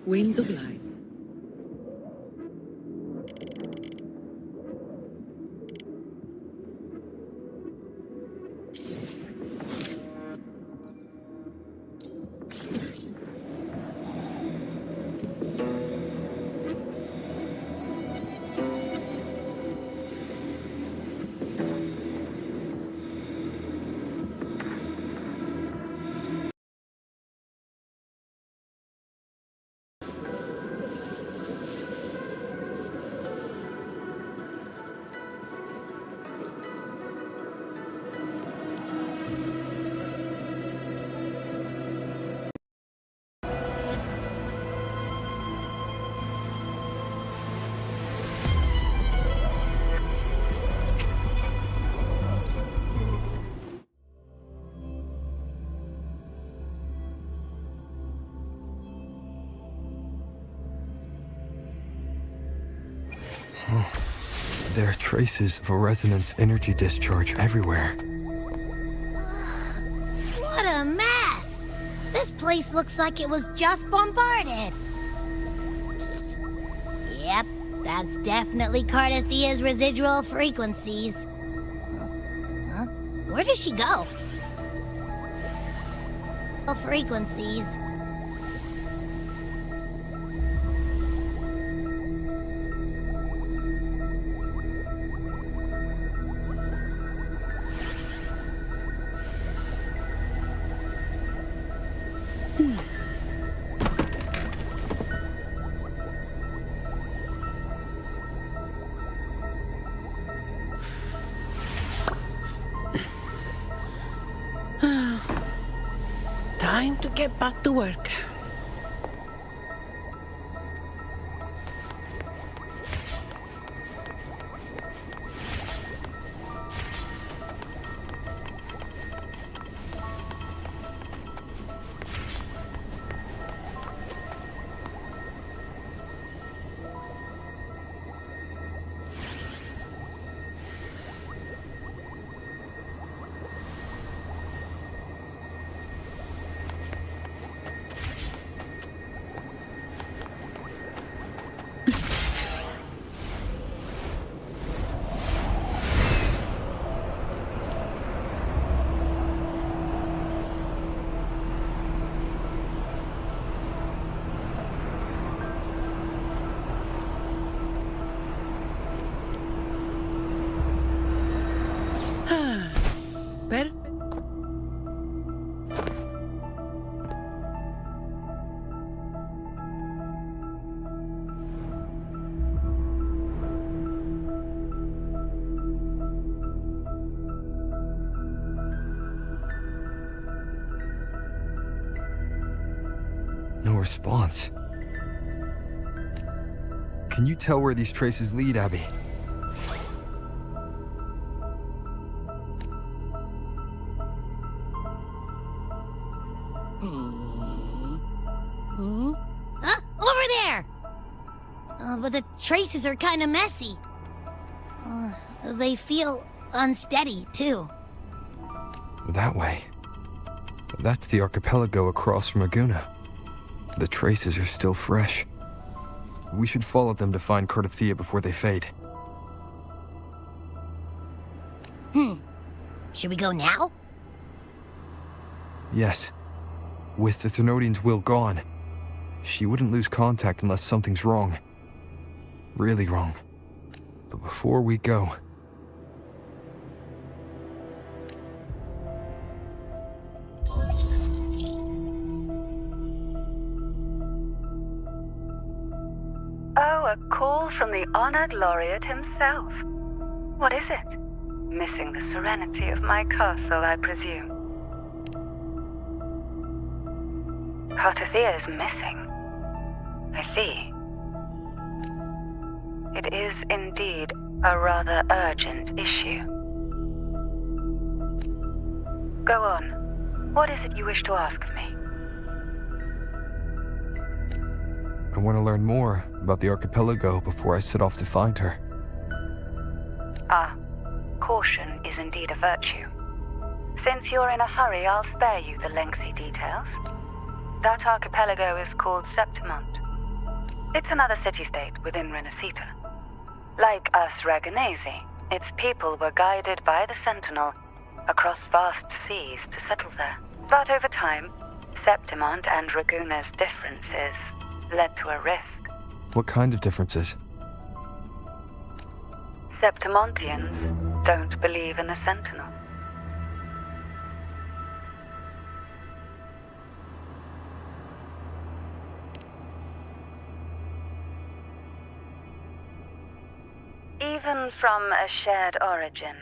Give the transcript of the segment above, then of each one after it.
Wind of light. There are traces of a resonance energy discharge everywhere. What a mess! This place looks like it was just bombarded. Yep, that's definitely Cardathia's residual frequencies. Huh? Where does she go? Frequencies. Time to get back to work. Perfect. No response. Can you tell where these traces lead, Abby? Over there! But the traces are kind of messy. They feel unsteady, too. That way. That's the archipelago across from Laguna. The traces are still fresh. We should follow them to find Cardathia before they fade. Should we go now? Yes. With the Thenodian's will gone, she wouldn't lose contact unless something's wrong. Really wrong. But before we go... Oh, a call from the honored laureate himself. What is it? Missing the serenity of my castle, I presume. Cardathia is missing. I see. It is indeed a rather urgent issue. Go on. What is it you wish to ask of me? I want to learn more about the archipelago before I set off to find her. Ah, caution is indeed a virtue. Since you're in a hurry, I'll spare you the lengthy details. That archipelago is called Septimont. It's another city-state within Renacita. Like us Raganesi, its people were guided by the Sentinel across vast seas to settle there. But over time, Septimont and Raguna's differences led to a rift. What kind of differences? Septimontians don't believe in the Sentinel. Even from a shared origin,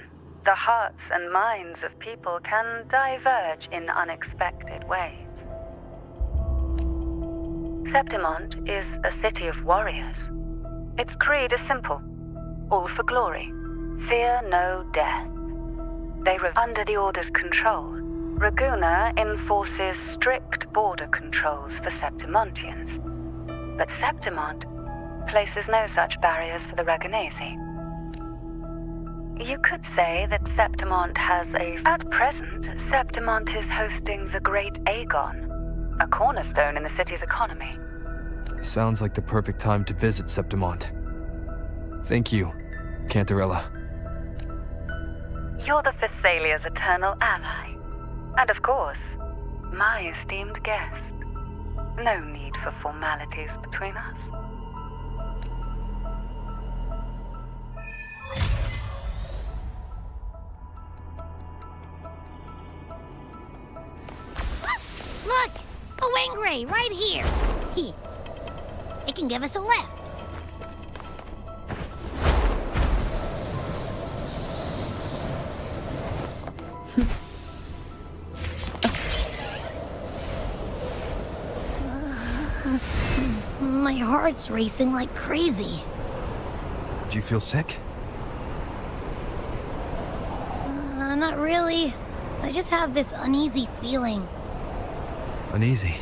the hearts and minds of people can diverge in unexpected ways. Septimont is a city of warriors. Its creed is simple: all for glory, fear no death. They live under the Order's control. Raguna enforces strict border controls for Septimontians, but Septimont places no such barriers for the Raganesi. You could say that Septimont has At present, Septimont is hosting the Great Aegon, a cornerstone in the city's economy. Sounds like the perfect time to visit Septimont. Thank you, Cantarella. You're the Thessalia's eternal ally. And of course, my esteemed guest. No need for formalities between us. Look! A Wangray right here! It can give us a lift. My heart's racing like crazy. Do you feel sick? Not really. I just have this uneasy feeling. Uneasy?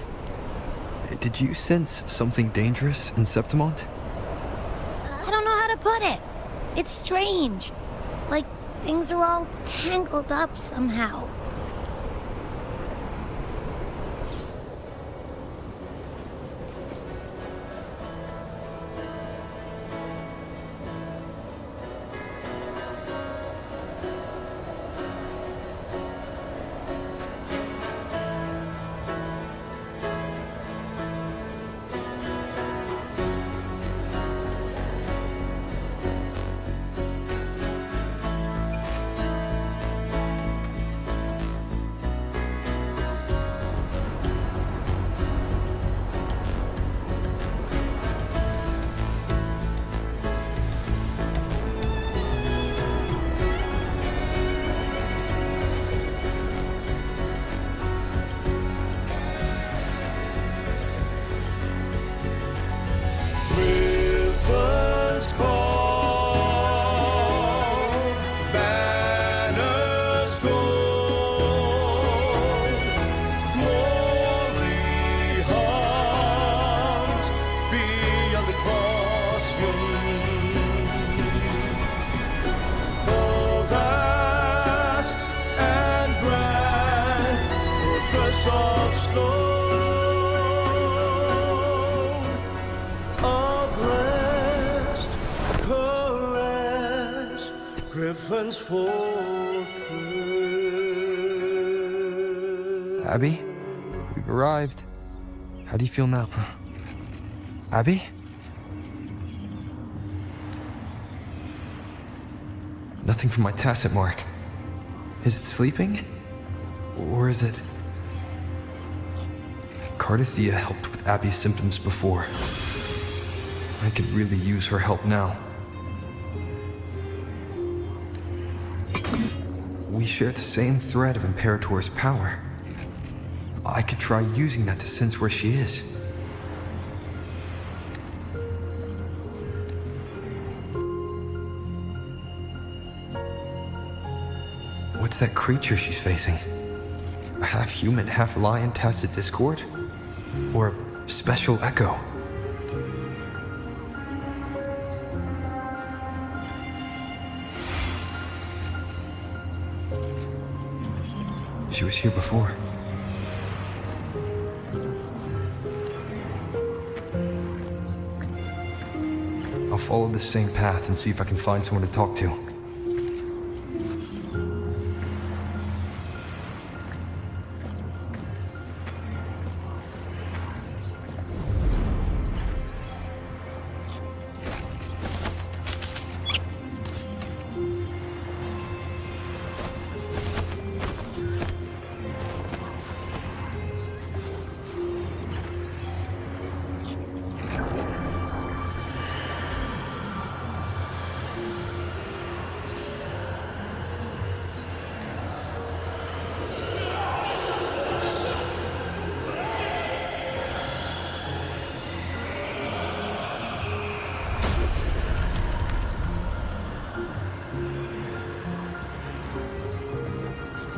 Did you sense something dangerous in Septimont? I don't know how to put it. It's strange. Like things are all tangled up somehow. Griffin's fortress. Abby? We've arrived. How do you feel now? Abby? Nothing from my tacit mark. Is it sleeping? Or is it... Cardathia helped with Abby's symptoms before. I could really use her help now. We share the same thread of Imperator's power. I could try using that to sense where she is. What's that creature she's facing? A half-human, half-lion Tacit Discord? Or a special echo? She was here before. follow the same path and see if I can find someone to talk to.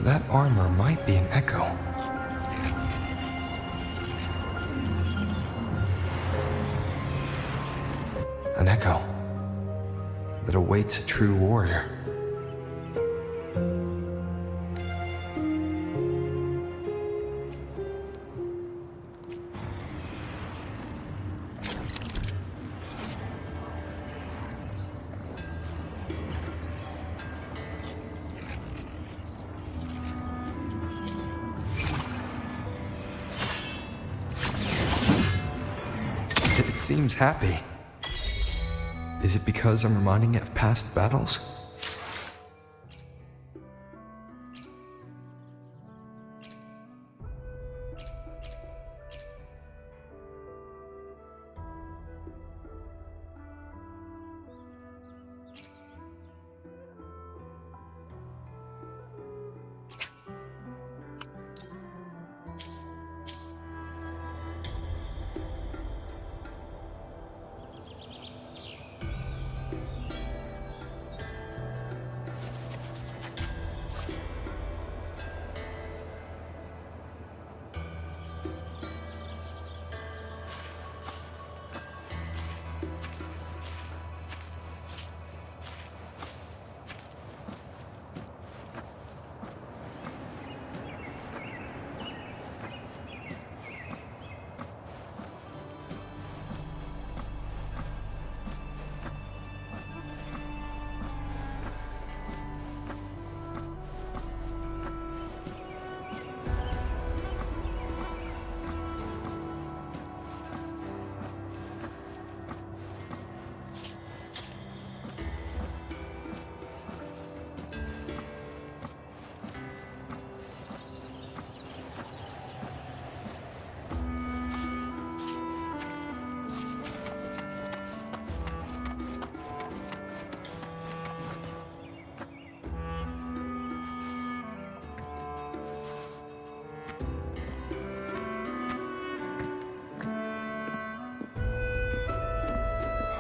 That armor might be an echo. An echo that awaits a true warrior. It seems happy. Is it because I'm reminding it of past battles?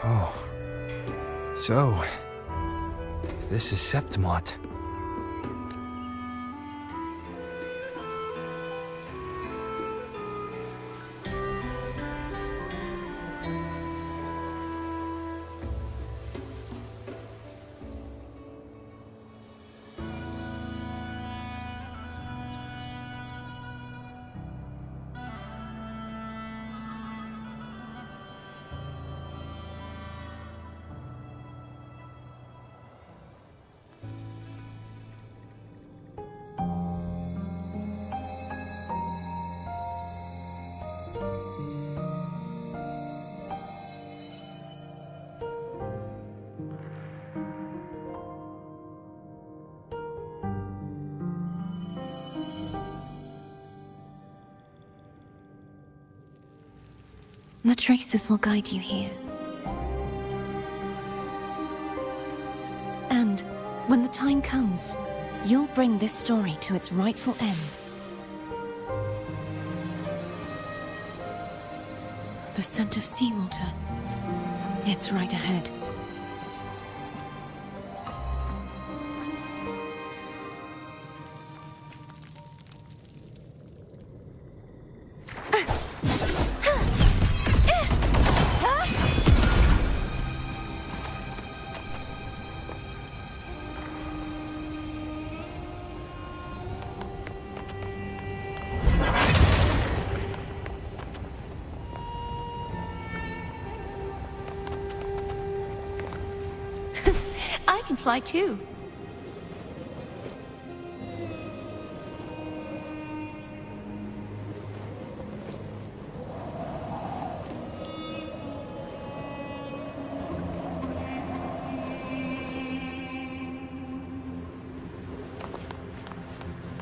Oh. So, this is Septimont. The traces will guide you here. And when the time comes, you'll bring this story to its rightful end. The scent of seawater. It's right ahead. can fly too.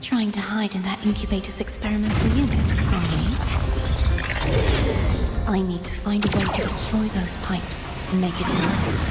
Trying to hide in that incubator's experimental unit, are we? I need to find a way to destroy those pipes and make it collapse.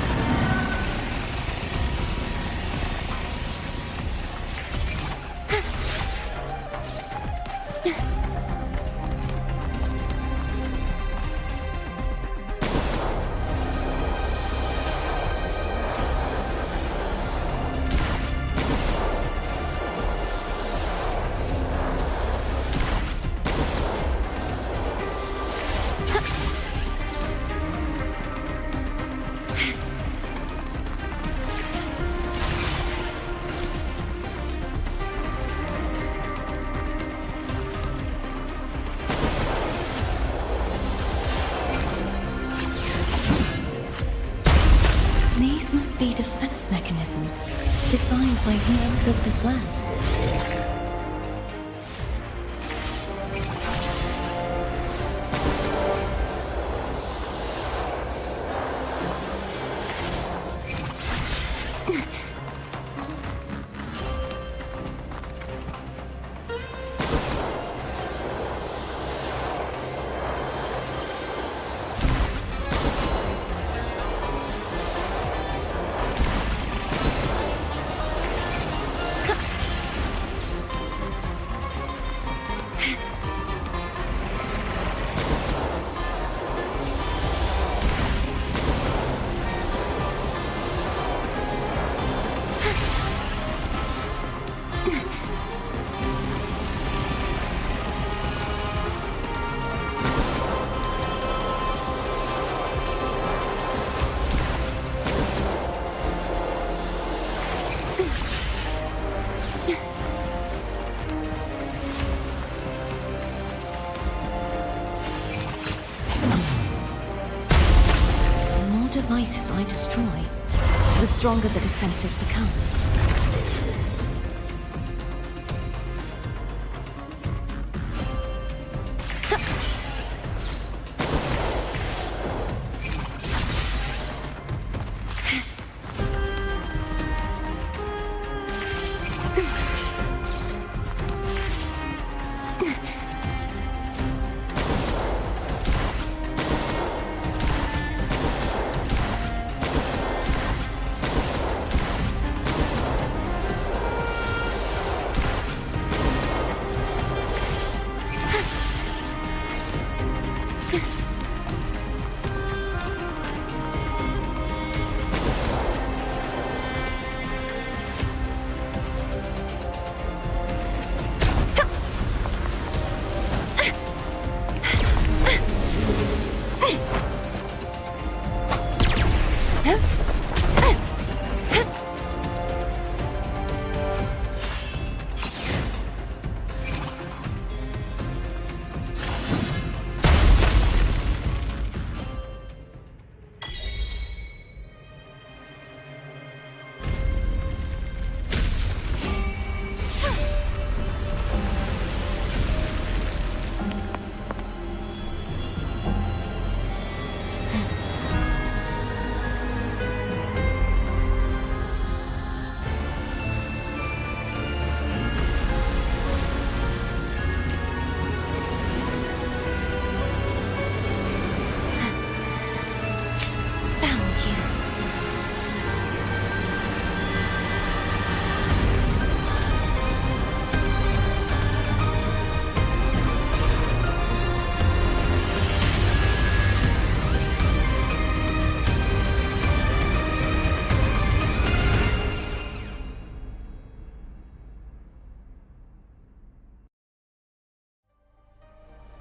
These must be defense mechanisms designed by whoever built this lab. The more devices I destroy, the stronger the defenses become.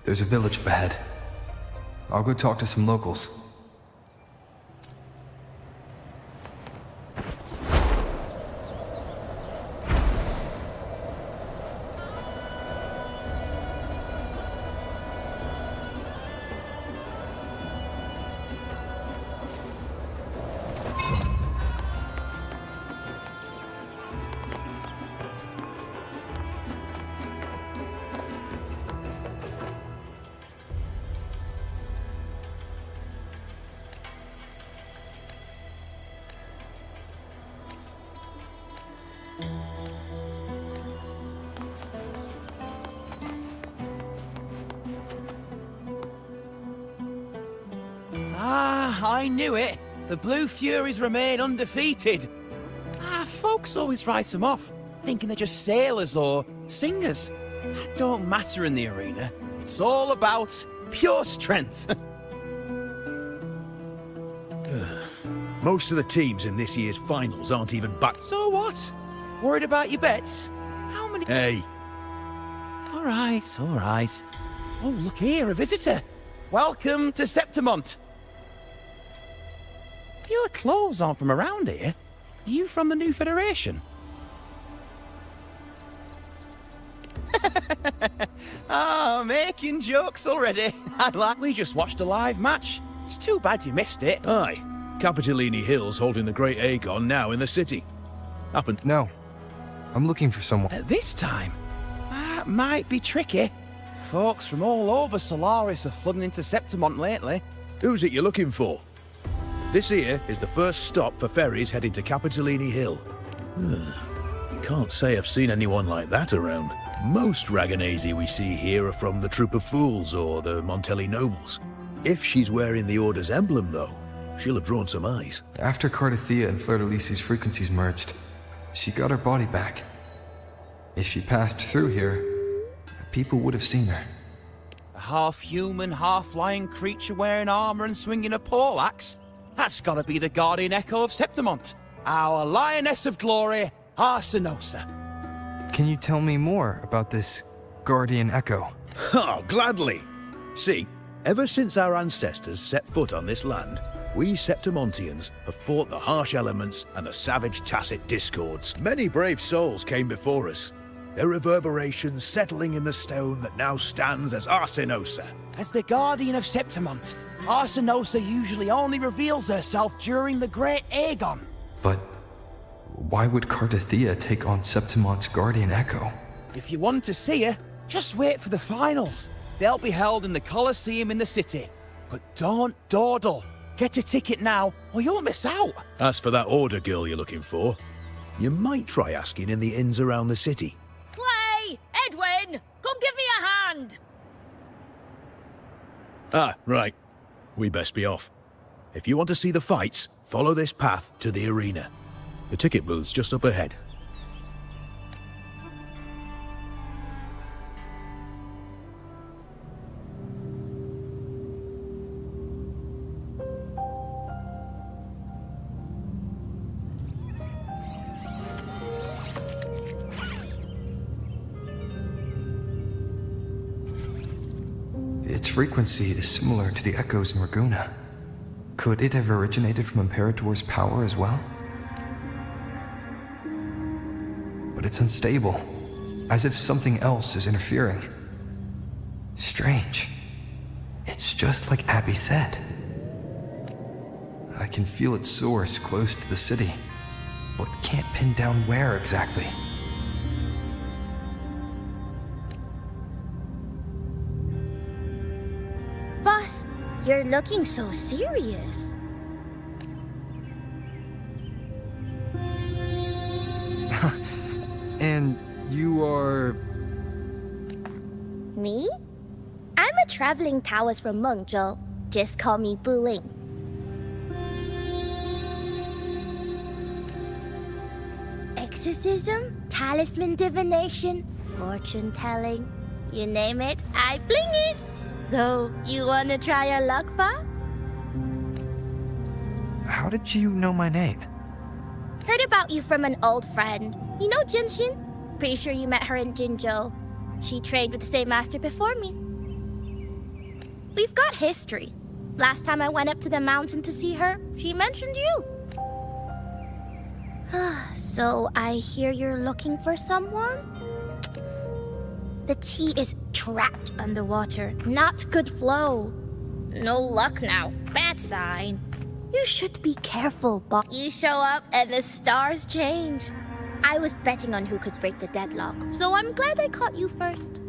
There's a village up ahead. I'll go talk to some locals. Ah, I knew it. The Blue Furies remain undefeated. Folks always write them off, thinking they're just sailors or singers. That don't matter in the arena. It's all about pure strength. Most of the teams in this year's finals aren't even back. So what? Worried about your bets? How many? Hey, All right, all right. Oh, look here, a visitor. Welcome to Septimont. Your clothes aren't from around here. Are you from the New Federation? Making jokes already. We just watched a live match. It's too bad you missed it. aye. Capitolini Hill's holding the Great Aegon now in the city. Happened. No. I'm looking for someone. At this time, that might be tricky. Folks from all over Solaris are flooding into Septimont lately. Who's it you're looking for? This here is the first stop for ferries heading to Capitolini Hill. Can't say I've seen anyone like that around. Most Raganesi we see here are from the Troop of Fools or the Montelli Nobles. If she's wearing the Order's emblem, though, she'll have drawn some eyes. After Cardathia and Fleur-de-Lis's frequencies merged, she got her body back. If she passed through here, people would have seen her. A half-human, half-lion creature wearing armor and swinging a poleaxe? That's gotta be the Guardian Echo of Septimont. Our Lioness of Glory, Arsinosa. Can you tell me more about this Guardian Echo? Oh, gladly. See, ever since our ancestors set foot on this land, we Septimontians have fought the harsh elements and the savage Tacit discords. Many brave souls came before us, their reverberations settling in the stone that now stands as Arsinosa. As the Guardian of Septimont, Arsinosa usually only reveals herself during the Great Aegon. But why would Cardathia take on Septimont's Guardian Echo? If you want to see her, just wait for the finals. They'll be held in the Colosseum in the city. But don't dawdle. Get a ticket now, or you'll miss out. As for that Order girl you're looking for, you might try asking in the inns around the city. Clay! Edwin! Come give me a hand! Ah, right. We best be off. If you want to see the fights, follow this path to the arena. The ticket booth's just up ahead. Its frequency is similar to the echoes in Raguna. Could it have originated from Imperator's power as well? But it's unstable, as if something else is interfering. Strange. It's just like Abby said. I can feel its source close to the city, but can't pin down where exactly. Boss, you're looking so serious. And you are... Me? I'm a traveling Taoist from Mengzhou. Just call me Buling. Exorcism, talisman divination, fortune telling. You name it, I bling it. So, you wanna try your luck, Fa? How did you know my name? Heard about you from an old friend. You know Jinshin? Pretty sure you met her in Jinzhou. She trained with the same master before me. We've got history. Last time I went up to the mountain to see her, she mentioned you. So I hear you're looking for someone? The tea is trapped underwater. Not good flow. No luck now. Bad sign. You should be careful, Bob. You show up and the stars change. I was betting on who could break the deadlock, so I'm glad I caught you first.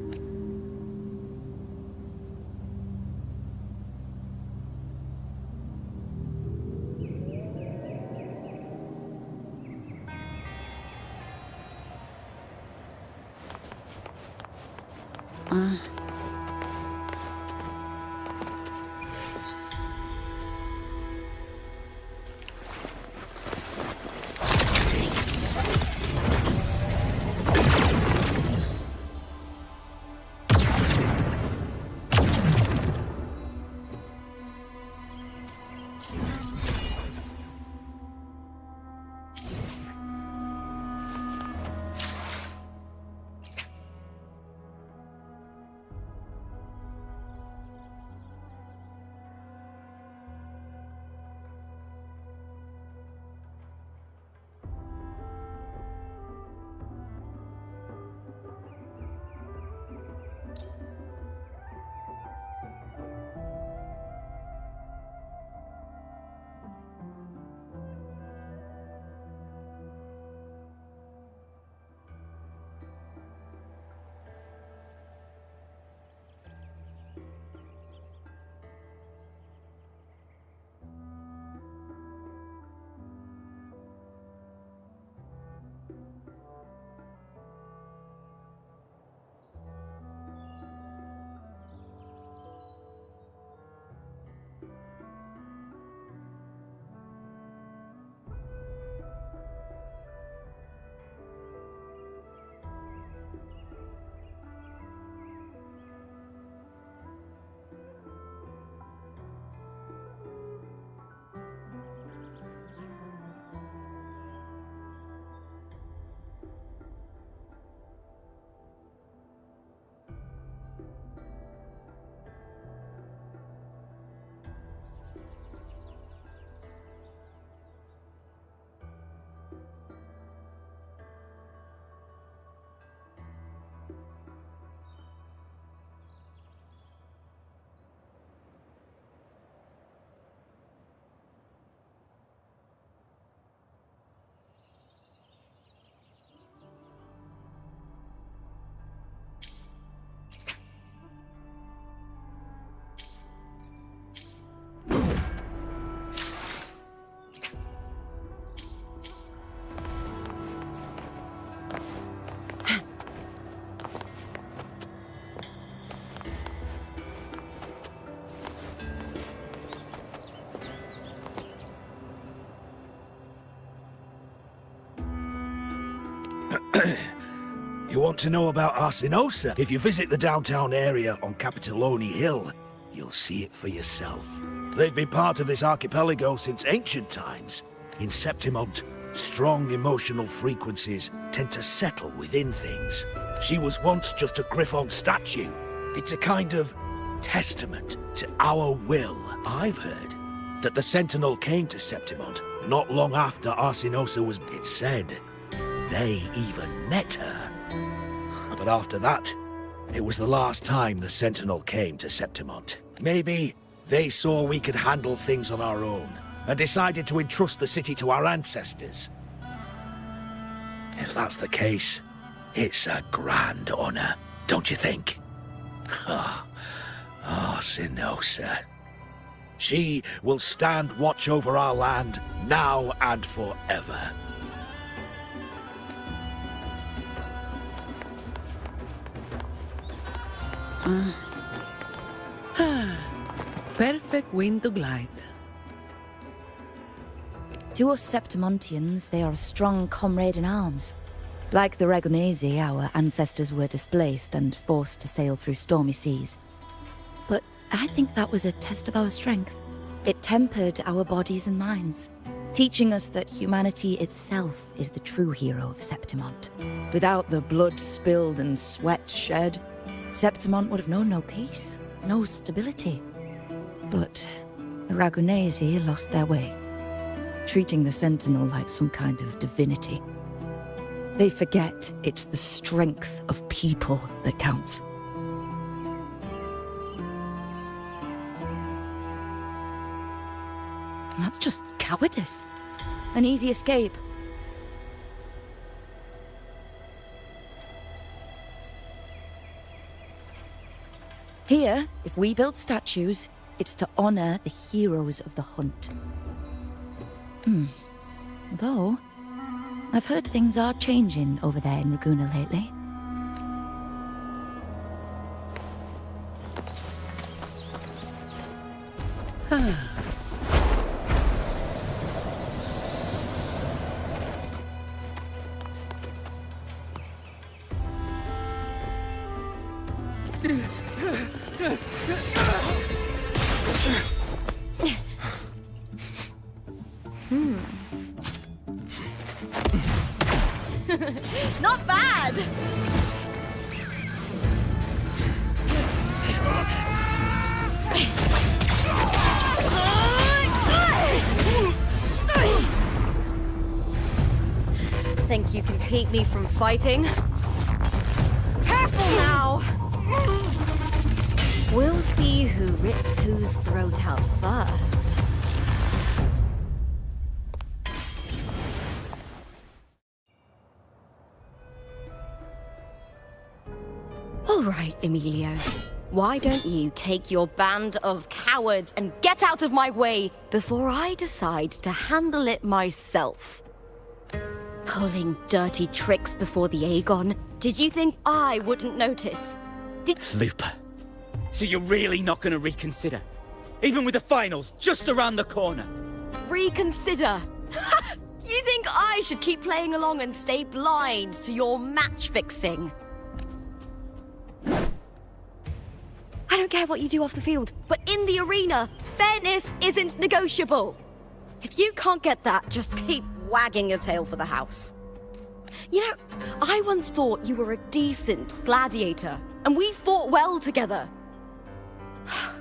You want to know about Arsinosa? If you visit the downtown area on Capitoloni Hill, you'll see it for yourself. They've been part of this archipelago since ancient times. In Septimont, strong emotional frequencies tend to settle within things. She was once just a Griffon statue. It's a kind of testament to our will. I've heard that the Sentinel came to Septimont not long after Arsinosa was... It said they even met her. But after that, it was the last time the Sentinel came to Septimont. Maybe they saw we could handle things on our own and decided to entrust the city to our ancestors. If that's the case, it's a grand honor, don't you think? Arsinosa. She will stand watch over our land now and forever. Perfect wind to glide. To us Septimontians, they are a strong comrade in arms. Like the Ragonesi, our ancestors were displaced and forced to sail through stormy seas. But I think that was a test of our strength. It tempered our bodies and minds, teaching us that humanity itself is the true hero of Septimont. Without the blood spilled and sweat shed, Septimont would have known no peace, no stability. But the Ragonesi lost their way, treating the Sentinel like some kind of divinity. They forget it's the strength of people that counts. And that's just cowardice. An easy escape. Here, if we build statues, it's to honor the heroes of the hunt. Though, I've heard things are changing over there in Raguna lately. Not bad! Think you can keep me from fighting? Careful now! We'll see who rips whose throat out first. All right, Emilio. Why don't you take your band of cowards and get out of my way before I decide to handle it myself? Pulling dirty tricks before the Aegon? Did you think I wouldn't notice? Looper. So you're really not going to reconsider? Even with the finals just around the corner? Reconsider? You think I should keep playing along and stay blind to your match fixing? I don't care what you do off the field, but in the arena, fairness isn't negotiable. If you can't get that, just keep wagging your tail for the house. You know, I once thought you were a decent gladiator, and we fought well together.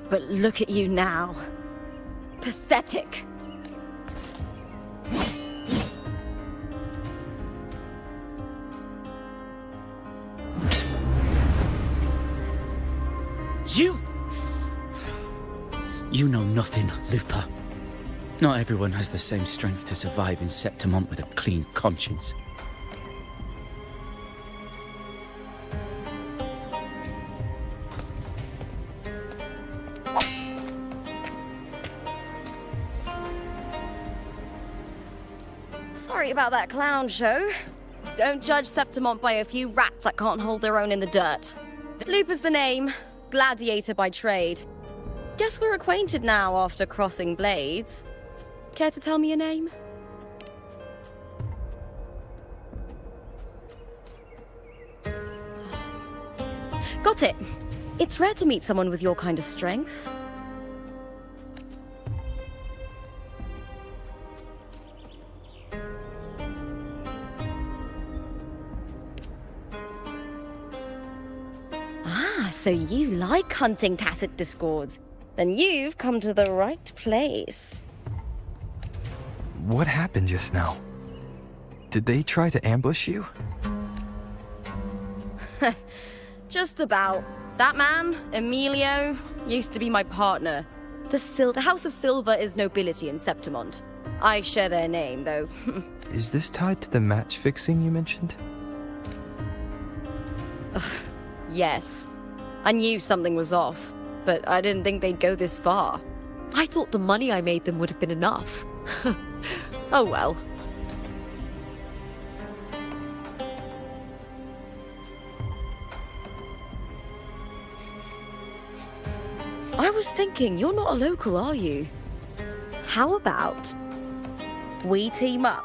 But look at you now. Pathetic. You know nothing, Looper. Not everyone has the same strength to survive in Septimont with a clean conscience. Sorry about that clown show. Don't judge Septimont by a few rats that can't hold their own in the dirt. Looper's the name, gladiator by trade. Guess we're acquainted now after crossing blades. Care to tell me your name? Got it. It's rare to meet someone with your kind of strength. Ah, so you like hunting tacit discords. Then you've come to the right place. What happened just now? Did they try to ambush you? Just about. That man, Emilio, used to be my partner. The House of Silver is nobility in Septimont. I share their name, though. Is this tied to the match fixing you mentioned? Yes. I knew something was off, but I didn't think they'd go this far. I thought the money I made them would have been enough. Oh well. I was thinking, you're not a local, are you? How about we team up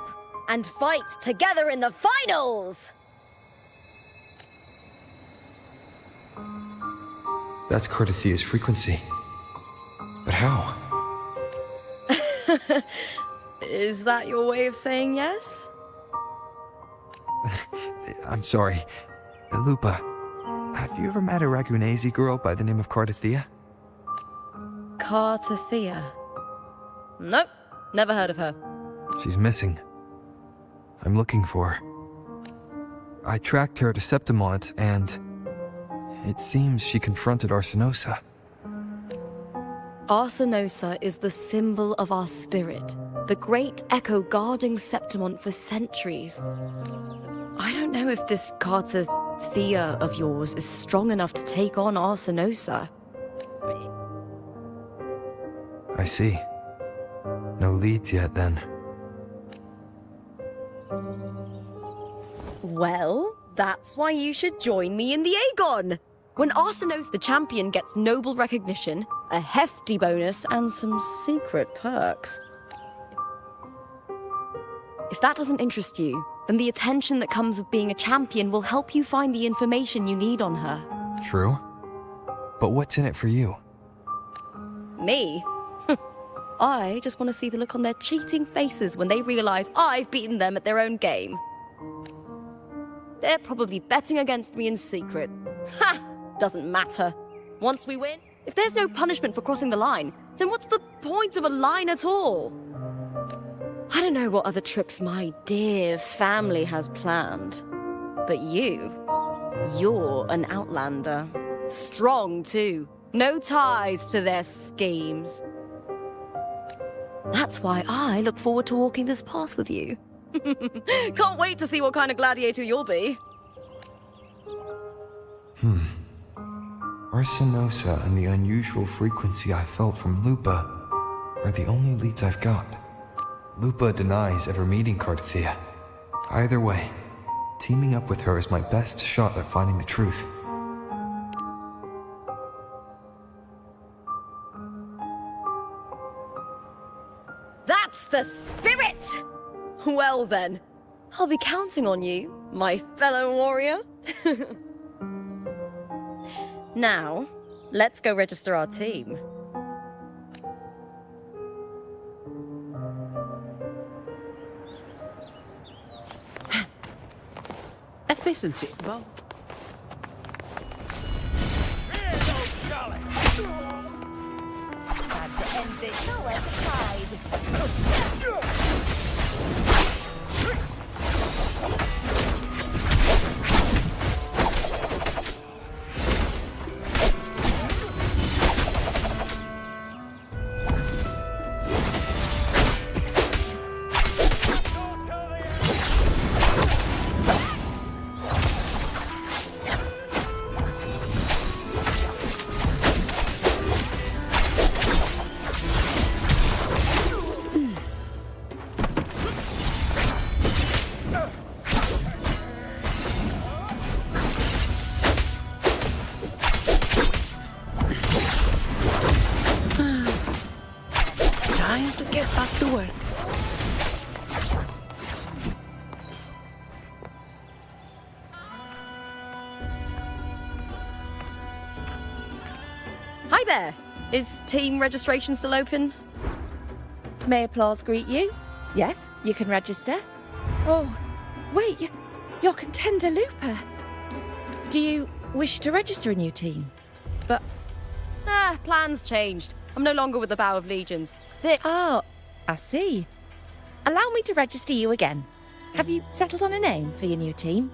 and fight together in the finals? That's Cardathia's frequency. But how? Is that your way of saying yes? I'm sorry. Lupa, have you ever met a Ragunese girl by the name of Cardathia? Cardathia? Nope, never heard of her. She's missing. I'm looking for her. I tracked her to Septimont, and it seems she confronted Arsinosa. Arsinosa is the symbol of our spirit, the great echo guarding Septimont for centuries. I don't know if this Cardathia of yours is strong enough to take on Arsinosa. I see. No leads yet, then. Well, that's why you should join me in the Aegon! When Arsinosa the champion gets noble recognition, a hefty bonus, and some secret perks. If that doesn't interest you, then the attention that comes with being a champion will help you find the information you need on her. True. But what's in it for you? Me? I just want to see the look on their cheating faces when they realize I've beaten them at their own game. They're probably betting against me in secret. Ha! Doesn't matter. Once we win, if there's no punishment for crossing the line, then what's the point of a line at all? I don't know what other tricks my dear family has planned, but you're an outlander. Strong, too. No ties to their schemes. That's why I look forward to walking this path with you. Can't wait to see what kind of gladiator you'll be. Arsenosa and the unusual frequency I felt from Lupa are the only leads I've got. Lupa denies ever meeting Cardathia. Either way, teaming up with her is my best shot at finding the truth. That's the spirit! Well then, I'll be counting on you, my fellow warrior. Now, let's go register our team. Efficiency, Bob. Time to get back to work. Hi there! Is team registration still open? May applause greet you? Yes, you can register. Oh, wait, you're Contender Looper. Do you wish to register a new team? But, Plans changed. I'm no longer with the Bow of Legions. oh, I see. Allow me to register you again. Have you settled on a name for your new team?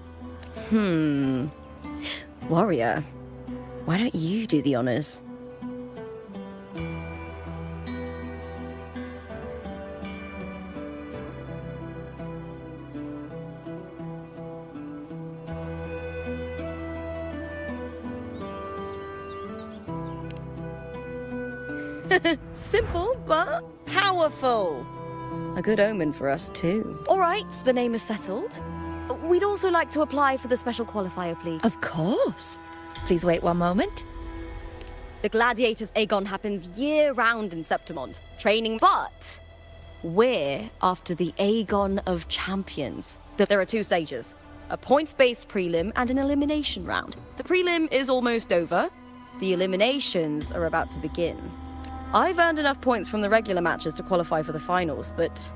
Warrior, why don't you do the honors? Simple, but powerful. A good omen for us, too. All right, the name is settled. We'd also like to apply for the special qualifier, please. Of course. Please wait one moment. The Gladiators Aegon happens year-round in Septimond. Training, but we're after the Aegon of Champions. There are 2 stages. A points-based prelim and an elimination round. The prelim is almost over. The eliminations are about to begin. I've earned enough points from the regular matches to qualify for the finals, but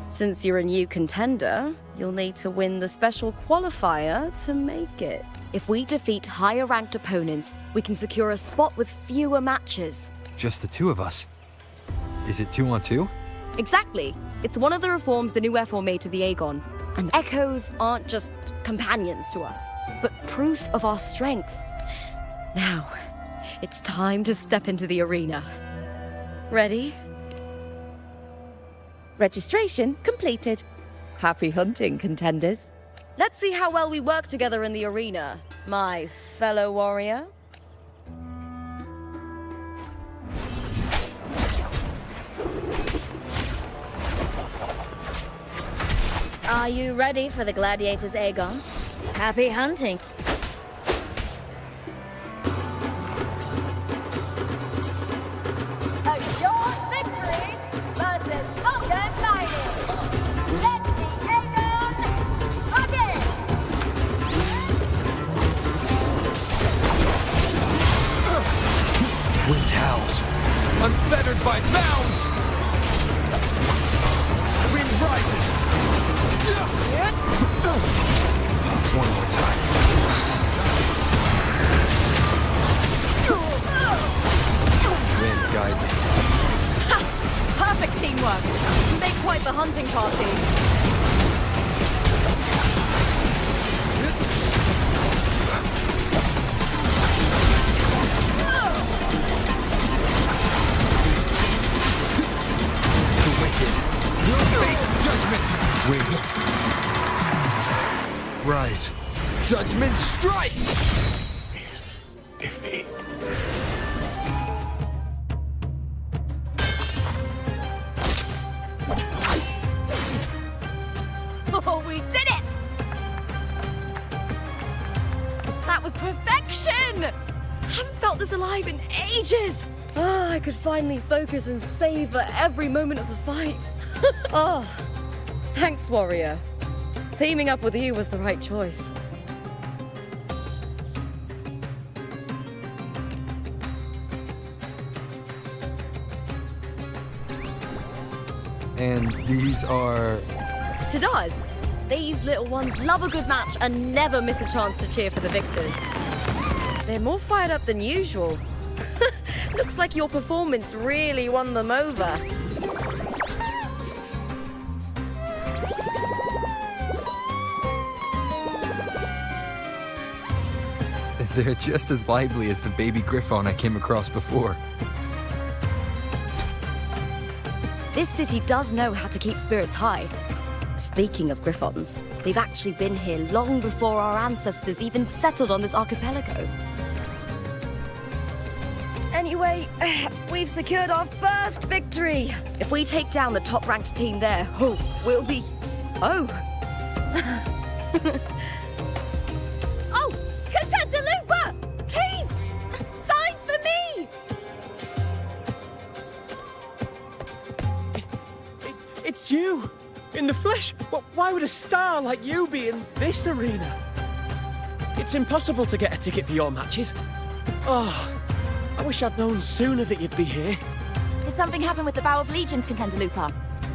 since you're a new contender, you'll need to win the special qualifier to make it. If we defeat higher-ranked opponents, we can secure a spot with fewer matches. Just the 2 of us. Is it 2-on-2? Exactly. It's one of the reforms the new FO made to the Aegon. And echoes aren't just companions to us, but proof of our strength. Now, it's time to step into the arena. Ready? Registration completed. Happy hunting, contenders. Let's see how well we work together in the arena, my fellow warrior. Are you ready for the Gladiators Aegon? Happy hunting. Rise. Judgment strikes! Defeat. Oh, we did it! That was perfection! I haven't felt this alive in ages. Ah, I could finally focus and savor every moment of the fight. Oh, thanks, warrior. Teaming up with you was the right choice. And these are... Tadars, these little ones love a good match and never miss a chance to cheer for the victors. They're more fired up than usual. Looks like your performance really won them over. They're just as lively as the baby griffon I came across before. This city does know how to keep spirits high. Speaking of griffons, they've actually been here long before our ancestors even settled on this archipelago. Anyway, we've secured our first victory. If we take down the top-ranked team there, we'll be... Oh! Oh! Contender Looper! Please! Sign for me! It's you! In the flesh! Why would a star like you be in this arena? It's impossible to get a ticket for your matches. Oh, I wish I'd known sooner that you'd be here. Did something happen with the Bow of Legions, Contender Looper?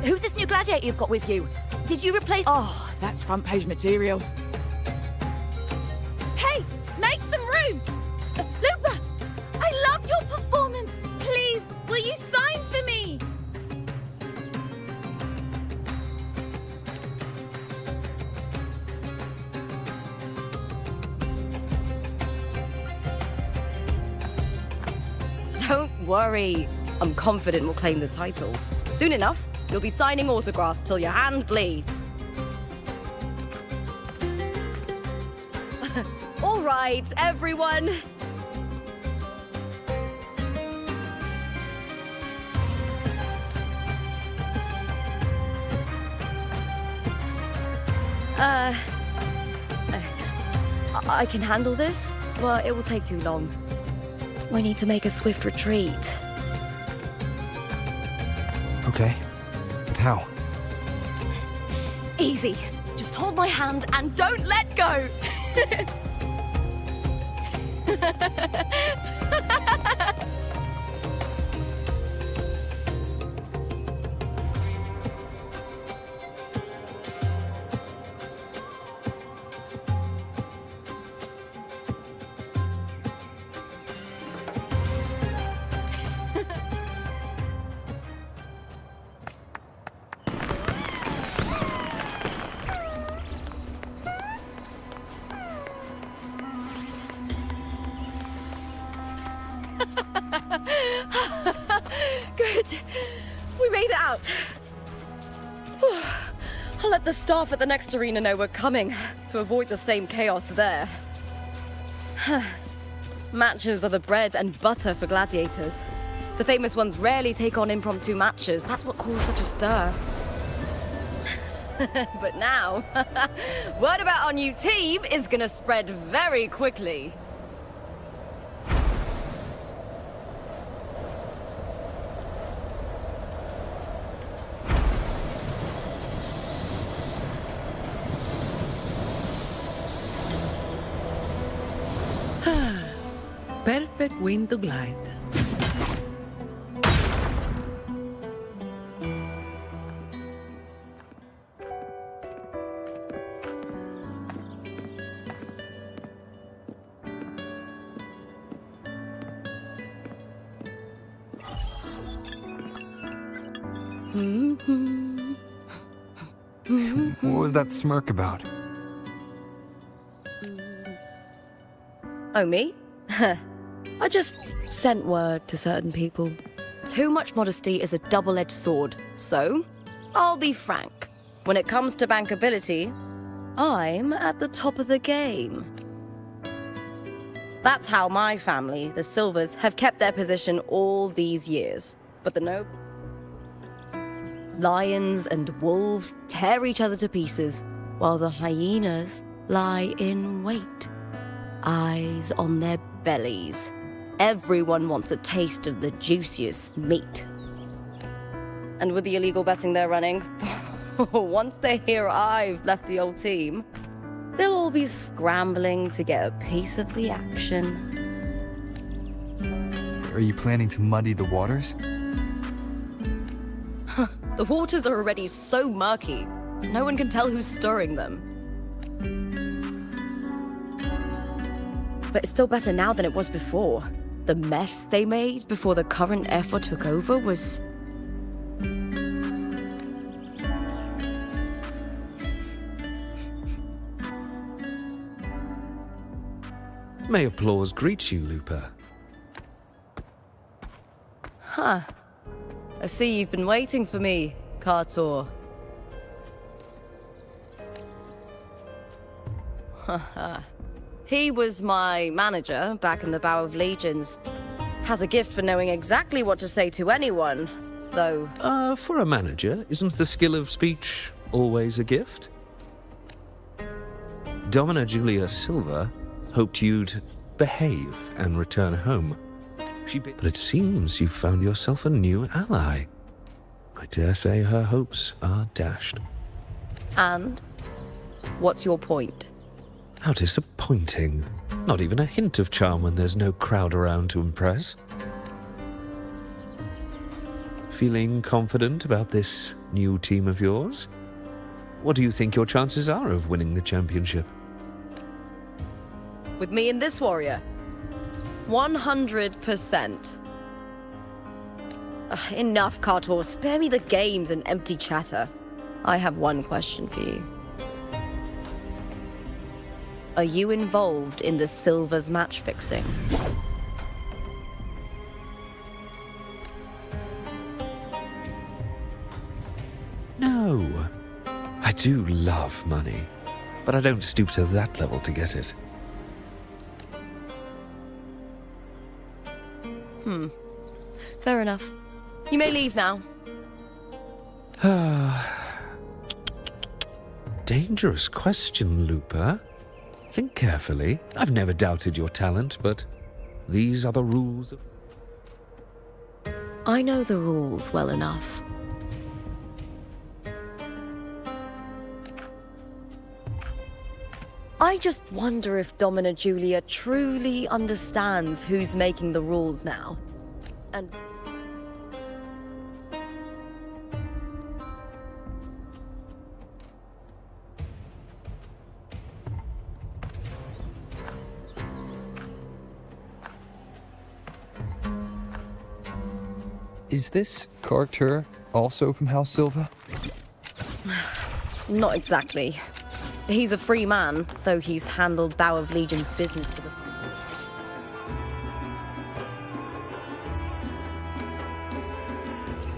Who's this new gladiator you've got with you? Did you replace... Oh, that's front page material. Hey, make some room! Looper, I loved your performance. Please, will you sign for me? Don't worry. I'm confident we'll claim the title. Soon enough, you'll be signing autographs till your hand bleeds. All right, everyone. I can handle this, but it will take too long. We need to make a swift retreat. Okay. But how? Easy. Just hold my hand and don't let go. Good. We made it out. Whew. I'll let the staff at the next arena know we're coming to avoid the same chaos there. Matches are the bread and butter for gladiators. The famous ones rarely take on impromptu matches. That's what caused such a stir. But now, word about our new team is gonna spread very quickly. Perfect wind to glide. What was that smirk about? Oh, me? I just sent word to certain people. Too much modesty is a double-edged sword, so I'll be frank. When it comes to bankability, I'm at the top of the game. That's how my family, the Silvers, have kept their position all these years. But the noble lions and wolves tear each other to pieces, while the hyenas lie in wait, eyes on their bellies. Everyone wants a taste of the juiciest meat. And with the illegal betting they're running, once they hear I've left the old team, they'll all be scrambling to get a piece of the action. Are you planning to muddy the waters? The waters are already so murky, no one can tell who's stirring them. But it's still better now than it was before. The mess they made before the current effort took over was... May applause greet you, Lupa. Huh. I see you've been waiting for me, Kartor. Haha. He was my manager back in the Bow of Legions. Has a gift for knowing exactly what to say to anyone, though. For a manager, isn't the skill of speech always a gift? Domina Julia Silva hoped you'd behave and return home. But it seems you've found yourself a new ally. I dare say her hopes are dashed. And? What's your point? How disappointing. Not even a hint of charm when there's no crowd around to impress. Feeling confident about this new team of yours? What do you think your chances are of winning the championship? With me and this warrior? 100%. Enough, Kartor. Spare me the games and empty chatter. I have one question for you. Are you involved in the Silvers match fixing? No. I do love money, but I don't stoop to that level to get it. Fair enough. You may leave now. Dangerous question, Lupa. Think carefully. I've never doubted your talent, but these are the rules of... I know the rules well enough. I just wonder if Domina Julia truly understands who's making the rules now. And... Is this Kartur also from House Silva? Not exactly. He's a free man, though he's handled Bow of Legion's business for the...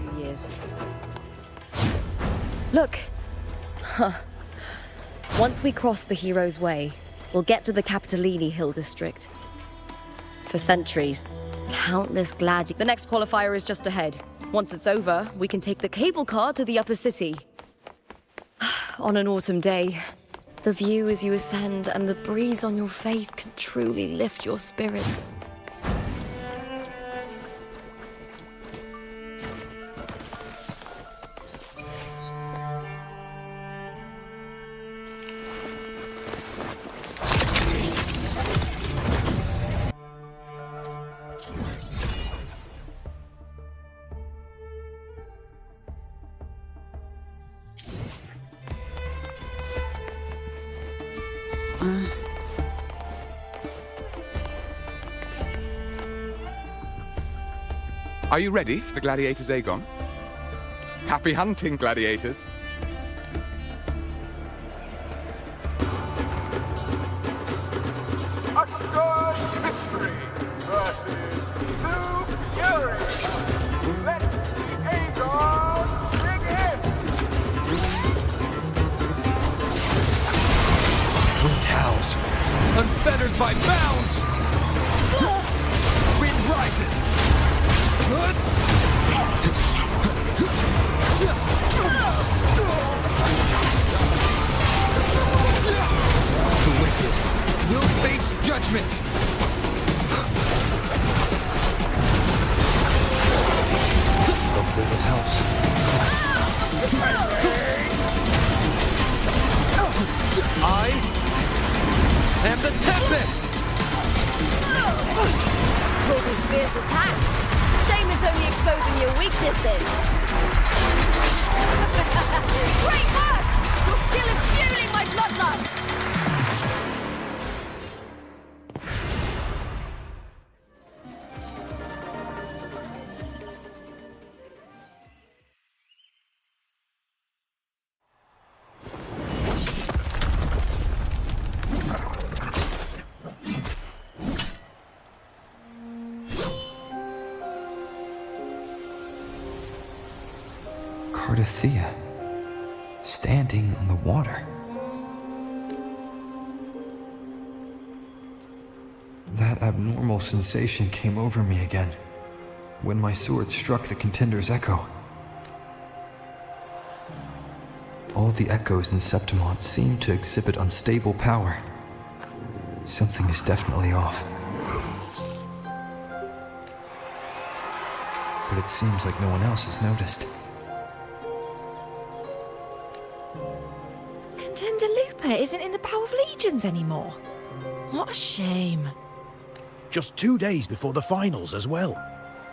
few years. Look! Huh. Once we cross the Hero's Way, we'll get to the Capitolini Hill district. For centuries, countless The next qualifier is just ahead. Once it's over, we can take the cable car to the upper city. On an autumn day, the view as you ascend and the breeze on your face can truly lift your spirits. Are you ready for the gladiators, Aegon? Happy hunting, gladiators. Assured victory versus Blue Fury. Let the Aegon begin! unfettered by bounds! Wind rises! The wicked will face judgment! Hopefully this helps. I am the Tempest! All these fierce attacks. Shame it's only exposing your weaknesses. Great work! Your skill is fueling my bloodlust! Thea, standing on the water. That abnormal sensation came over me again, when my sword struck the contender's echo. All the echoes in Septimont seem to exhibit unstable power. Something is definitely off. But it seems like no one else has noticed. Isn't in the Power of Legions anymore. What a shame. Just 2 days before the finals as well.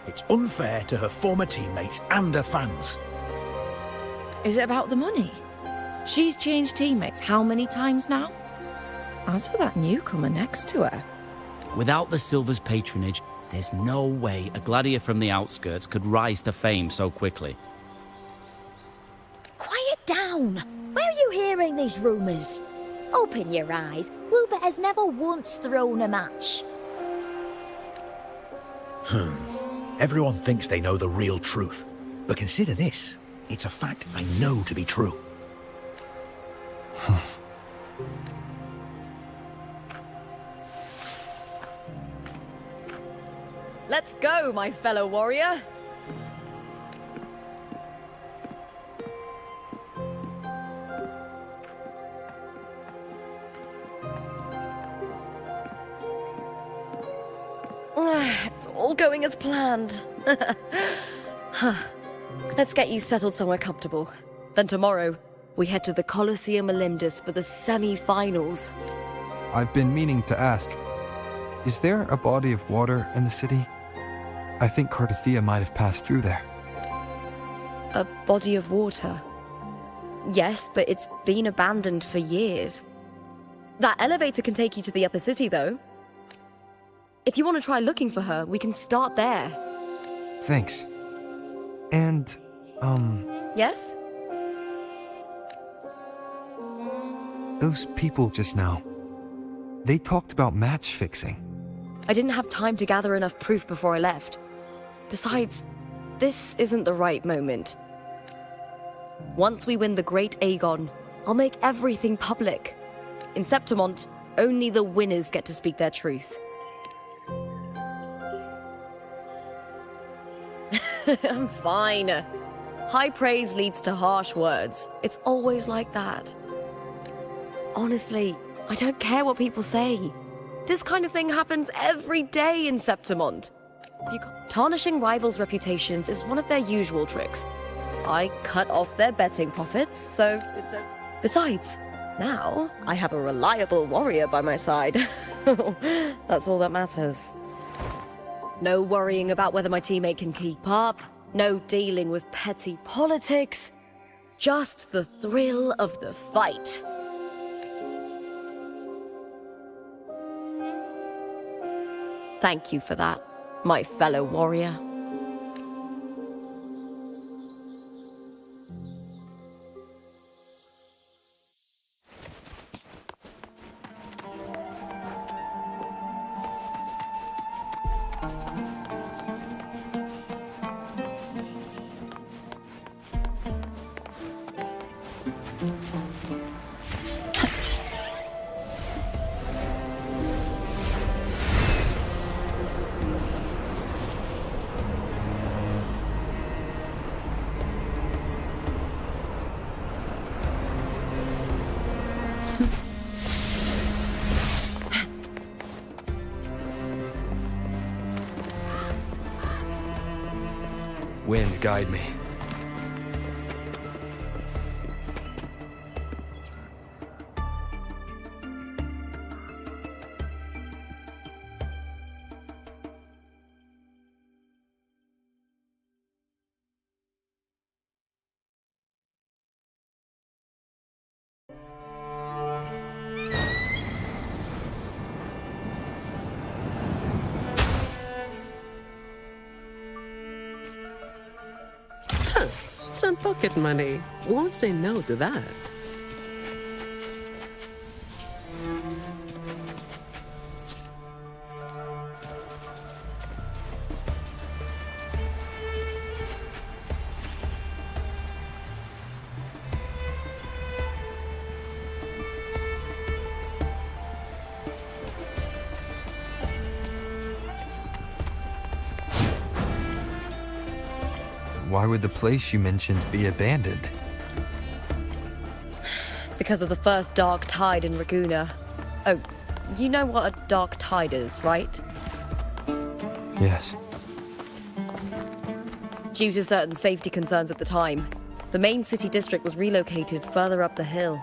It's unfair to her former teammates and her fans. Is it about the money? She's changed teammates how many times now? As for that newcomer next to her... Without the Silver's patronage, there's no way a gladiator from the outskirts could rise to fame so quickly. Quiet down! Where are you hearing these rumours? Open your eyes. Wilbert has never once thrown a match. Everyone thinks they know the real truth. But consider this. It's a fact I know to be true. Let's go, my fellow warrior. It's all going as planned. Let's get you settled somewhere comfortable. Then tomorrow, we head to the Colosseum Olympus for the semi-finals. I've been meaning to ask, is there a body of water in the city? I think Cardothea might have passed through there. A body of water? Yes, but it's been abandoned for years. That elevator can take you to the upper city, though. If you want to try looking for her, we can start there. Thanks. And, Yes? those people just now, they talked about match fixing. I didn't have time to gather enough proof before I left. Besides, this isn't the right moment. Once we win the Great Aegon, I'll make everything public. In Septimont, only the winners get to speak their truth. I'm fine. High praise leads to harsh words. It's always like that. Honestly, I don't care what people say. This kind of thing happens every day in Septimont. Tarnishing rivals' reputations is one of their usual tricks. I cut off their betting profits, so it's a... Besides, now I have a reliable warrior by my side. That's all that matters. No worrying about whether my teammate can keep up. No dealing with petty politics. Just the thrill of the fight. Thank you for that, my fellow warrior. Wind, guide me. Some pocket money. Won't say no to that. Why would the place you mentioned be abandoned? Because of the first dark tide in Raguna. Oh, you know what a dark tide is, right? Yes. Due to certain safety concerns at the time, the main city district was relocated further up the hill.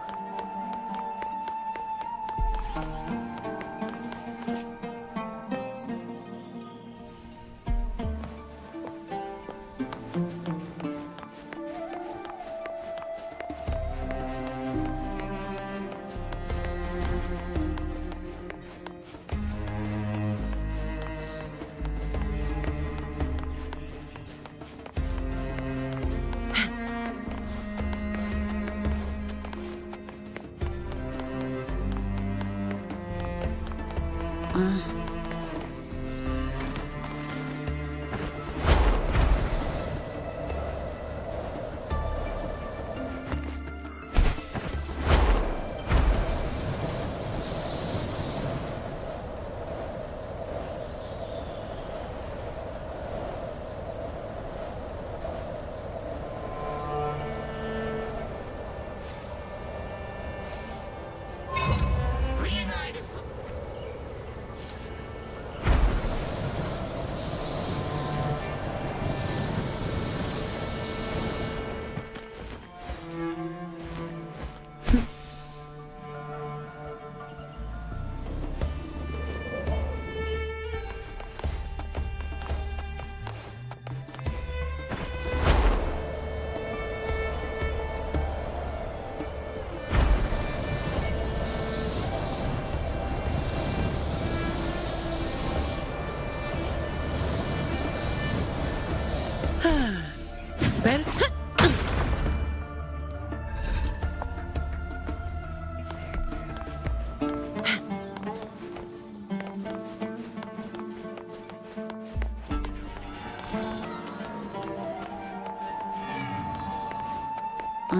Do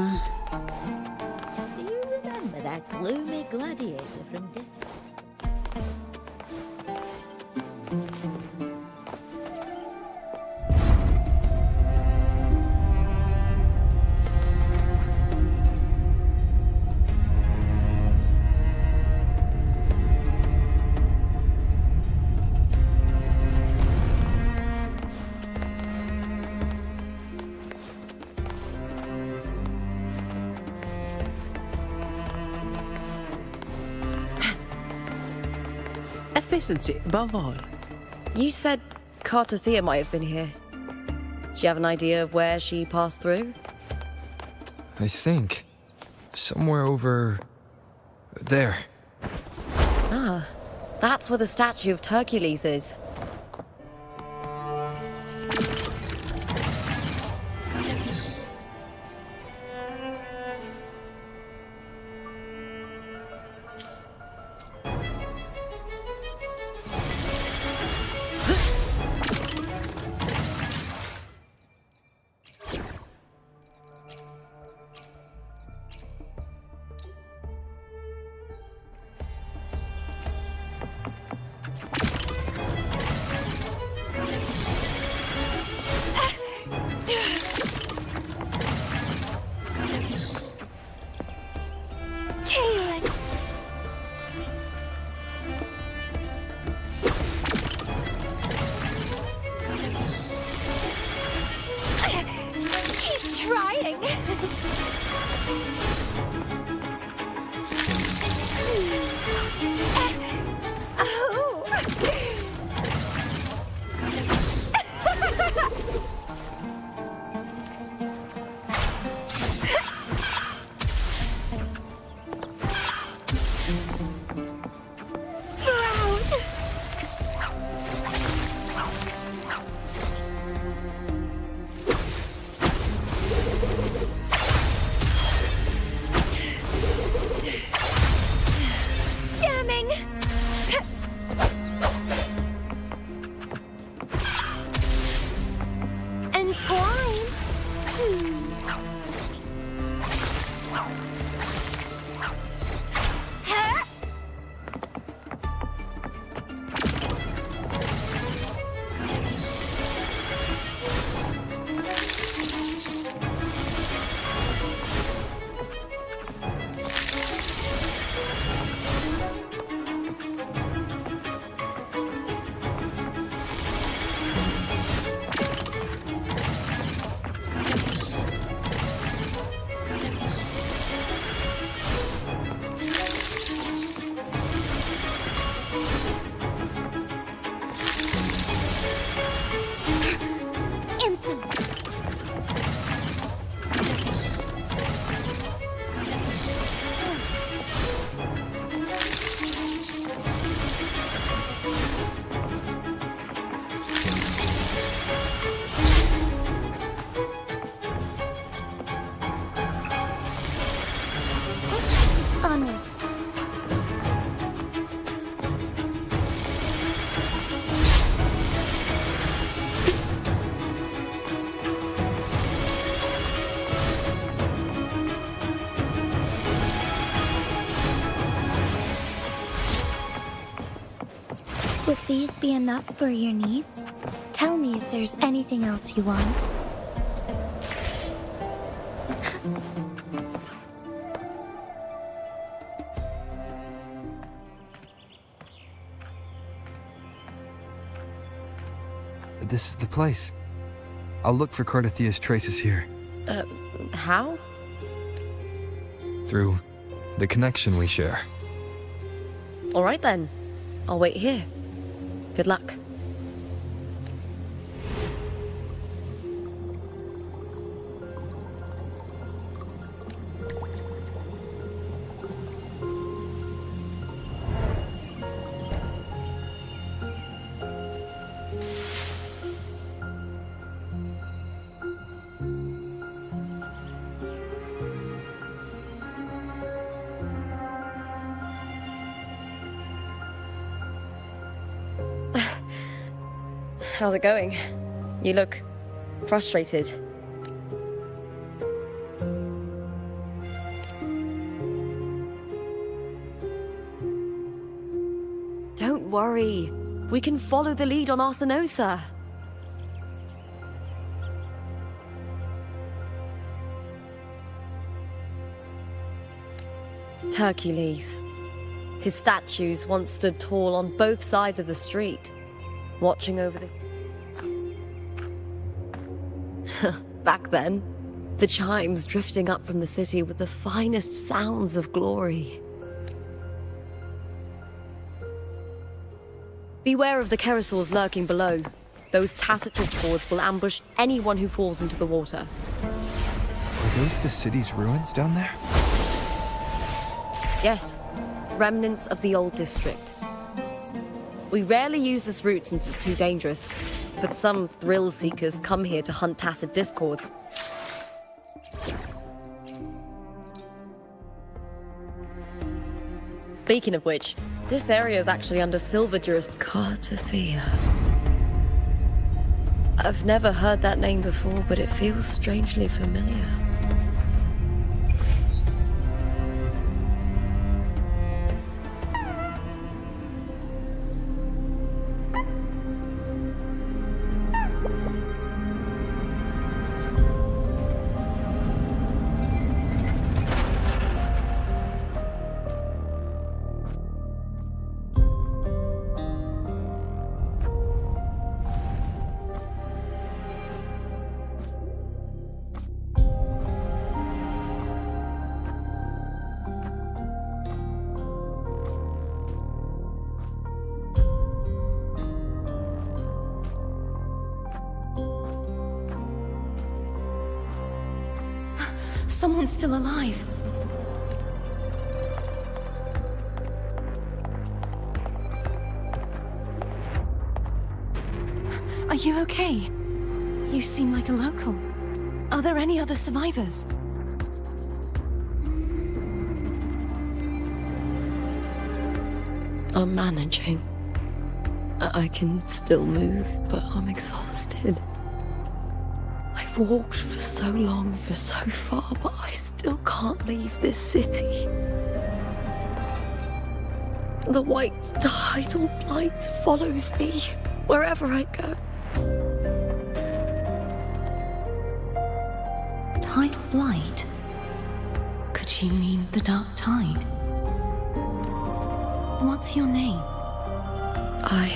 you remember that gloomy gladiator from death? Efficiency, above all. You said Cartothea might have been here. Do you have an idea of where she passed through? I think. Somewhere over... there. Ah, that's where the statue of Hercules is. Helix! Keep trying! Onwards. Would these be enough for your needs? Tell me if there's anything else you want. This is the place. I'll look for Cardathia's traces here. How? Through the connection we share. All right then. I'll wait here. Good luck. How's it going? You look frustrated. Don't worry. We can follow the lead on Arsenosa. Hercules. His statues once stood tall on both sides of the street, watching over the... Back then, the chimes drifting up from the city with the finest sounds of glory. Beware of the Kerosaurs lurking below. Those Tacitus hordes will ambush anyone who falls into the water. Are those the city's ruins down there? Yes, remnants of the old district. We rarely use this route since it's too dangerous, but some thrill-seekers come here to hunt Tacit discords. Speaking of which, this area is actually under Silver Cardathia. I've never heard that name before, but it feels strangely familiar. Someone's still alive. Are you okay? You seem like a local. Are there any other survivors? I'm managing. I can still move, but I'm exhausted. I've walked for so long, for so far, but I still can't leave this city. The white tidal blight follows me wherever I go. Tidal blight? Could she mean the dark tide? What's your name? I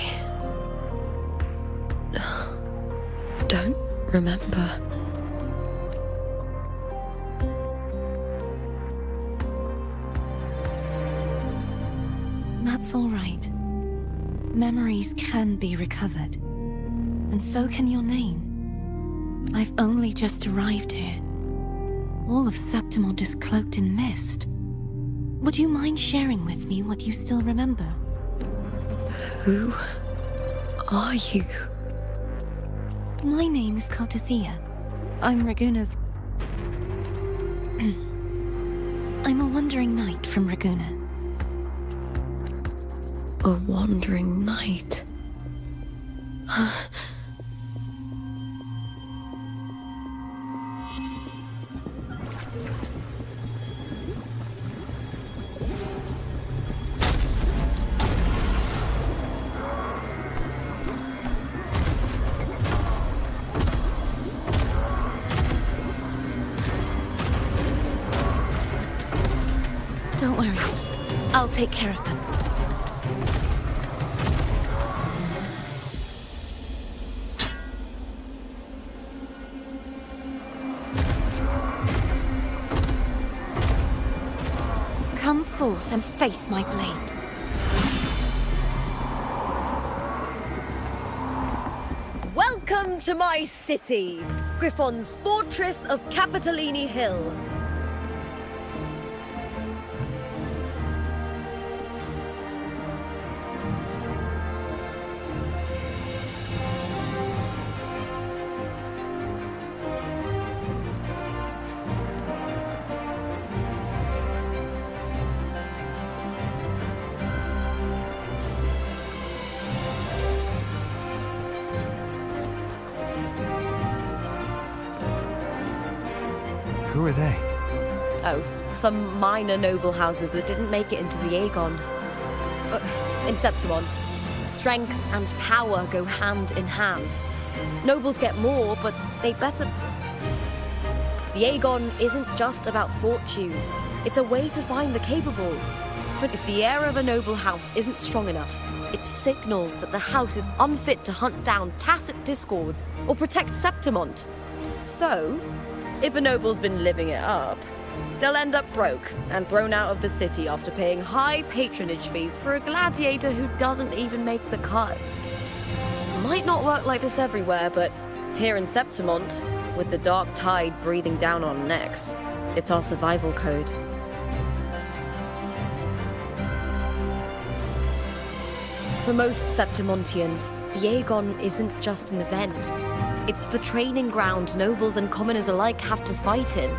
don't remember. That's all right. Memories can be recovered. And so can your name. I've only just arrived here. All of Septimont is cloaked in mist. Would you mind sharing with me what you still remember? Who are you? My name is Cartathea. I'm Raguna's... I'm a wandering knight from Raguna. A wandering knight. Don't worry. I'll take care of them. Come forth and face my blade. Welcome to my city, Griffon's fortress of Capitolini Hill. Who are they? Oh, some minor noble houses that didn't make it into the Aegon. In Septimont, strength and power go hand in hand. Nobles get more, but they better... The Aegon isn't just about fortune. It's a way to find the capable. But if the heir of a noble house isn't strong enough, it signals that the house is unfit to hunt down tacit discords or protect Septimont. So, if a noble's been living it up, they'll end up broke and thrown out of the city after paying high patronage fees for a gladiator who doesn't even make the cut. Might not work like this everywhere, but here in Septimont, with the dark tide breathing down on necks, it's our survival code. For most Septimontians, the Aegon isn't just an event. It's the training ground nobles and commoners alike have to fight in.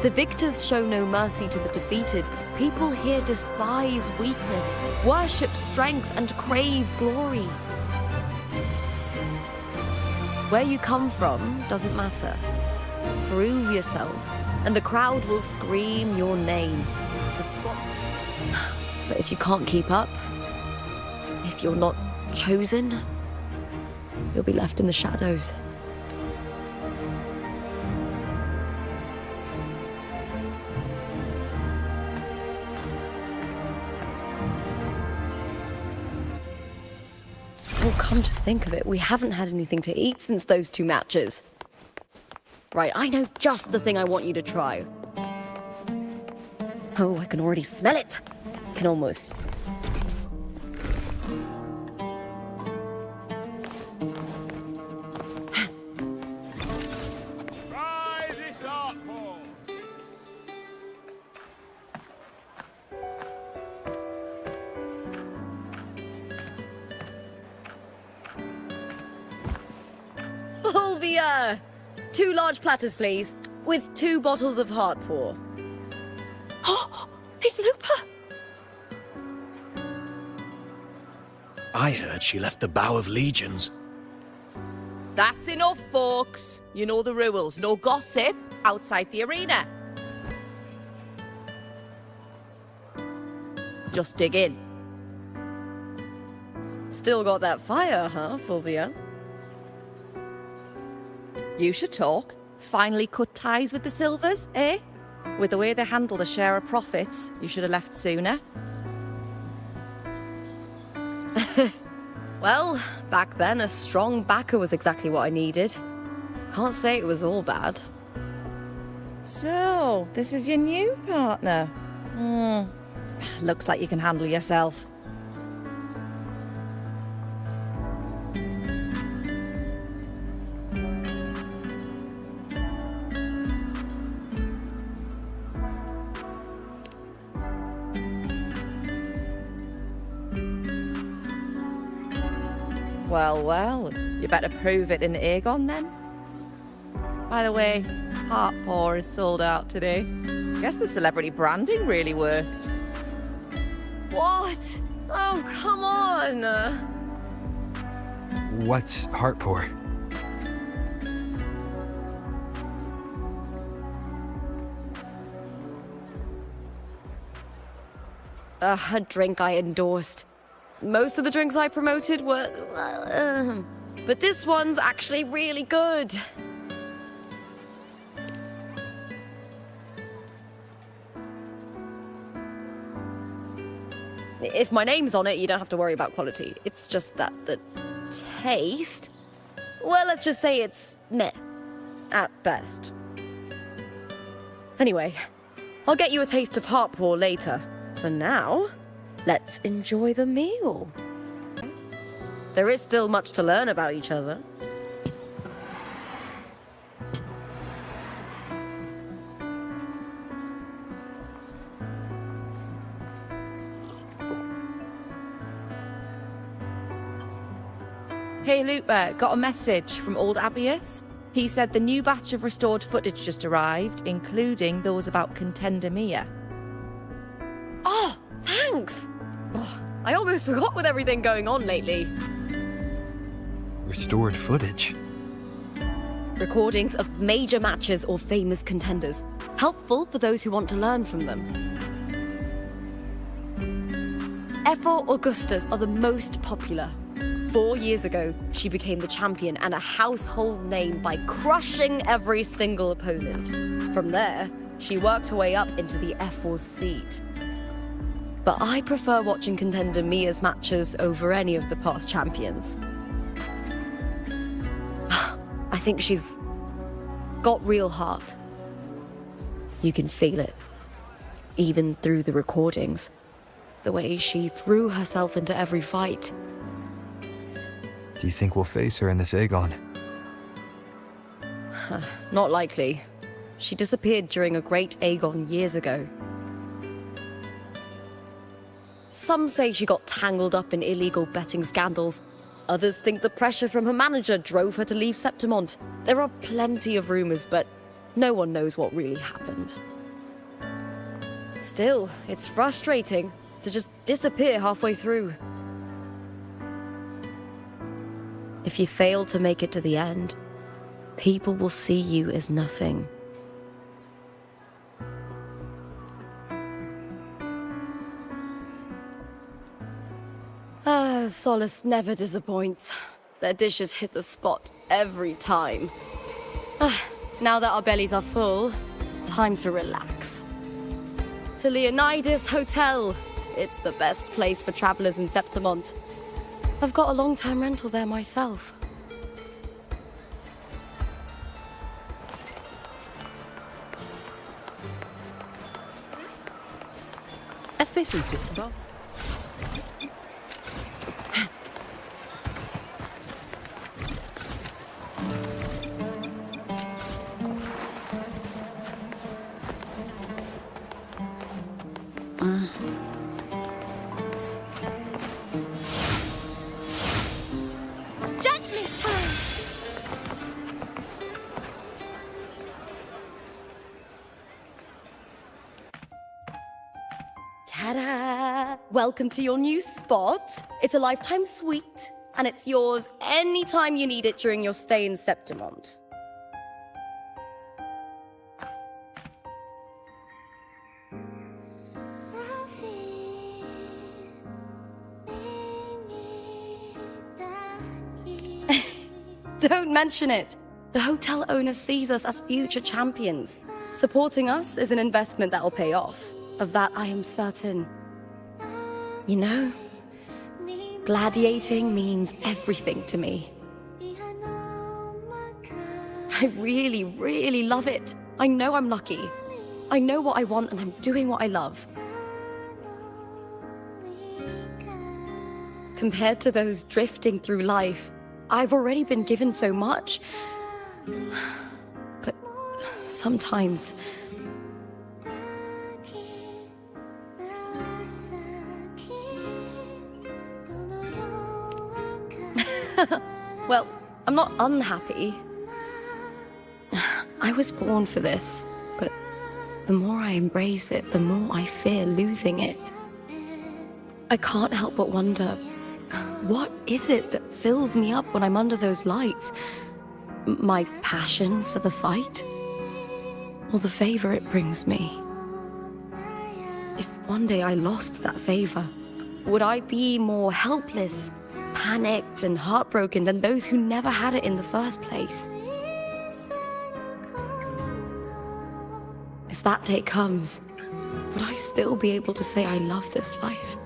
The victors show no mercy to the defeated. People here despise weakness, worship strength, and crave glory. Where you come from doesn't matter. Prove yourself, and the crowd will scream your name. But if you can't keep up, if you're not chosen, you'll be left in the shadows. Oh, come to think of it, we haven't had anything to eat since those 2 matches. Right, I know just the thing I want you to try. Oh, I can already smell it. I can almost... 2 large platters, please, with 2 bottles of heart pour. Oh, it's Lupa! I heard she left the Bow of Legions. That's enough, folks. You know the rules. No gossip outside the arena. Just dig in. Still got that fire, huh, Fulvia? You should talk. Finally cut ties with the Silvers, eh? With the way they handle the share of profits, you should have left sooner. Well, back then, a strong backer was exactly what I needed. Can't say it was all bad. So, this is your new partner. Looks like you can handle yourself. Well, well, you better prove it in the Aegon then. By the way, Heart Pour is sold out today. Guess the celebrity branding really worked. What? Oh, come on! What's heart pour? A drink I endorsed. Most of the drinks I promoted were... but this one's actually really good. If my name's on it, you don't have to worry about quality. It's just that the taste... Well, let's just say it's meh. At best. Anyway, I'll get you a taste of Heart Pour later. For now, let's enjoy the meal. There is still much to learn about each other. Hey, Lupa, got a message from old Abius. He said the new batch of restored footage just arrived, including those about Contender Mia. Oh, thanks! Oh, I almost forgot with everything going on lately. Restored footage? Recordings of major matches or famous contenders. Helpful for those who want to learn from them. Ephor Augustas are the most popular. 4 years ago, she became the champion and a household name by crushing every single opponent. From there, she worked her way up into the Ephor's seat. But I prefer watching Contender Mia's matches over any of the past champions. I think she's got real heart. You can feel it, even through the recordings. The way she threw herself into every fight. Do you think we'll face her in this Aegon? Not likely. She disappeared during a great Aegon years ago. Some say she got tangled up in illegal betting scandals. Others think the pressure from her manager drove her to leave Septimont. There are plenty of rumors, but no one knows what really happened. Still, it's frustrating to just disappear halfway through. If you fail to make it to the end, people will see you as nothing. Solace never disappoints. Their dishes hit the spot every time. Now that our bellies are full, time to relax. To Leonidas Hotel. It's the best place for travelers in Septimont. I've got a long-term rental there myself. Efficiency. welcome to your new spot. It's a lifetime suite, and it's yours anytime you need it during your stay in Septimont. Don't mention it. The hotel owner sees us as future champions. Supporting us is an investment that'll pay off. Of that, I am certain. You know, gladiating means everything to me. I really, really love it. I know I'm lucky. I know what I want and I'm doing what I love. Compared to those drifting through life, I've already been given so much. But sometimes... Well, I'm not unhappy. I was born for this, but the more I embrace it, the more I fear losing it. I can't help but wonder, what is it that fills me up when I'm under those lights? My passion for the fight? Or the favor it brings me? If one day I lost that favor, would I be more helpless, panicked and heartbroken than those who never had it in the first place? If that day comes, would I still be able to say I love this life?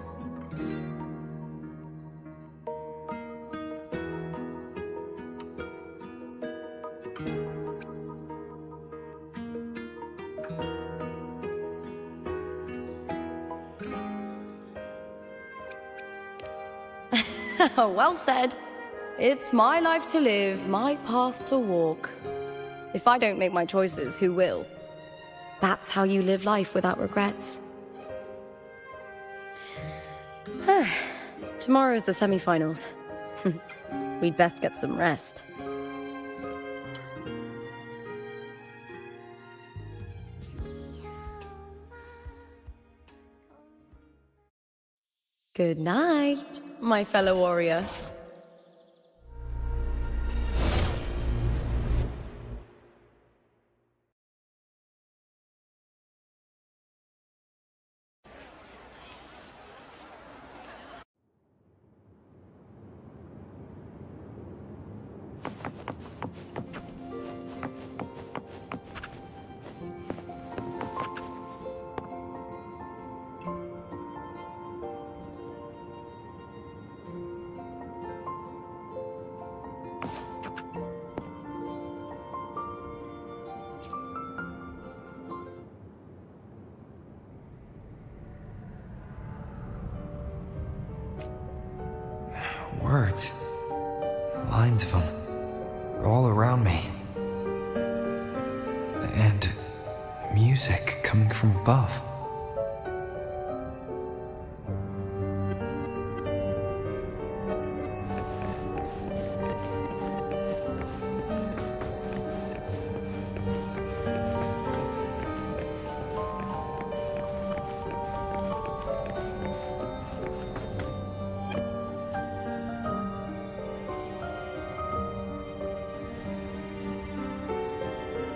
Well said. It's my life to live, my path to walk. If I don't make my choices, who will? That's how you live life without regrets. Tomorrow's the semi-finals. We'd best get some rest. Good night, my fellow warrior. Words. Lines of them. All around me. And music coming from above.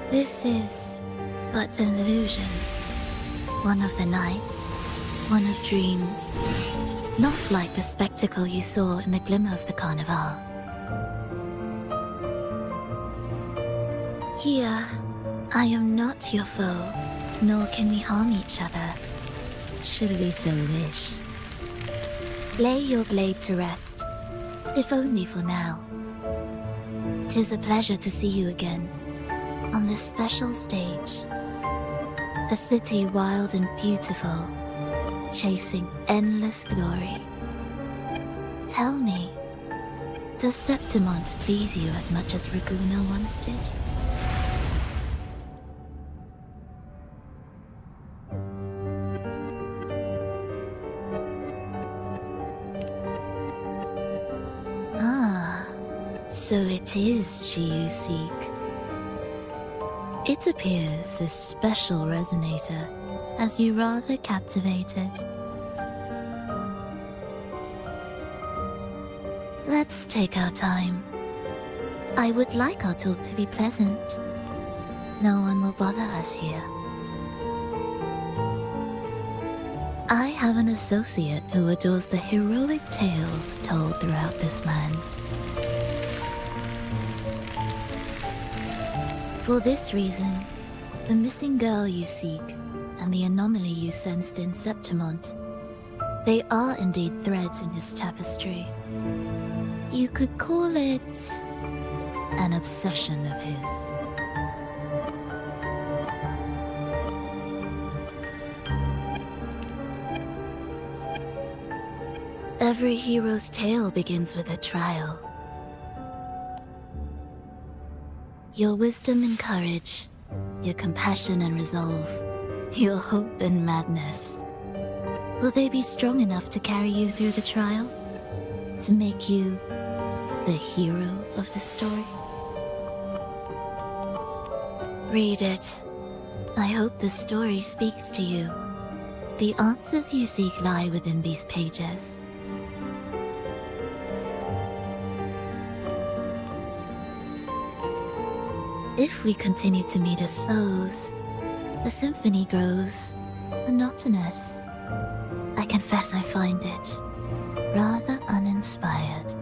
This is but an illusion. One of the nights, one of dreams. Not like the spectacle you saw in the glimmer of the Carnival. Here, I am not your foe, nor can we harm each other. Should we so wish. Lay your blade to rest, if only for now. 'Tis a pleasure to see you again. On this special stage, a city wild and beautiful, chasing endless glory. Tell me, does Septimont please you as much as Raguna once did? Ah, so it is she you seek. It appears this special resonator has you rather captivated. Let's take our time. I would like our talk to be pleasant. No one will bother us here. I have an associate who adores the heroic tales told throughout this land. For this reason, the missing girl you seek and the anomaly you sensed in Septimont, they are indeed threads in his tapestry. You could call it an obsession of his. Every hero's tale begins with a trial. Your wisdom and courage, your compassion and resolve, your hope and madness. Will they be strong enough to carry you through the trial? To make you the hero of the story? Read it. I hope the story speaks to you. The answers you seek lie within these pages. If we continue to meet as foes, the symphony grows monotonous. I confess I find it rather uninspired.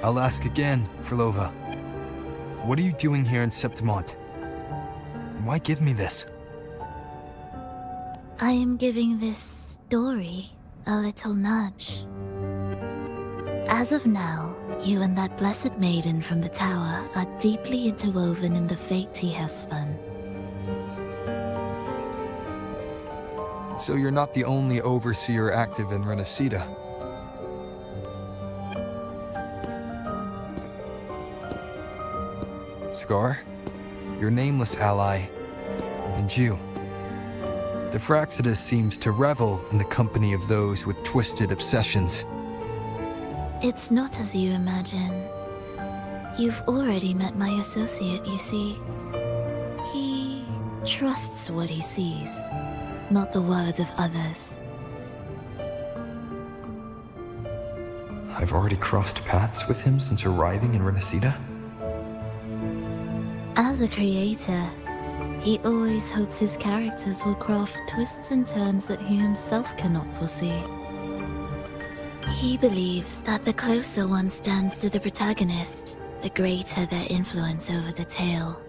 I'll ask again, Frolova. What are you doing here in Septimont? Why give me this? I am giving this story a little nudge. As of now, you and that blessed maiden from the tower are deeply interwoven in the fate he has spun. So you're not the only overseer active in Renacida. Scar, your nameless ally, and you. The Fraxidus seems to revel in the company of those with twisted obsessions. It's not as you imagine. You've already met my associate, you see. He trusts what he sees, not the words of others. I've already crossed paths with him since arriving in Renacida. As a creator, he always hopes his characters will craft twists and turns that he himself cannot foresee. He believes that the closer one stands to the protagonist, the greater their influence over the tale.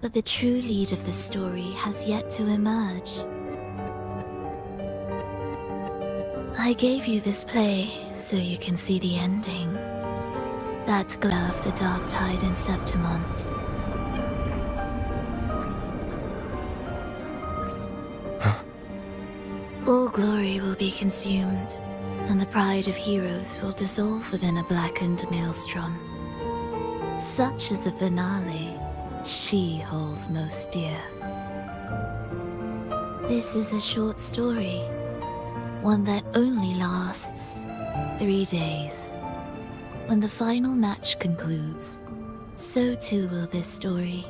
But the true lead of the story has yet to emerge. I gave you this play so you can see the ending. That glow of the dark tide in Septimont. All glory will be consumed, and the pride of heroes will dissolve within a blackened maelstrom. Such is the finale she holds most dear. This is a short story, one that only lasts 3 days. When the final match concludes, so too will this story.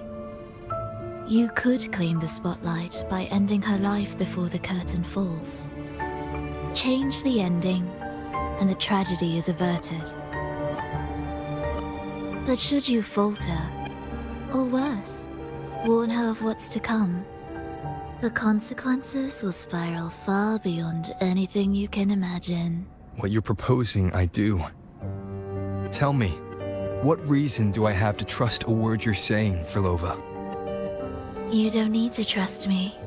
You could claim the spotlight by ending her life before the curtain falls. Change the ending, and the tragedy is averted. But should you falter, or worse, warn her of what's to come, the consequences will spiral far beyond anything you can imagine. What you're proposing, I do. Tell me, what reason do I have to trust a word you're saying, Frolova? You don't need to trust me.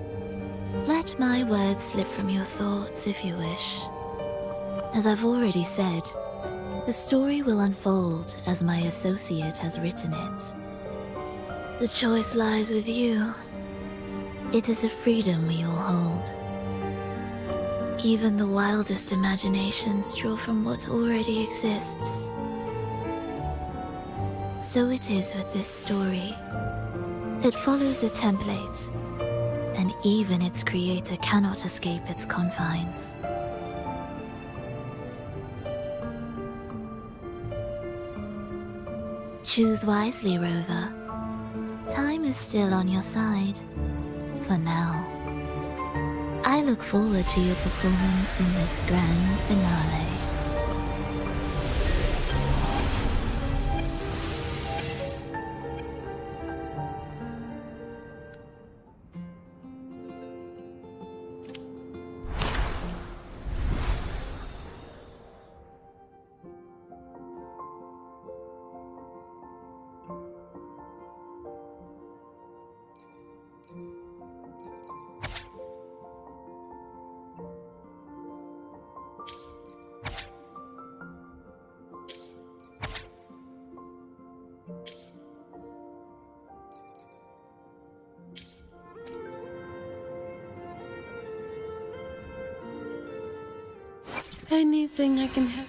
Let my words slip from your thoughts if you wish. As I've already said, the story will unfold as my associate has written it. The choice lies with you. It is a freedom we all hold. Even the wildest imaginations draw from what already exists. So it is with this story. It follows a template, and even its creator cannot escape its confines. Choose wisely, Rover. Time is still on your side. For now. I look forward to your performance in this grand finale. Anything I can help?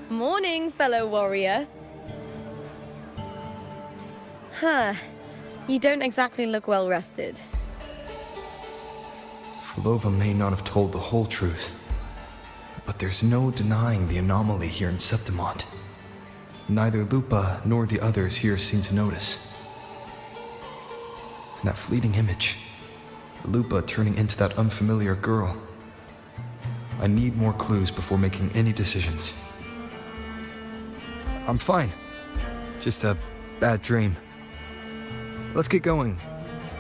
Morning, fellow warrior. Huh. You don't exactly look well rested. Flova may not have told the whole truth, but there's no denying the anomaly here in Septimont. Neither Lupa nor the others here seem to notice. And that fleeting image, Lupa turning into that unfamiliar girl. I need more clues before making any decisions. I'm fine. Just a bad dream. Let's get going.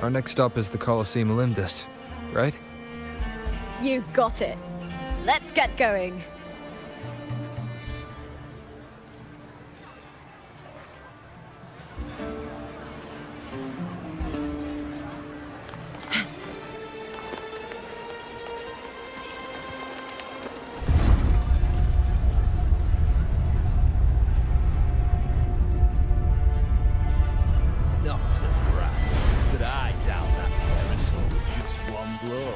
Our next stop is the Colosseum Olympus, right? You got it. Let's get going. Not to brag, but I doubt that parasol with just one blow.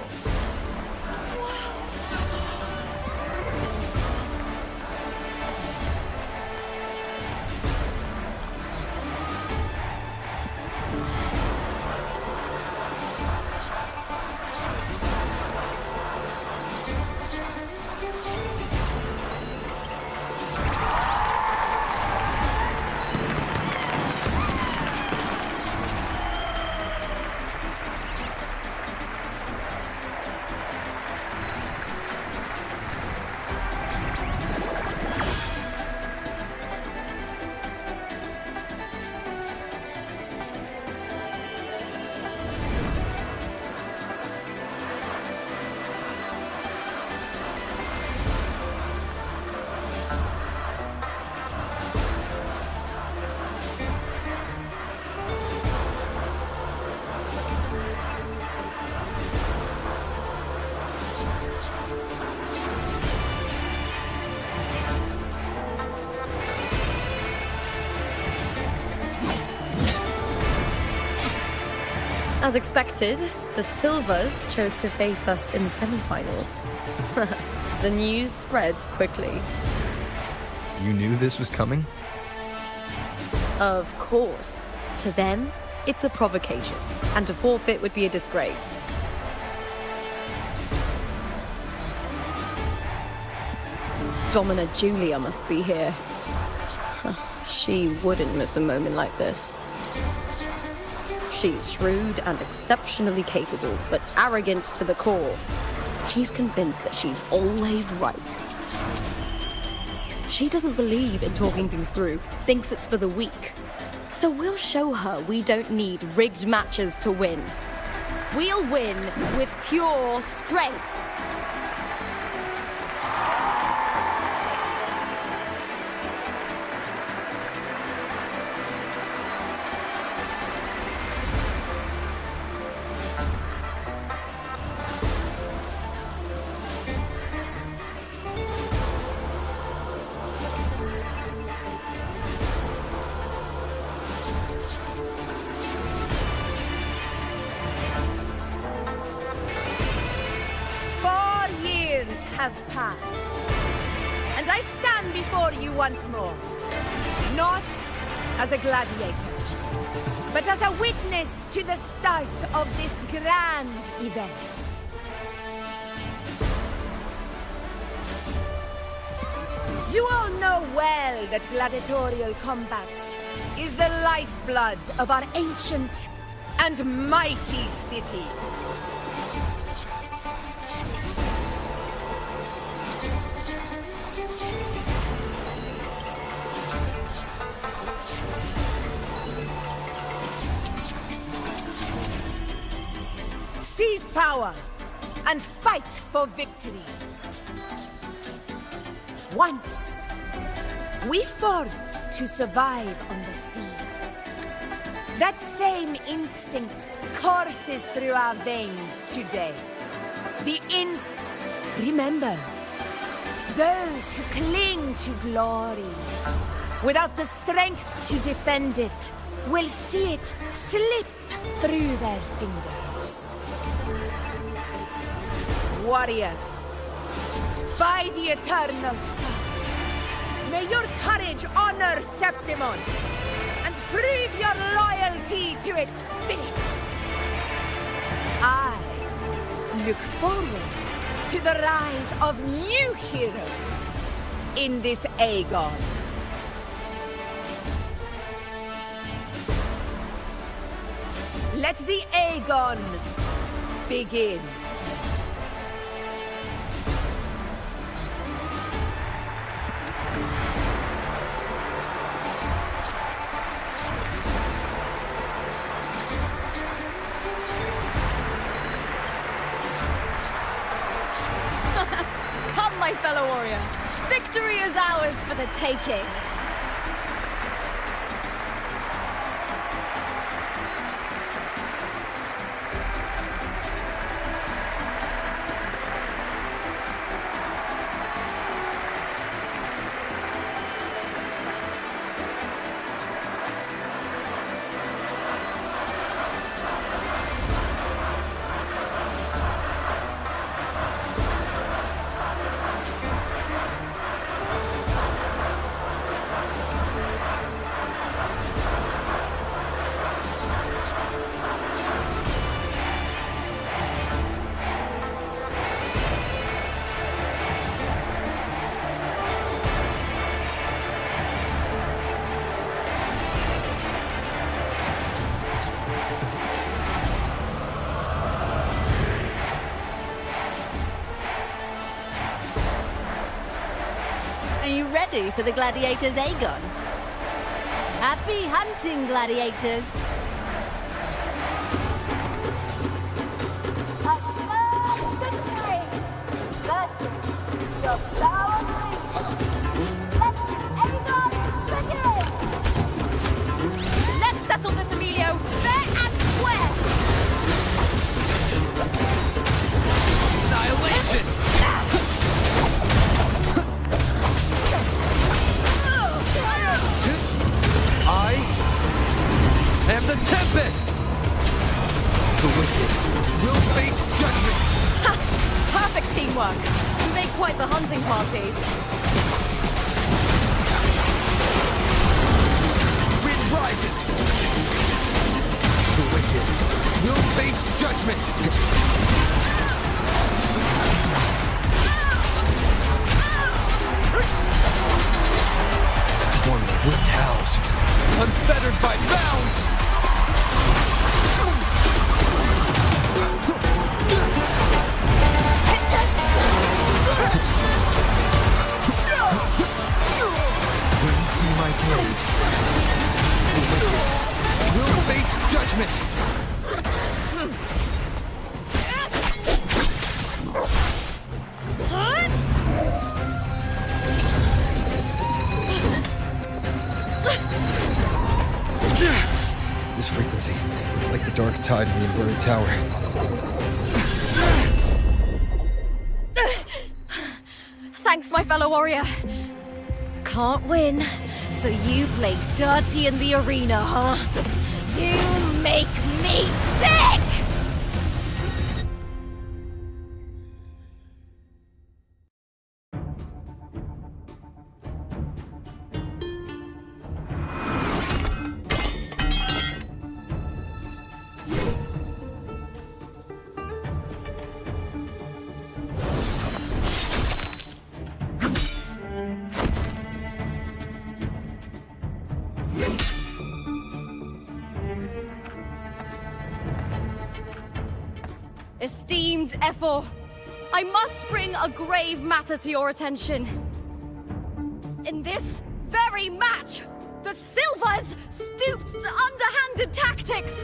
As expected, the Silvers chose to face us in the semifinals. The news spreads quickly. You knew this was coming? Of course. To them, it's a provocation, and to forfeit would be a disgrace. Domina Julia must be here. She wouldn't miss a moment like this. She's shrewd and exceptionally capable, but arrogant to the core. She's convinced that she's always right. She doesn't believe in talking things through, thinks it's for the weak. So we'll show her we don't need rigged matches to win. We'll win with pure strength. Have passed, and I stand before you once more, not as a gladiator, but as a witness to the start of this grand event. You all know well that gladiatorial combat is the lifeblood of our ancient and mighty city. Seize power and fight for victory. Once, we fought to survive on the seas. That same instinct courses through our veins today. Remember, those who cling to glory without the strength to defend it will see it slip through their fingers. Warriors, by the eternal sun, may your courage honor Septimont and prove your loyalty to its spirit. I look forward to the rise of new heroes in this Aegon. Let the Aegon begin. Come, my fellow warrior. Victory is ours for the taking. Are you ready for the gladiators, Aegon? Happy hunting, gladiators! Let's settle this, Emilio, fair and square! Annihilation! I am the Tempest! The wicked will face judgment! Ha! Perfect teamwork! We make quite the hunting party. Wind rises! The wicked will face judgment! One with wind howls, unfettered by bounds! Will be my blade. The wicked This frequency, it's like the dark tide in the inverted tower. Thanks, my fellow warrior. Can't win, so you play dirty in the arena, huh? You make me sick! Esteemed Ephor, I must bring a grave matter to your attention. In this very match, the Silvers stooped to underhanded tactics.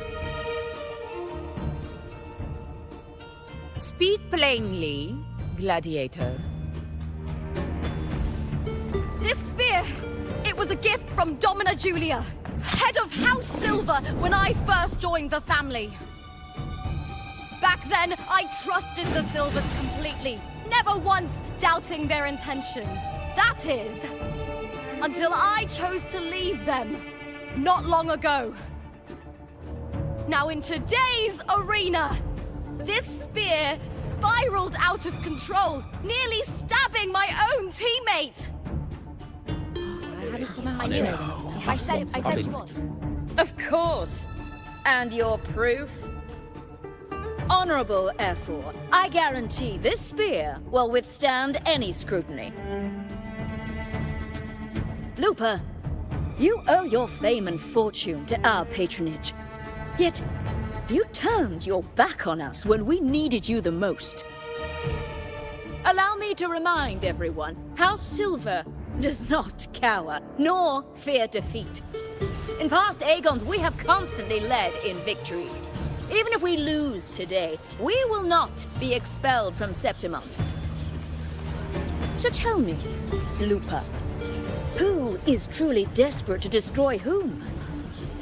Speak plainly, gladiator. This spear, it was a gift from Domina Julia, head of House Silver when I first joined the family. Back then, I trusted the Silvers completely, never once doubting their intentions. That is, until I chose to leave them, not long ago. Now in today's arena, this spear spiraled out of control, nearly stabbing my own teammate. I said you would. Of course. And your proof? Honorable Ephor, I guarantee this spear will withstand any scrutiny. Lupa, you owe your fame and fortune to our patronage. Yet, you turned your back on us when we needed you the most. Allow me to remind everyone, House Silver does not cower, nor fear defeat. In past Aegons, we have constantly led in victories. Even if we lose today, we will not be expelled from Septimont. So tell me, Lupa, who is truly desperate to destroy whom?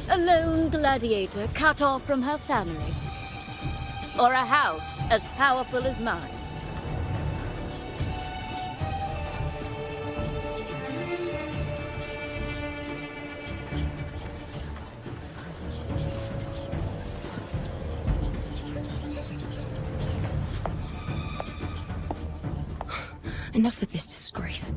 A lone gladiator cut off from her family? Or a house as powerful as mine? Enough of this disgrace.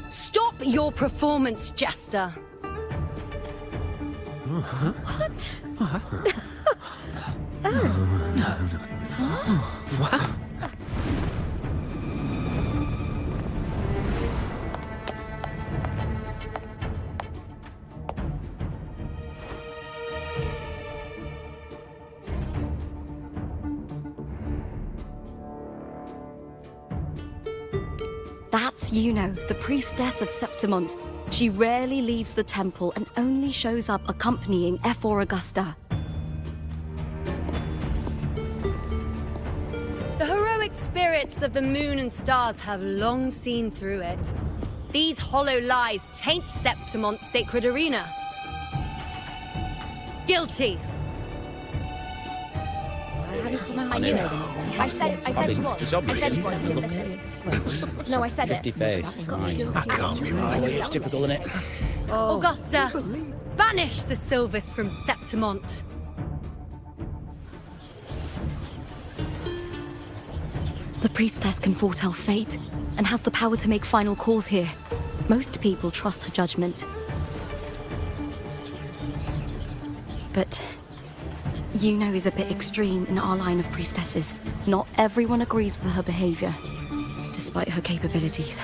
Stop your performance, Jester. What? What? That's Yuno, the priestess of Septimont. She rarely leaves the temple and only shows up accompanying Ephor Augusta. The heroic spirits of the moon and stars have long seen through it. These hollow lies taint Septimont's sacred arena. Guilty. I said you would. It's obvious. I said you would. No, I said it. 50 face. That can't be right. It's typical, isn't it? Augusta, banish the Silvers from Septimont. The priestess can foretell fate and has the power to make final calls here. Most people trust her judgment. But Yuno is a bit extreme in our line of priestesses. Not everyone agrees with her behavior, despite her capabilities.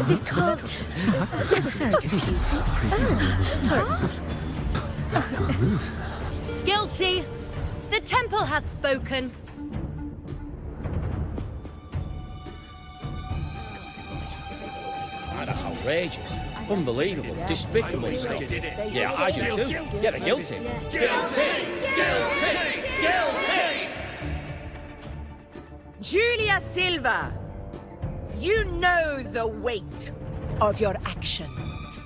This can't. This is very confusing. Sorry. Guilty. The temple has spoken. That's outrageous. Unbelievable. Despicable stuff. Yeah, I do too. Yeah, they're guilty. Guilty! Julia Silva, you know the weight of your actions.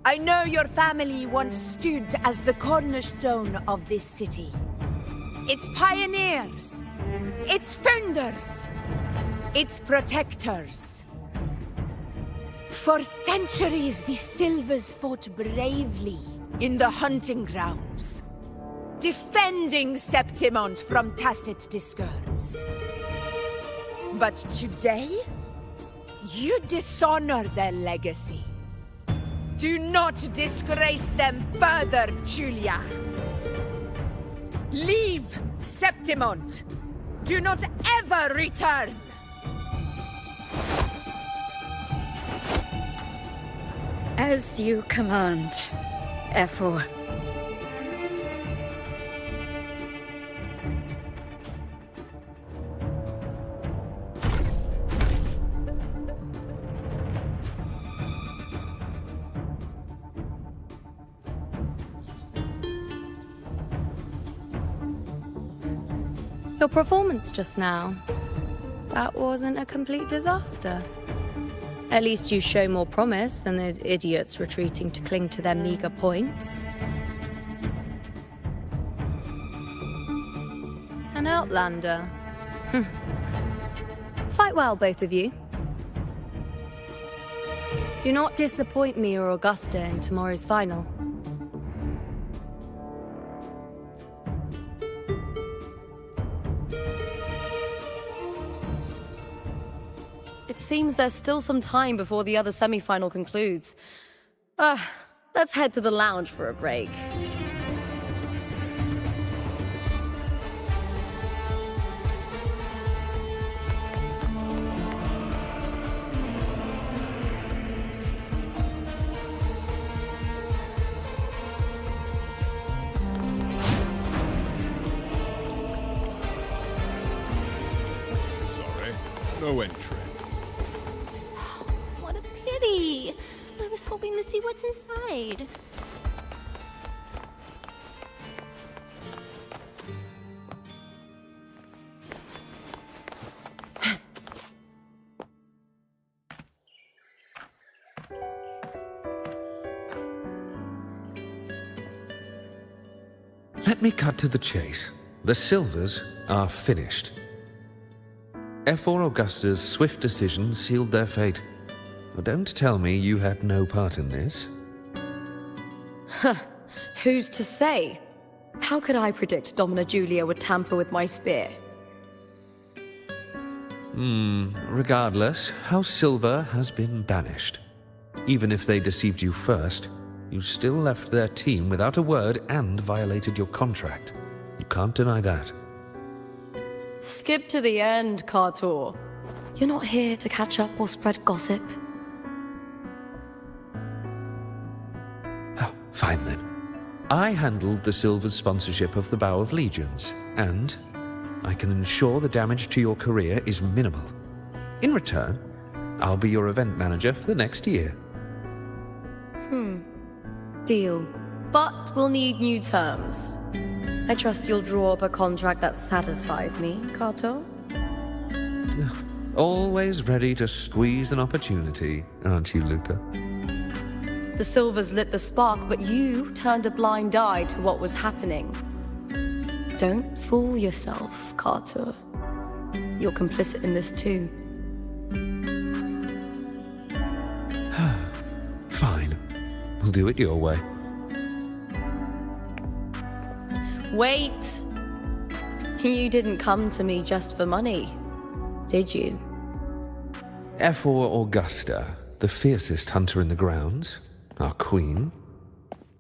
I know your family once stood as the cornerstone of this city. Its pioneers, its founders, its protectors. For centuries, the Silvers fought bravely in the hunting grounds, defending Septimont from tacit discords. But today, you dishonor their legacy. Do not disgrace them further, Julia. Leave Septimont. Do not ever return. As you command, Efor. Your performance just now, that wasn't a complete disaster. At least you show more promise than those idiots retreating to cling to their meager points. An outlander. Fight well, both of you. Do not disappoint me or Augusta in tomorrow's final. It seems there's still some time before the other semi-final concludes. Let's head to the lounge for a break. Sorry, no entry. What a pity. I was hoping to see what's inside. Let me cut to the chase. The Silvers are finished. Efor Augusta's swift decision sealed their fate. But don't tell me you had no part in this. Who's to say? How could I predict Domina Julia would tamper with my spear? Regardless, House Silver has been banished. Even if they deceived you first, you still left their team without a word and violated your contract. You can't deny that. Skip to the end, Kartor. You're not here to catch up or spread gossip. Oh, fine then. I handled the Silver's sponsorship of the Bow of Legions, and I can ensure the damage to your career is minimal. In return, I'll be your event manager for the next year. Deal. But we'll need new terms. I trust you'll draw up a contract that satisfies me, Kato. Always ready to squeeze an opportunity, aren't you, Luca? The Silvers lit the spark, but you turned a blind eye to what was happening. Don't fool yourself, Kato. You're complicit in this too. Fine. We'll do it your way. Wait! You didn't come to me just for money, did you? Efor Augusta, the fiercest hunter in the grounds, our queen.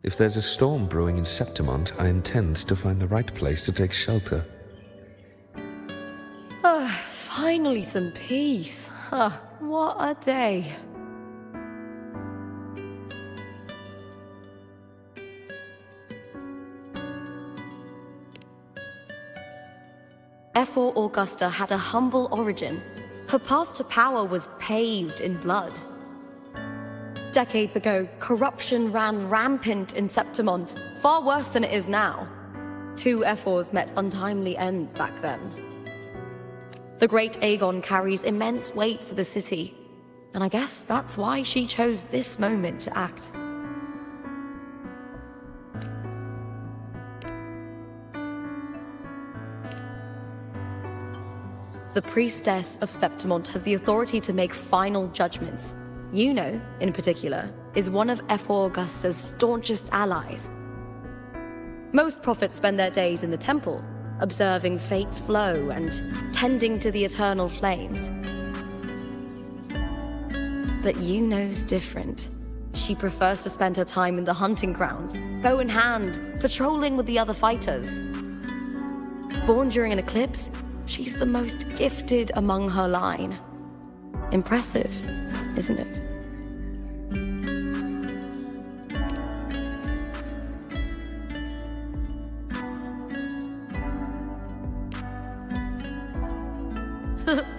If there's a storm brewing in Septimont, I intend to find the right place to take shelter. Finally some peace. What a day. F4 Augusta had a humble origin. Her path to power was paved in blood. Decades ago, corruption ran rampant in Septimont, far worse than it is now. 2 F4s met untimely ends back then. The great Aegon carries immense weight for the city, and I guess that's why she chose this moment to act. The priestess of Septimont has the authority to make final judgments. Yuno, in particular, is one of F4 Augusta's staunchest allies. Most prophets spend their days in the temple, observing fate's flow and tending to the eternal flames. But Yuno's different. She prefers to spend her time in the hunting grounds, bow in hand, patrolling with the other fighters. Born during an eclipse, she's the most gifted among her line. Impressive, isn't it?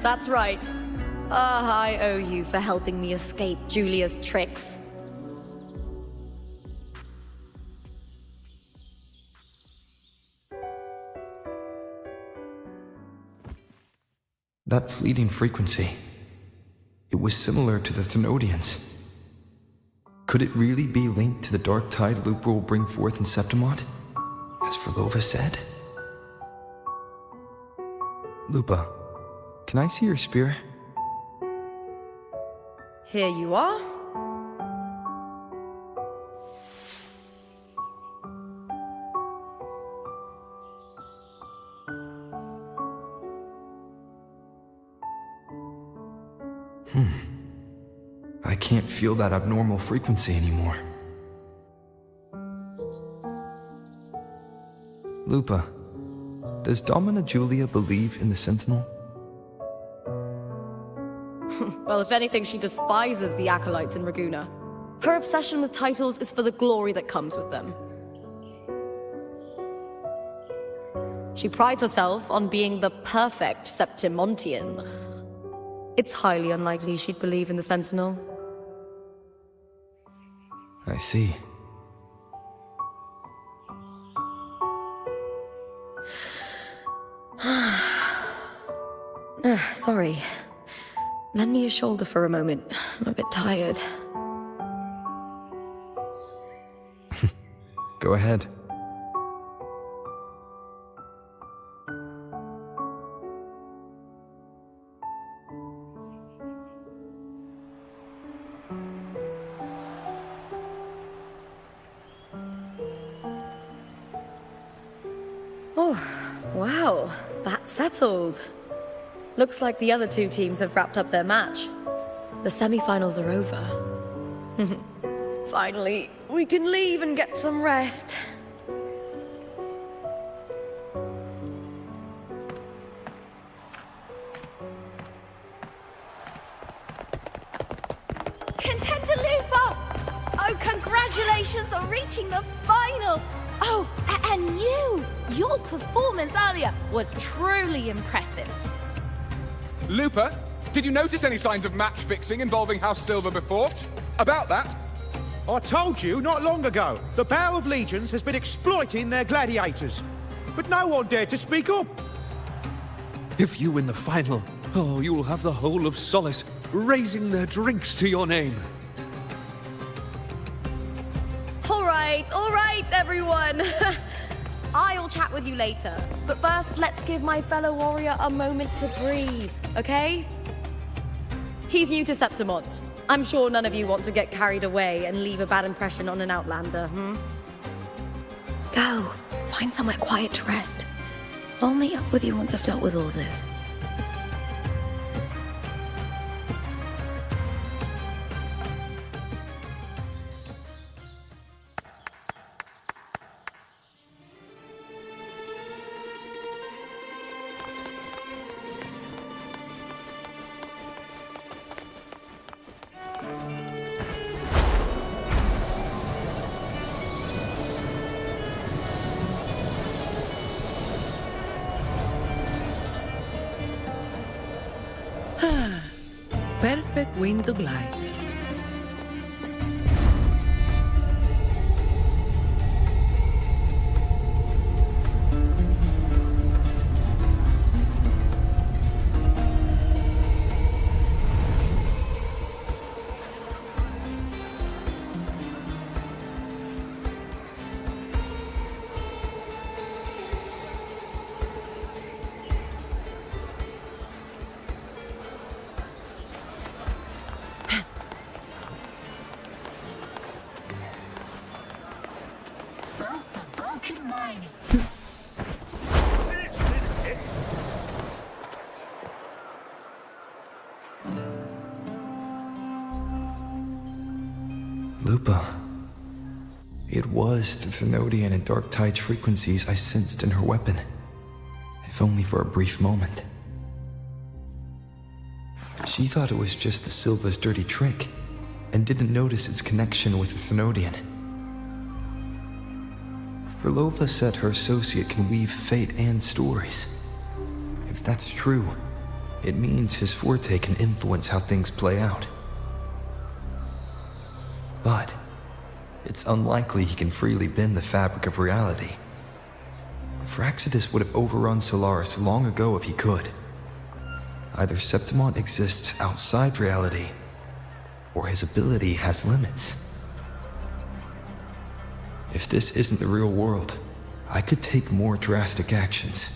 That's right. I owe you for helping me escape Julia's tricks. That fleeting frequency, it was similar to the Thenodians. Could it really be linked to the dark tide Lupa will bring forth in Septimont, as Verlova said? Lupa, can I see your spear? Here you are. I can't feel that abnormal frequency anymore. Lupa, does Domina Julia believe in the Sentinel? Well, if anything, she despises the acolytes in Raguna. Her obsession with titles is for the glory that comes with them. She prides herself on being the perfect Septimontian. It's highly unlikely she'd believe in the Sentinel. I see. Sorry. Lend me your shoulder for a moment. I'm a bit tired. Go ahead. Oh, wow. That's settled. Looks like the other 2 teams have wrapped up their match. The semi-finals are over. Finally, we can leave and get some rest. Contender Lupa! Oh, congratulations on reaching the final! Oh, and your performance earlier was truly impressive. Lupa, did you notice any signs of match fixing involving House Silver before? About that? I told you not long ago, the Bow of Legions has been exploiting their gladiators. But no one dared to speak up. If you win the final, you'll have the whole of Solace raising their drinks to your name. All right, everyone. I'll chat with you later. But first, let's give my fellow warrior a moment to breathe, okay? He's new to Septimont. I'm sure none of you want to get carried away and leave a bad impression on an Outlander, Go. Find somewhere quiet to rest. I'll meet up with you once I've dealt with all this. Perfect wing to glide. Lupa. It was the Thenodian and Dark Tide's frequencies I sensed in her weapon, if only for a brief moment. She thought it was just the Silva's dirty trick, and didn't notice its connection with the Thenodian. Frolova said her associate can weave fate and stories. If that's true, it means his forte can influence how things play out. But it's unlikely he can freely bend the fabric of reality. Fraxidus would have overrun Solaris long ago if he could. Either Septimont exists outside reality, or his ability has limits. If this isn't the real world, I could take more drastic actions.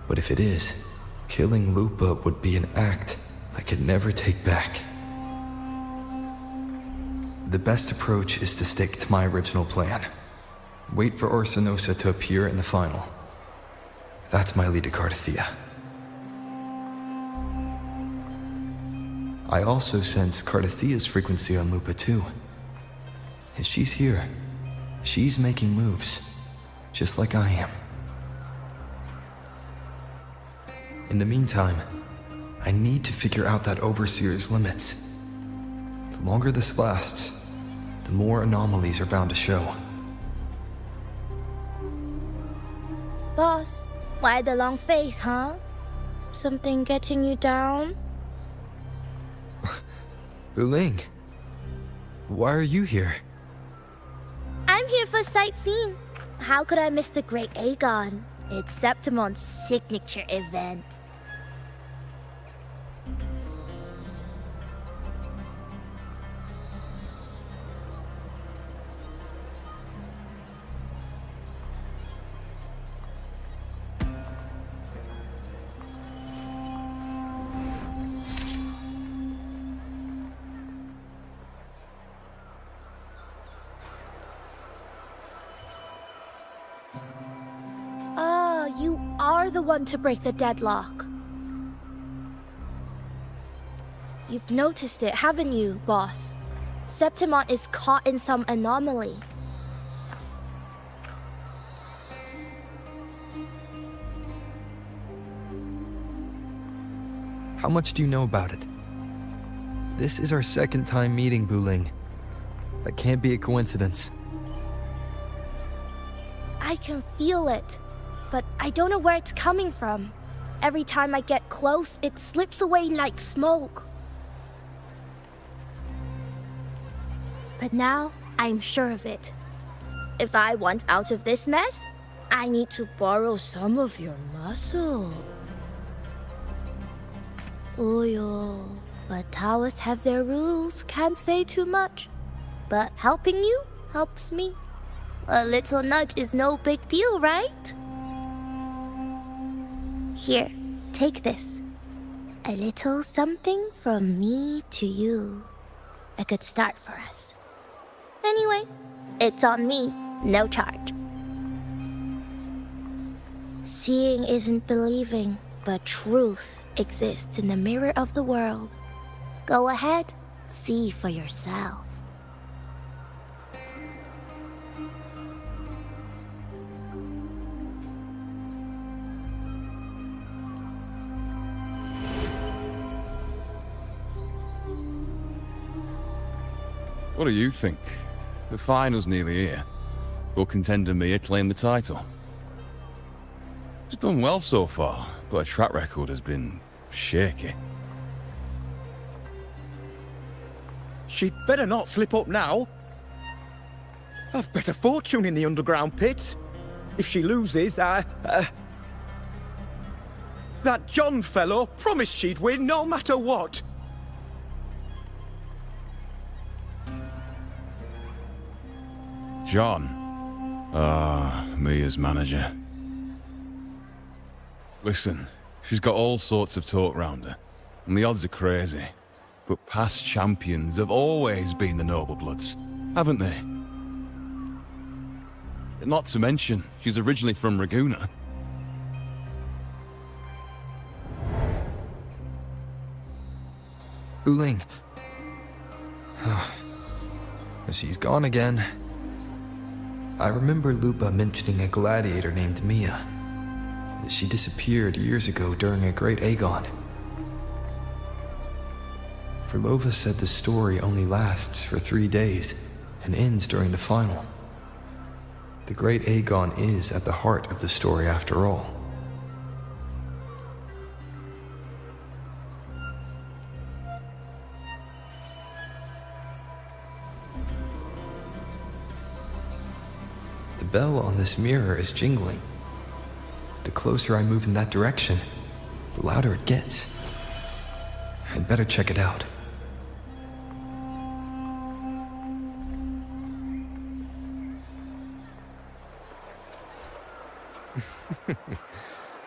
But if it is, killing Lupa would be an act I could never take back. The best approach is to stick to my original plan. Wait for Orsinosa to appear in the final. That's my lead to Cardathia. I also sense Cardathia's frequency on Lupa too. If she's here, she's making moves, just like I am. In the meantime, I need to figure out that Overseer's limits. The longer this lasts, the more anomalies are bound to show. Boss, why the long face, huh? Something getting you down? Wuling, why are you here? I'm here for sightseeing. How could I miss the Great Aegon? It's Septimon's signature event. You are the one to break the deadlock. You've noticed it, haven't you, boss? Septimont is caught in some anomaly. How much do you know about it? This is our second time meeting, Wuling. That can't be a coincidence. I can feel it, but I don't know where it's coming from. Every time I get close, it slips away like smoke. But now, I'm sure of it. If I want out of this mess, I need to borrow some of your muscle. Oyo, but Taoists have their rules, can't say too much. But helping you helps me. A little nudge is no big deal, right? Here, take this. A little something from me to you. A good start for us. Anyway, it's on me, no charge. Seeing isn't believing, but truth exists in the mirror of the world. Go ahead, see for yourself. What do you think? The final's nearly here. Will contender Mia claim the title? She's done well so far, but her track record has been shaky. She'd better not slip up now. I've bet a fortune in the underground pits. If she loses, that John fellow promised she'd win no matter what. John. Ah, Mia's manager. Listen, she's got all sorts of talk round her, and the odds are crazy. But past champions have always been the noble bloods, haven't they? Not to mention, she's originally from Raguna. Wuling. She's gone again. I remember Lupa mentioning a gladiator named Mia. She disappeared years ago during a great Aegon. Verlova said the story only lasts for 3 days and ends during the final. The great Aegon is at the heart of the story after all. The bell on this mirror is jingling. The closer I move in that direction, the louder it gets. I'd better check it out.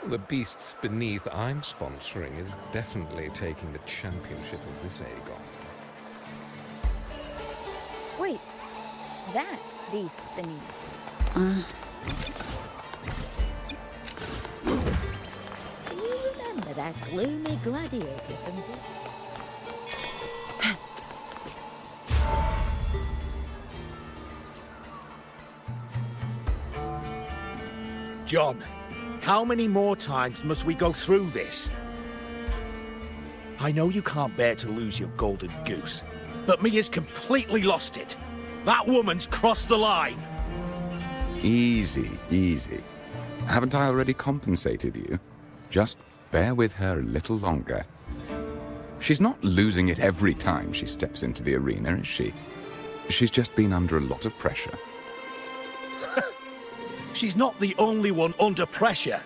The beasts beneath I'm sponsoring is definitely taking the championship of this Aegon. Wait, that beast's beneath. Do you remember that gloomy gladiator from John, how many more times must we go through this? I know you can't bear to lose your golden goose, but Mia's completely lost it. That woman's crossed the line. Easy, easy. Haven't I already compensated you? Just bear with her a little longer. She's not losing it every time she steps into the arena, is she? She's just been under a lot of pressure. She's not the only one under pressure.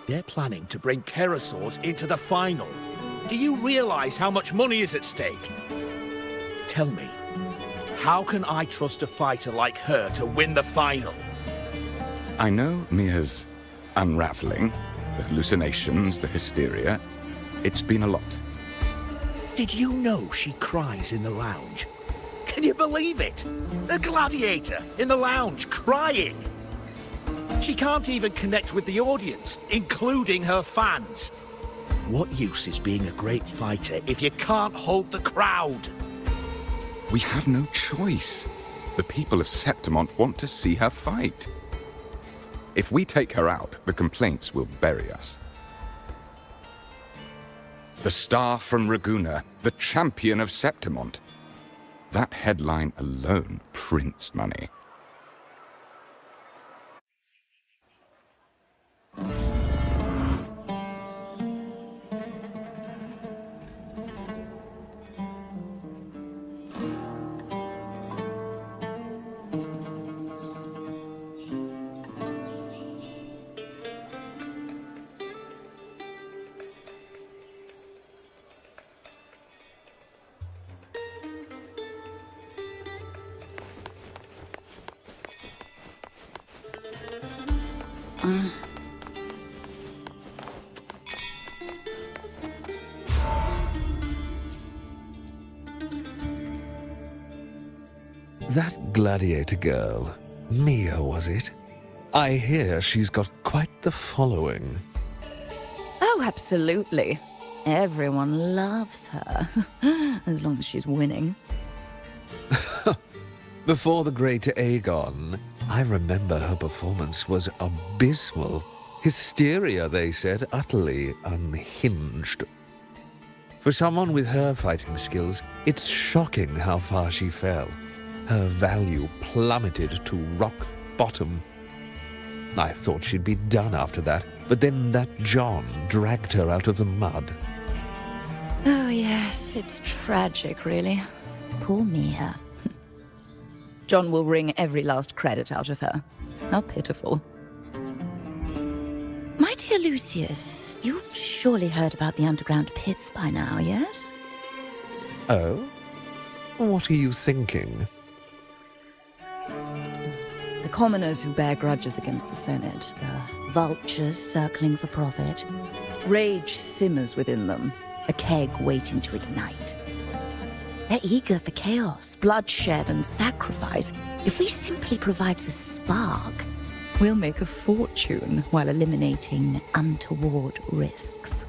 They're planning to bring Kerasaurs into the final. Do you realize how much money is at stake? Tell me, how can I trust a fighter like her to win the final? I know Mia's unraveling, the hallucinations, the hysteria. It's been a lot. Did you know she cries in the lounge? Can you believe it? A gladiator in the lounge crying. She can't even connect with the audience, including her fans. What use is being a great fighter if you can't hold the crowd? We have no choice. The people of Septimont want to see her fight. If we take her out, the complaints will bury us. The star from Raguna, the champion of Septimont. That headline alone prints money. That gladiator girl, Mia, was it? I hear she's got quite the following. Oh, absolutely. Everyone loves her, as long as she's winning. Before the great Aegon, I remember her performance was abysmal. Hysteria, they said, utterly unhinged. For someone with her fighting skills, it's shocking how far she fell. Her value plummeted to rock bottom. I thought she'd be done after that, but then that John dragged her out of the mud. Oh, yes, it's tragic, really. Poor Mia. John will wring every last credit out of her. How pitiful. My dear Lucius, you've surely heard about the underground pits by now, yes? Oh? What are you thinking? The commoners who bear grudges against the Senate, the vultures circling for profit. Rage simmers within them, a keg waiting to ignite. They're eager for chaos, bloodshed, and sacrifice. If we simply provide the spark, we'll make a fortune while eliminating untoward risks.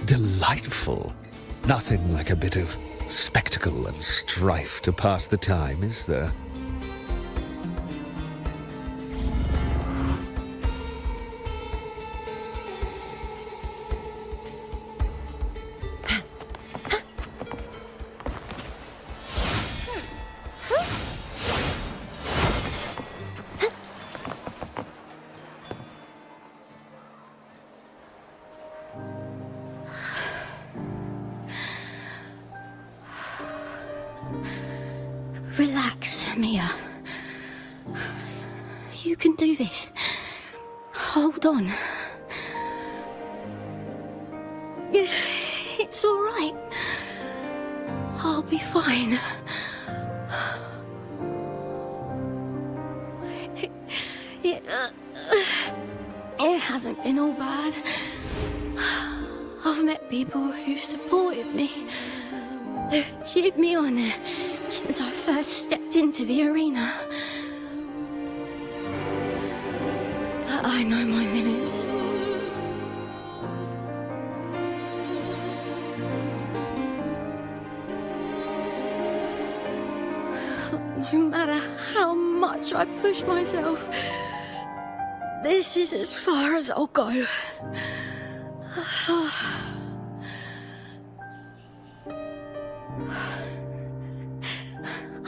Delightful. Nothing like a bit of spectacle and strife to pass the time, is there? Relax, Mia. You can do this. Hold on. It's all right. I'll be fine. It hasn't been all bad. I've met people who've supported me. They've cheered me on since I first stepped into the arena. But I know my limits. No matter how much I push myself, this is as far as I'll go.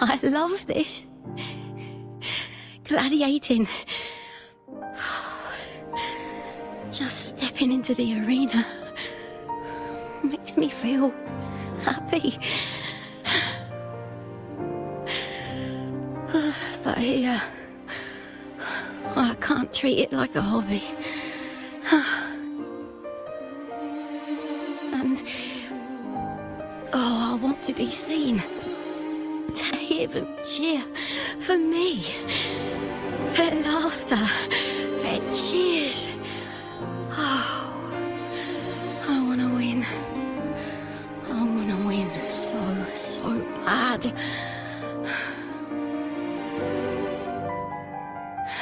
I love this. Gladiating. Just stepping into the arena makes me feel happy. But here, I can't treat it like a hobby. And, I want to be seen. To hear them cheer for me. Their laughter, their cheers. Oh, I want to win. I want to win so bad.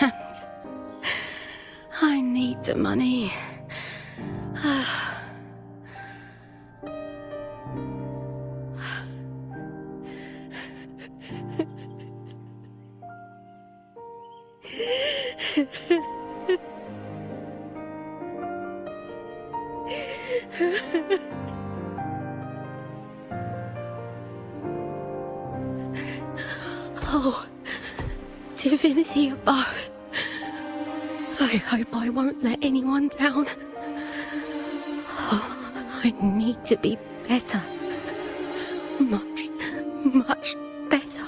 And I need the money. Oh, divinity above. I hope I won't let anyone down. Oh, I need to be better. Much better.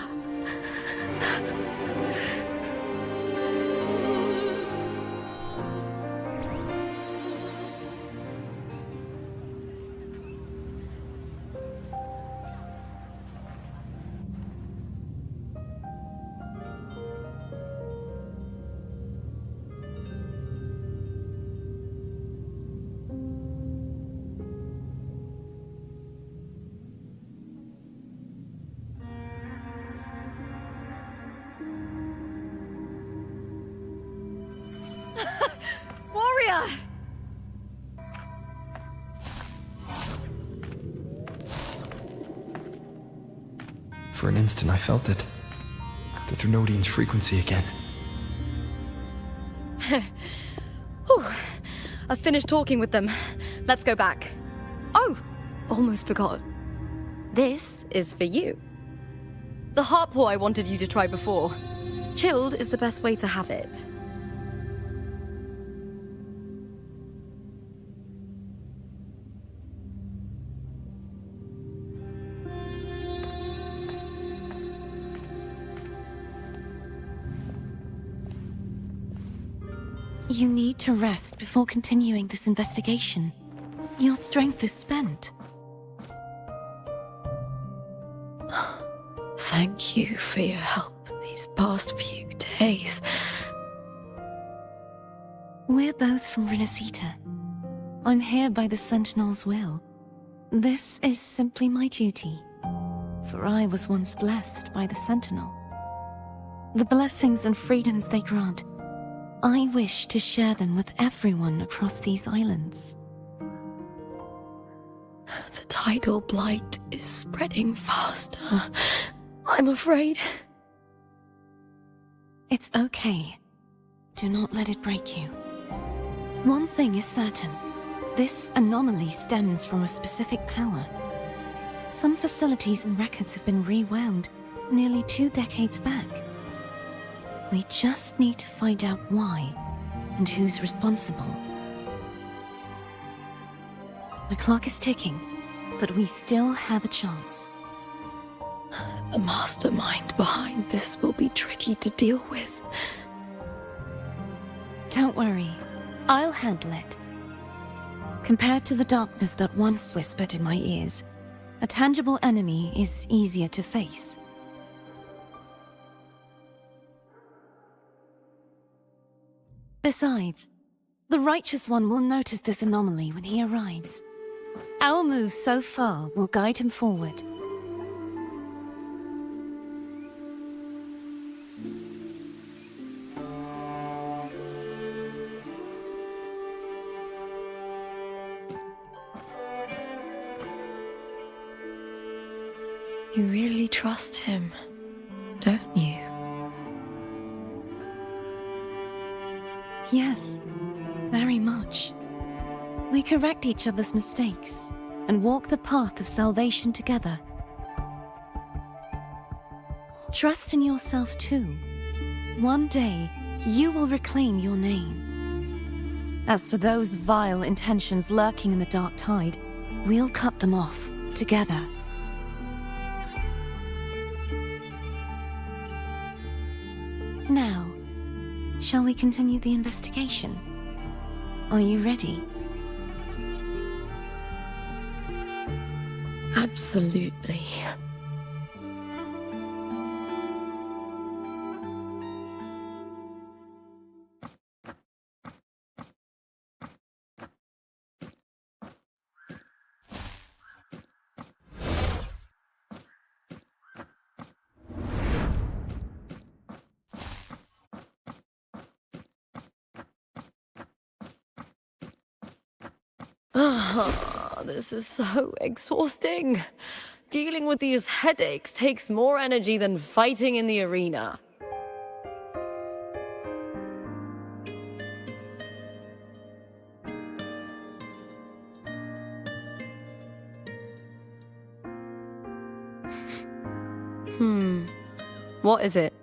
Warrior! For an instant, I felt it. The Thrunodian's frequency again. Whew. I've finished talking with them. Let's go back. Oh, almost forgot. This is for you. The heart pour I wanted you to try before. Chilled is the best way to have it. You need to rest before continuing this investigation. Your strength is spent. Thank you for your help these past few days. We're both from Renacita. I'm here by the Sentinel's will. This is simply my duty, for I was once blessed by the Sentinel. The blessings and freedoms they grant, I wish to share them with everyone across these islands. The tidal blight is spreading faster. I'm afraid. It's okay. Do not let it break you. One thing is certain. This anomaly stems from a specific power. Some facilities and records have been rewound nearly 2 decades back. We just need to find out why and who's responsible. The clock is ticking, but we still have a chance. The mastermind behind this will be tricky to deal with. Don't worry, I'll handle it. Compared to the darkness that once whispered in my ears, a tangible enemy is easier to face. Besides, the Righteous One will notice this anomaly when he arrives. Our moves so far will guide him forward. You really trust him, don't you? Yes, very much. We correct each other's mistakes and walk the path of salvation together. Trust in yourself too. One day, you will reclaim your name. As for those vile intentions lurking in the dark tide, we'll cut them off together. Now, shall we continue the investigation? Are you ready? Absolutely. This is so exhausting. Dealing with these headaches takes more energy than fighting in the arena. What is it?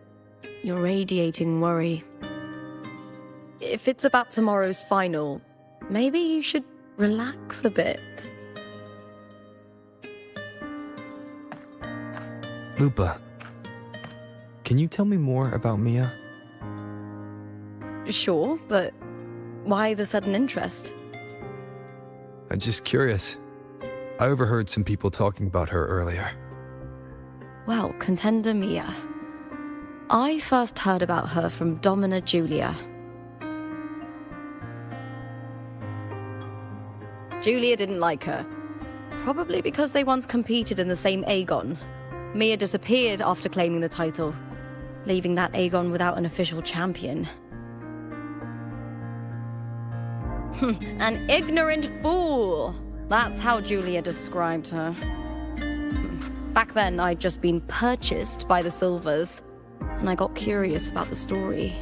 You're radiating worry. If it's about tomorrow's final, maybe you should relax a bit. Lupa, can you tell me more about Mia? Sure, but why the sudden interest? I'm just curious. I overheard some people talking about her earlier. Well, contender Mia. I first heard about her from Domina Julia. Julia didn't like her. Probably because they once competed in the same Aegon. Mia disappeared after claiming the title, leaving that Aegon without an official champion. An ignorant fool! That's how Julia described her. Back then, I'd just been purchased by the Silvers, and I got curious about the story.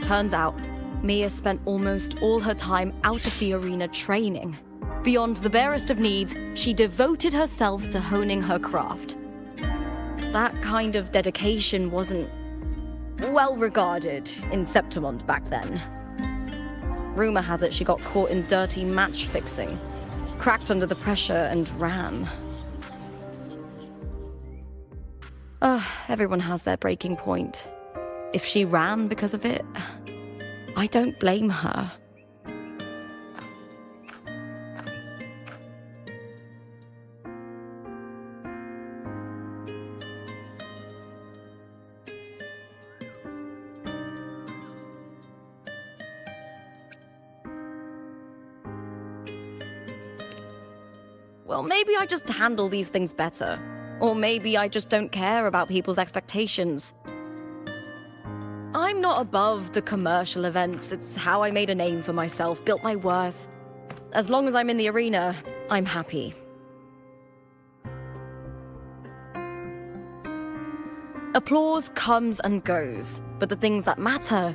Turns out, Mia spent almost all her time out of the arena training. Beyond the barest of needs, she devoted herself to honing her craft. That kind of dedication wasn't well regarded in Septimond back then. Rumor has it she got caught in dirty match fixing, cracked under the pressure and ran. Everyone has their breaking point. If she ran because of it, I don't blame her. Well, maybe I just handle these things better. Or maybe I just don't care about people's expectations. I'm not above the commercial events. It's how I made a name for myself, built my worth. As long as I'm in the arena, I'm happy. Applause comes and goes, but the things that matter,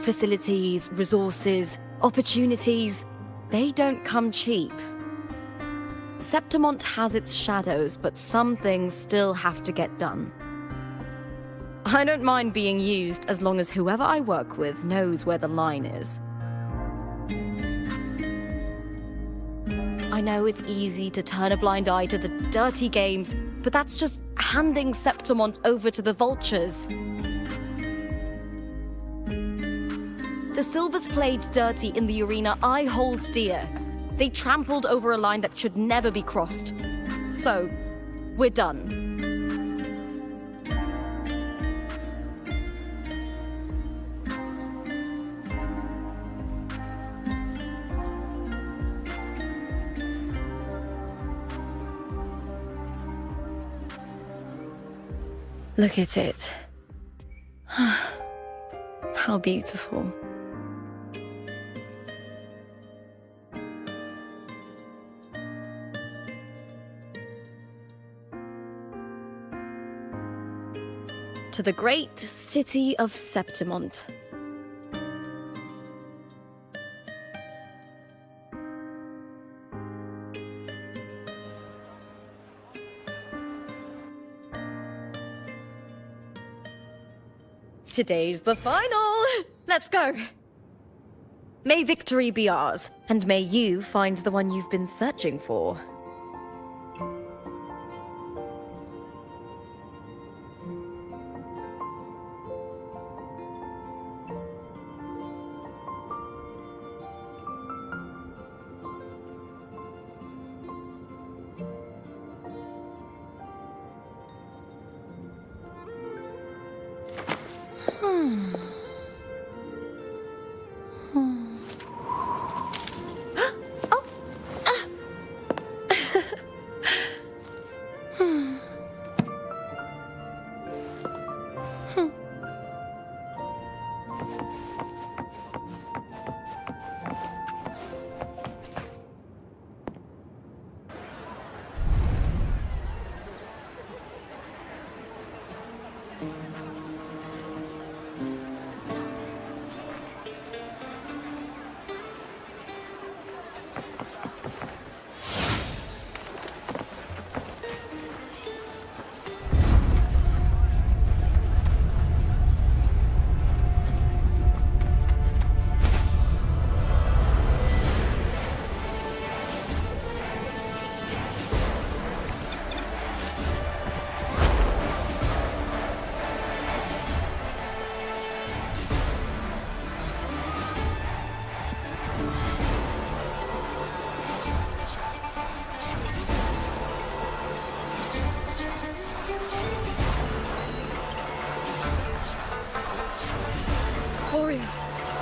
facilities, resources, opportunities, they don't come cheap. Septimont has its shadows, but some things still have to get done. I don't mind being used as long as whoever I work with knows where the line is. I know it's easy to turn a blind eye to the dirty games, but that's just handing Septimont over to the vultures. The Silvers played dirty in the arena I hold dear. They trampled over a line that should never be crossed. So, we're done. Look at it. How beautiful. To the great city of Septimont. Today's the final! Let's go! May victory be ours, and may you find the one you've been searching for.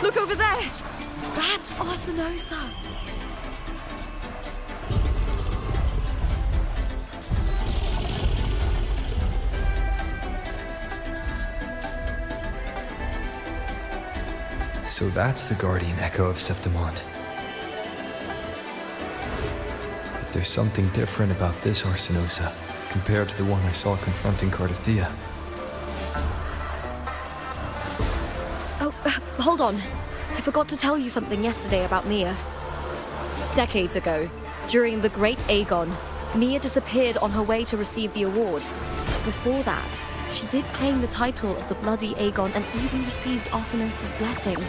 Look over there! That's Arsinosa! So that's the guardian echo of Septimont. But there's something different about this Arsinosa compared to the one I saw confronting Cardathia. Hold on. I forgot to tell you something yesterday about Mia. Decades ago, during the Great Aegon, Mia disappeared on her way to receive the award. Before that, she did claim the title of the Bloody Aegon and even received Arsinosa's blessing.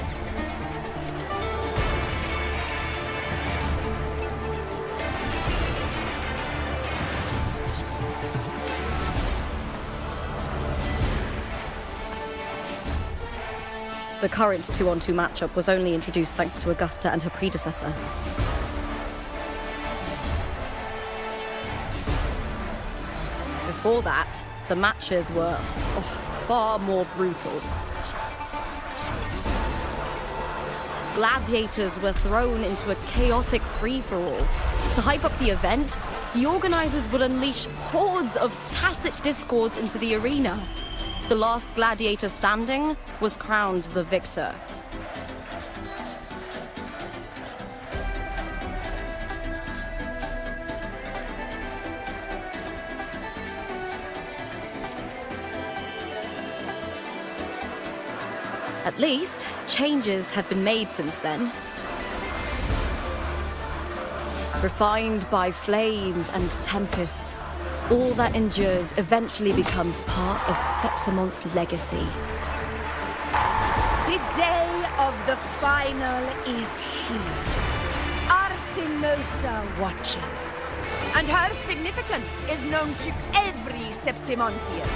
The current 2-on-2 matchup was only introduced thanks to Augusta and her predecessor. Before that, the matches were far more brutal. Gladiators were thrown into a chaotic free-for-all. To hype up the event, the organizers would unleash hordes of tacit discords into the arena. The last gladiator standing was crowned the victor. At least, changes have been made since then. Refined by flames and tempests, all that endures eventually becomes part of Septimon's legacy. The day of the final is here. Arsinosa watches, and her significance is known to every Septimontian.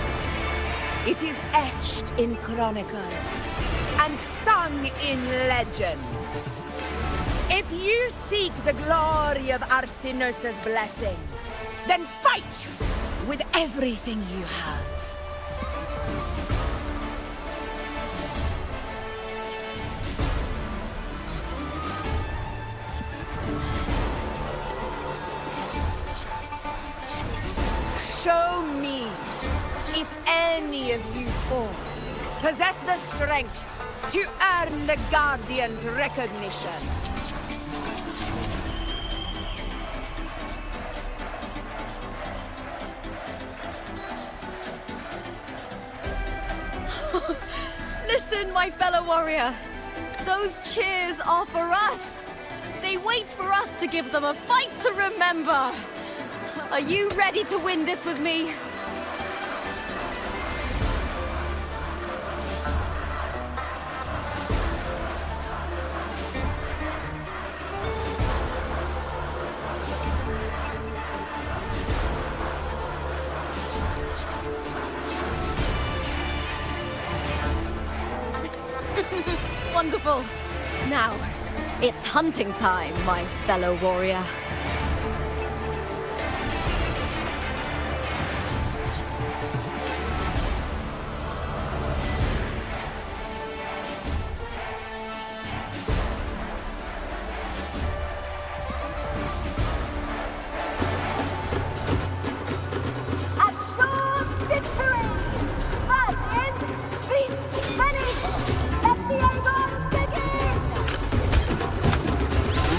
It is etched in chronicles and sung in legends. If you seek the glory of Arsinosa's blessing, then fight with everything you have. Show me if any of you four possess the strength to earn the Guardian's recognition. Listen, my fellow warrior. Those cheers are for us. They wait for us to give them a fight to remember. Are you ready to win this with me? Wonderful. Now, it's hunting time, my fellow warrior.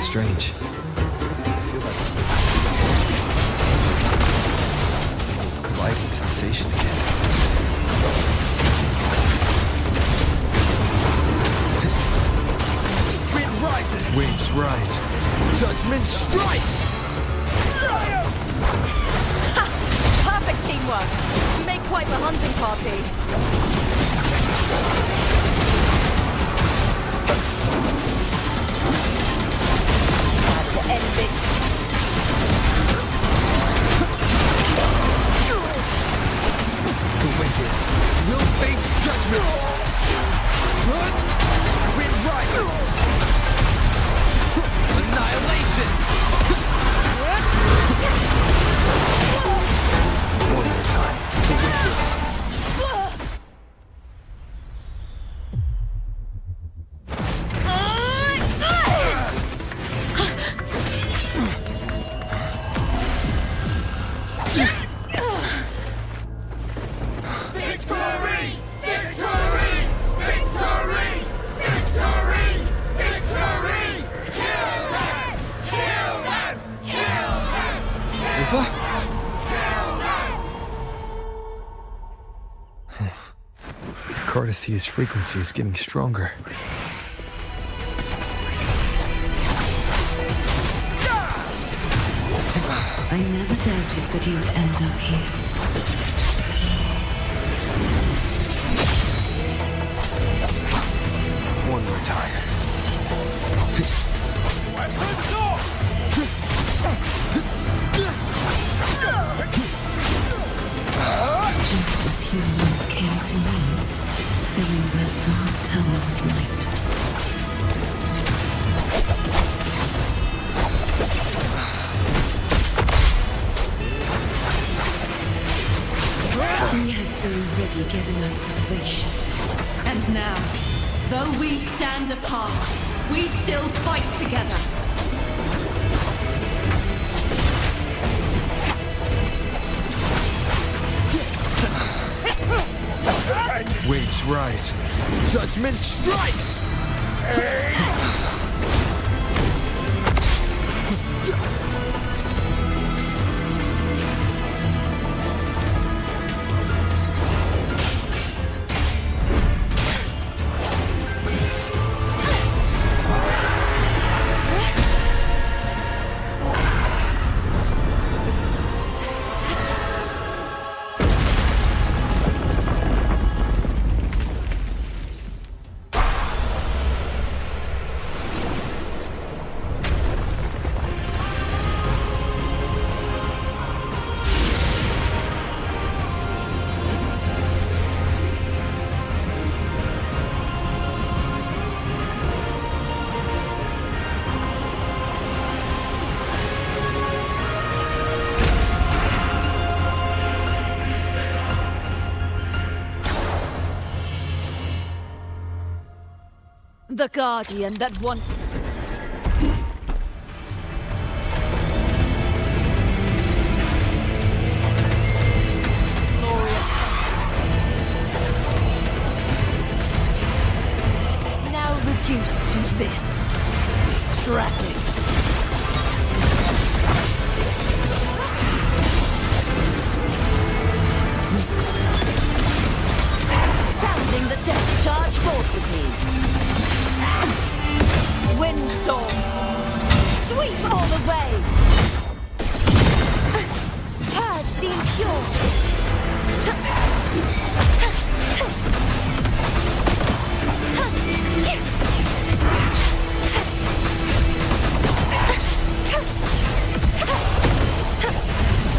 Strange. I feel like old gliding sensation again. Wind rises! Waves rise. Judgment strikes! Perfect teamwork. We make quite the hunting party. To end it. The wicked will face judgment! Wind rises! Annihilation! One more time. The wicked. Cardathia's frequency is getting stronger. I never doubted that you'd end up here. One more time. Just as humans came to me, filling that dark tower with light. already given us salvation. And now, though we stand apart, we still fight together. Waves rise. Judgment strikes! The Guardian that once... now reduced to this. Tragic. Sounding the death charge forth with me. Windstorm! Sweep all the way! Purge the impure!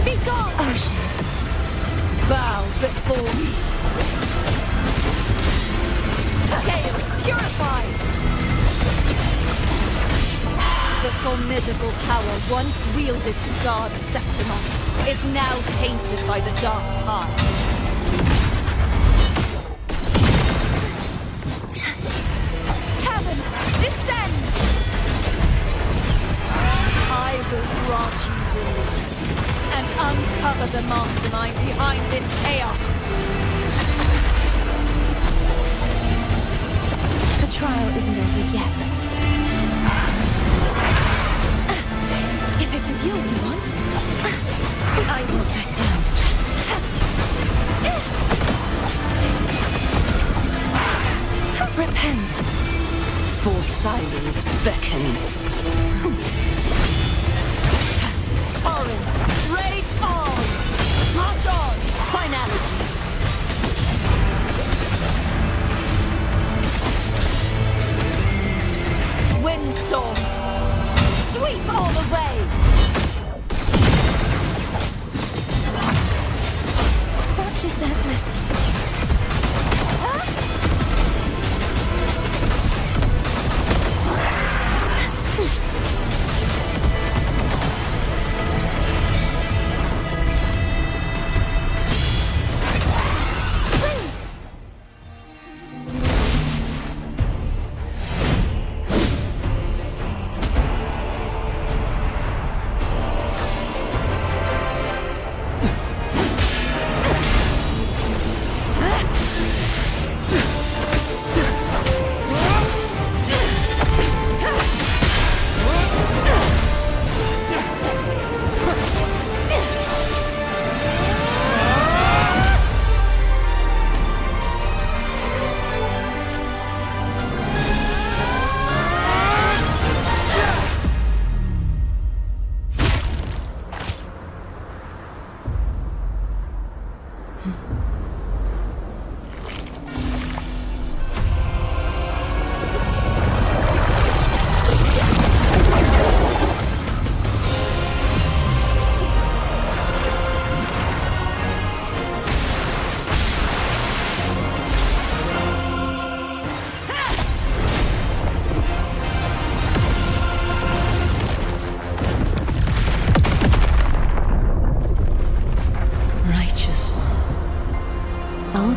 Begone! Oceans, bow before me! Chaos purified! The formidable power once wielded to guard Septimont is now tainted by the dark tide. Heavens, descend! I will grant you release and uncover the mastermind behind this chaos. The trial isn't over yet. If it's a duel you want, I won't back down. Repent, for silence beckons. Torrents, rage on! March on! Finality! Windstorm! Sweep all the way! Such is their blessing.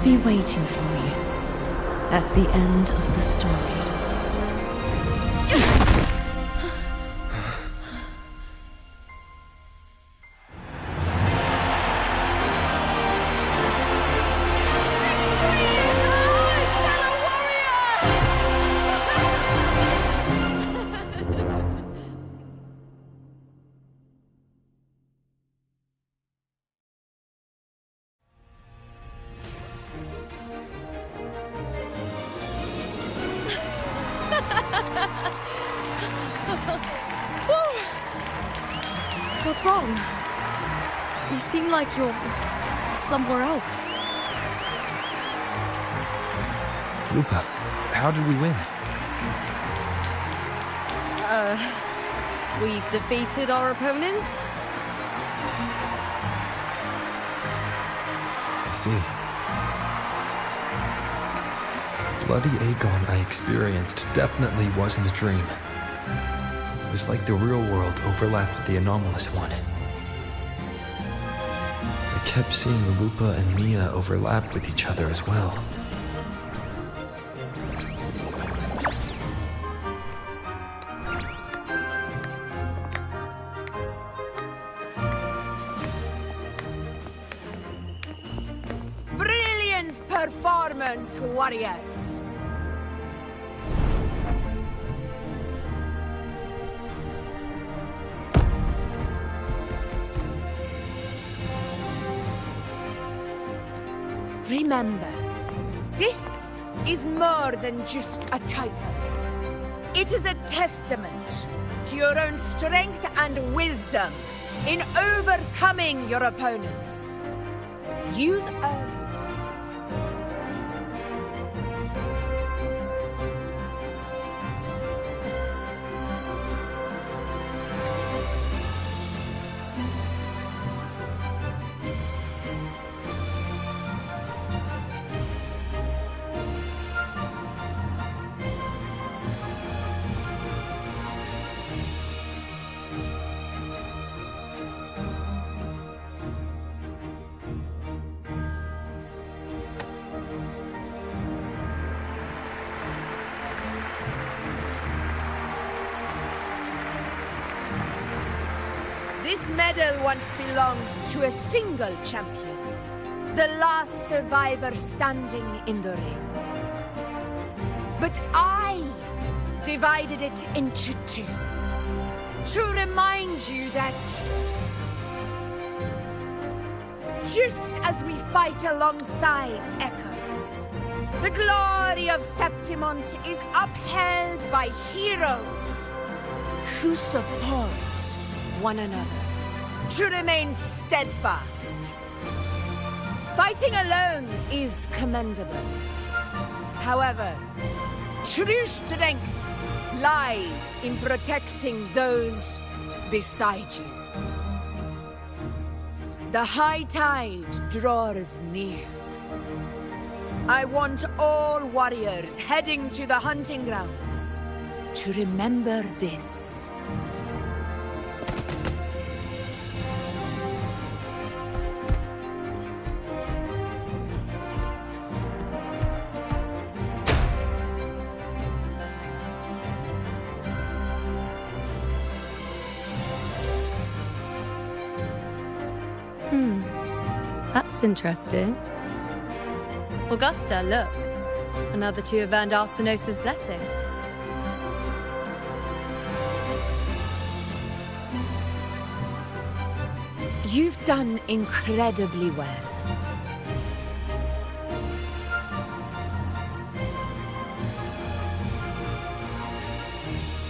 be waiting for you at the end of the story. What's wrong? You seem like you're somewhere else. Lupa, how did we win? We defeated our opponents? I see. Bloody Aegon I experienced definitely wasn't a dream. It was like the real world overlapped with the anomalous one. I kept seeing Lupa and Mia overlap with each other as well. Brilliant performance, warriors! Remember, this is more than just a title. It is a testament to your own strength and wisdom in overcoming your opponents. You've earned. This medal once belonged to a single champion, the last survivor standing in the ring. But I divided it into two, to remind you that just as we fight alongside echoes, the glory of Septimont is upheld by heroes who support one another, to remain steadfast. Fighting alone is commendable. However, true strength lies in protecting those beside you. The high tide draws near. I want all warriors heading to the hunting grounds to remember this. That's interesting. Augusta, look. Another two have earned Arsenos's blessing. You've done incredibly well.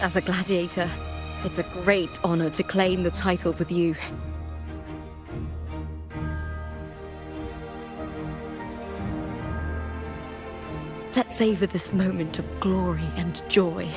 As a gladiator, it's a great honor to claim the title with you. Let's savor this moment of glory and joy.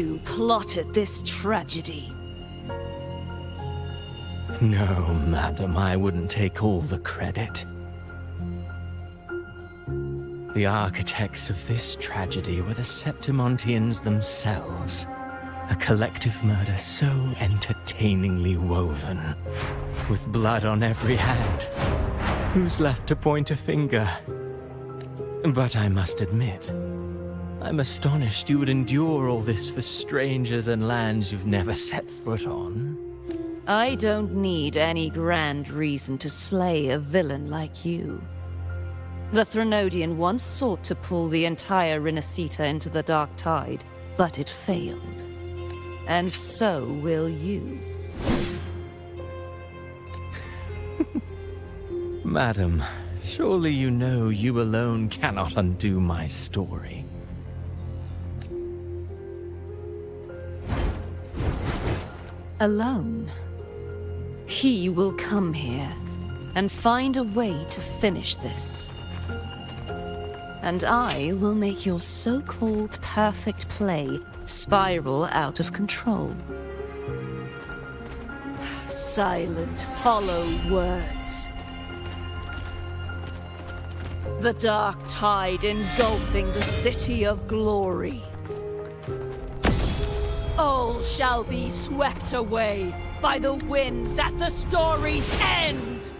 you plotted this tragedy. No, madam, I wouldn't take all the credit. The architects of this tragedy were the Septimontians themselves. A collective murder so entertainingly woven, with blood on every hand. Who's left to point a finger? But I must admit, I'm astonished you would endure all this for strangers and lands you've never set foot on. I don't need any grand reason to slay a villain like you. The Threnodian once sought to pull the entire Rinascita into the Dark Tide, but it failed. And so will you. Madam, surely you know you alone cannot undo my story. Alone? He will come here and find a way to finish this. And I will make your so-called perfect play spiral out of control. Silent, hollow words. The dark tide engulfing the city of glory. All shall be swept away by the winds at the story's end!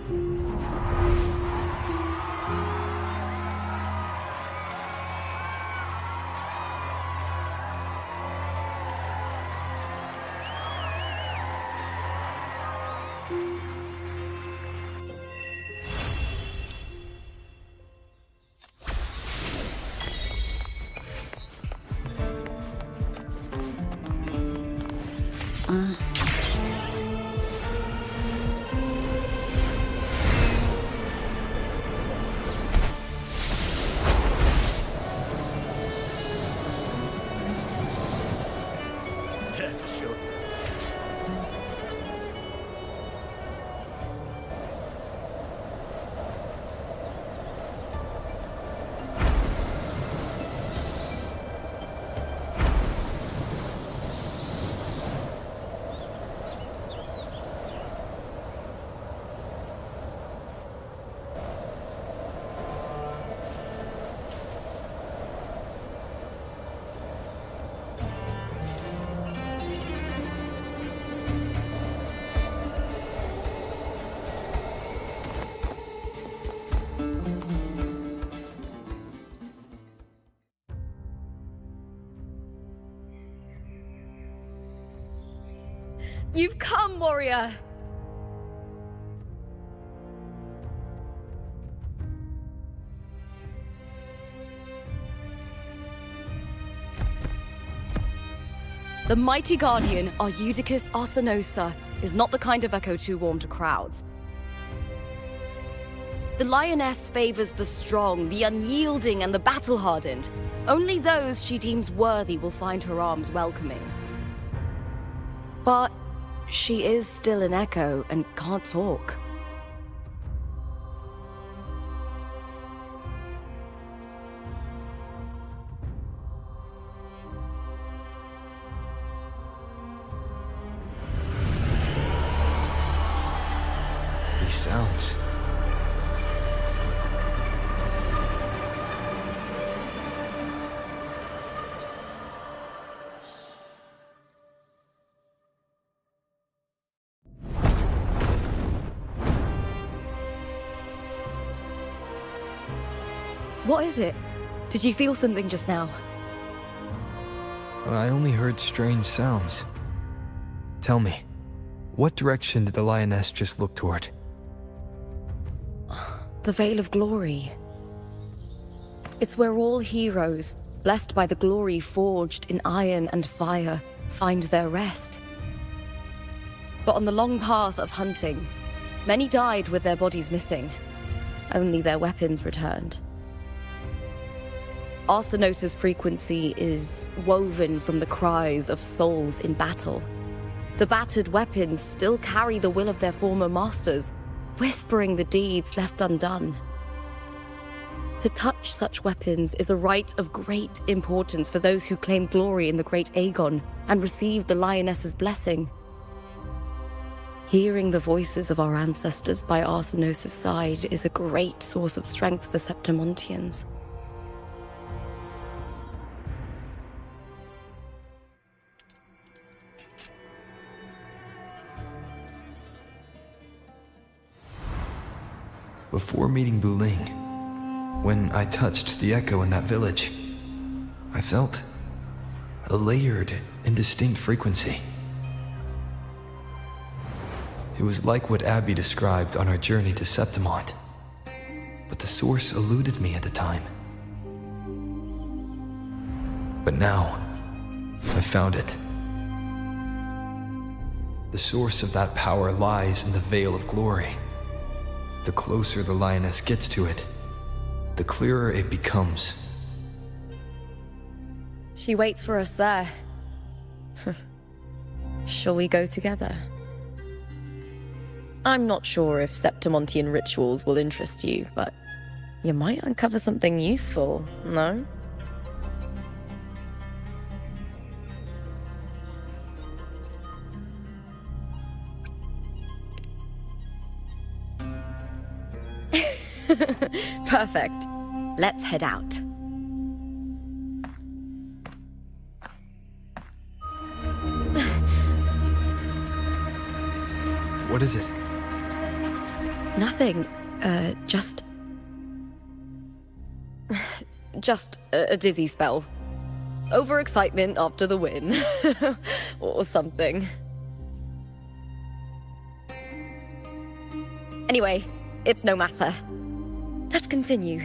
You've come, warrior! The mighty guardian, Arudicus Arsenosa, is not the kind of echo too warm to crowds. The lioness favors the strong, the unyielding, and the battle-hardened. Only those she deems worthy will find her arms welcoming. But she is still an echo and can't talk. These sounds. What is it? Did you feel something just now? I only heard strange sounds. Tell me, what direction did the lioness just look toward? The Veil of Glory. It's where all heroes, blessed by the glory forged in iron and fire, find their rest. But on the long path of hunting, many died with their bodies missing. Only their weapons returned. Arsenosa's frequency is woven from the cries of souls in battle. The battered weapons still carry the will of their former masters, whispering the deeds left undone. To touch such weapons is a rite of great importance for those who claim glory in the great Aegon and receive the Lioness's blessing. Hearing the voices of our ancestors by Arsenos' side is a great source of strength for Septimontians. Before meeting Buling, when I touched the echo in that village, I felt a layered and distinct frequency. It was like what Abby described on our journey to Septimont, but the source eluded me at the time. But now, I found it. The source of that power lies in the Veil of Glory. The closer the Lioness gets to it, the clearer it becomes. She waits for us there. Shall we go together? I'm not sure if Septimontian rituals will interest you, but you might uncover something useful, no? Perfect. Let's head out. What is it? Nothing. Just a dizzy spell. Overexcitement after the win. Or something. Anyway, it's no matter. Let's continue.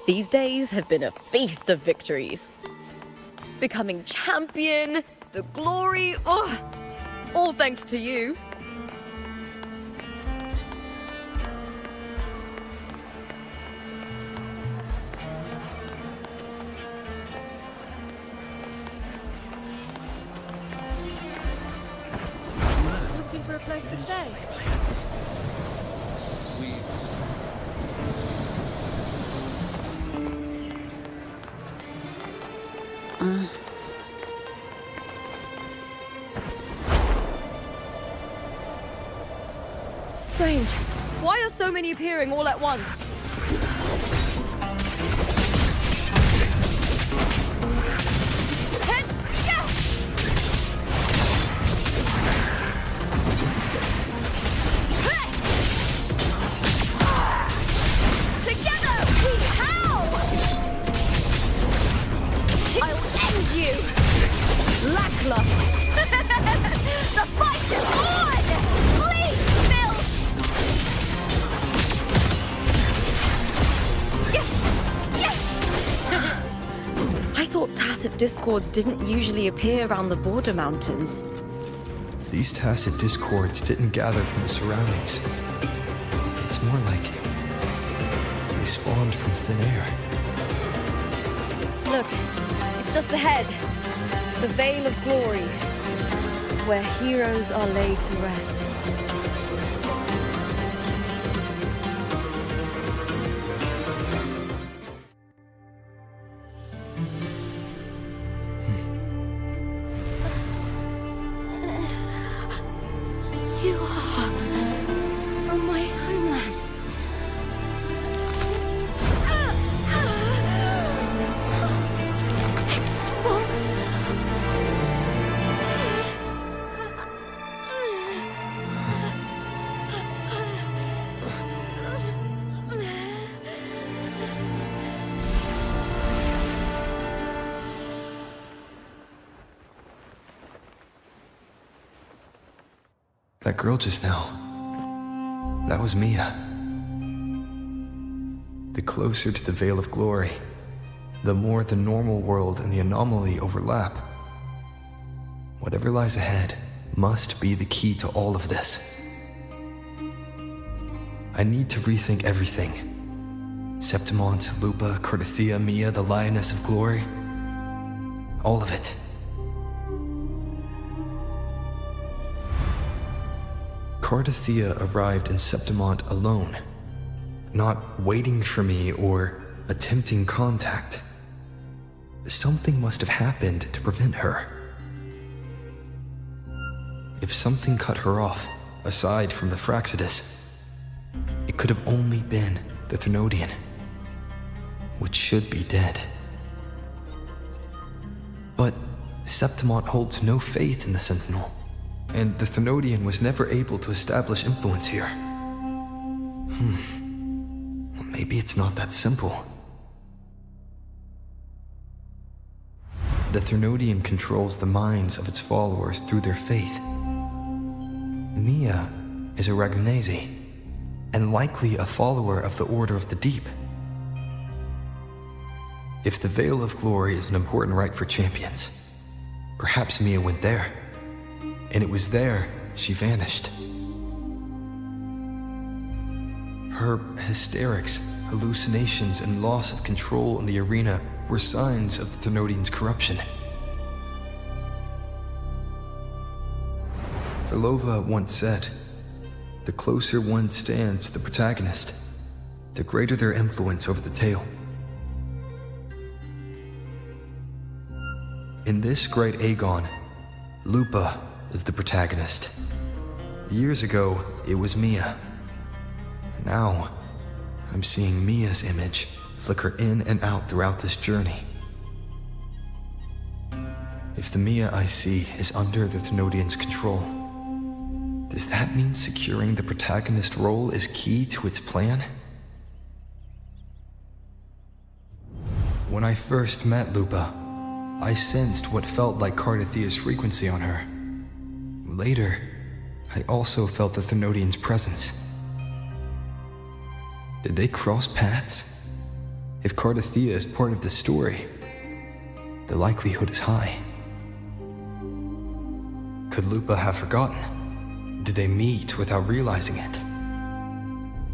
These days have been a feast of victories. Becoming champion, the glory, all thanks to you. Looking for a place to stay? Strange. Why are so many appearing all at once? Together we howl! I'll end you! Lackla! The fight is on! Please, Bill! I thought tacit discords didn't usually appear around the border mountains. These tacit discords didn't gather from the surroundings. It's more like they spawned from thin air. Look, it's just ahead. The Veil of Glory, where heroes are laid to rest. You are from my homeland. That girl just now, that was Mia. The closer to the Veil of Glory, the more the normal world and the anomaly overlap. Whatever lies ahead must be the key to all of this. I need to rethink everything. Septimont, Lupa, Cardathia, Mia, the Lioness of Glory. All of it. Cardathia arrived in Septimont alone, not waiting for me or attempting contact. Something must have happened to prevent her. If something cut her off, aside from the Fraxidus, it could have only been the Thenodian, which should be dead. But Septimont holds no faith in the Sentinel, and the Thenodian was never able to establish influence here. Maybe it's not that simple. The Thenodian controls the minds of its followers through their faith. Mia is a Ragunese, and likely a follower of the Order of the Deep. If the Veil of Glory is an important rite for champions, perhaps Mia went there, and it was there she vanished. Her hysterics, hallucinations, and loss of control in the arena were signs of the Thenodian's corruption. Verlova once said, "The closer one stands to the protagonist, the greater their influence over the tale." In this great Aegon, Lupa is the protagonist. Years ago, it was Mia. Now, I'm seeing Mia's image flicker in and out throughout this journey. If the Mia I see is under the Thenodian's control, does that mean securing the protagonist role is key to its plan? When I first met Lupa, I sensed what felt like Cardathia's frequency on her. Later, I also felt the Thenodian's presence. Did they cross paths? If Cardathia is part of the story, the likelihood is high. Could Lupa have forgotten? Did they meet without realizing it?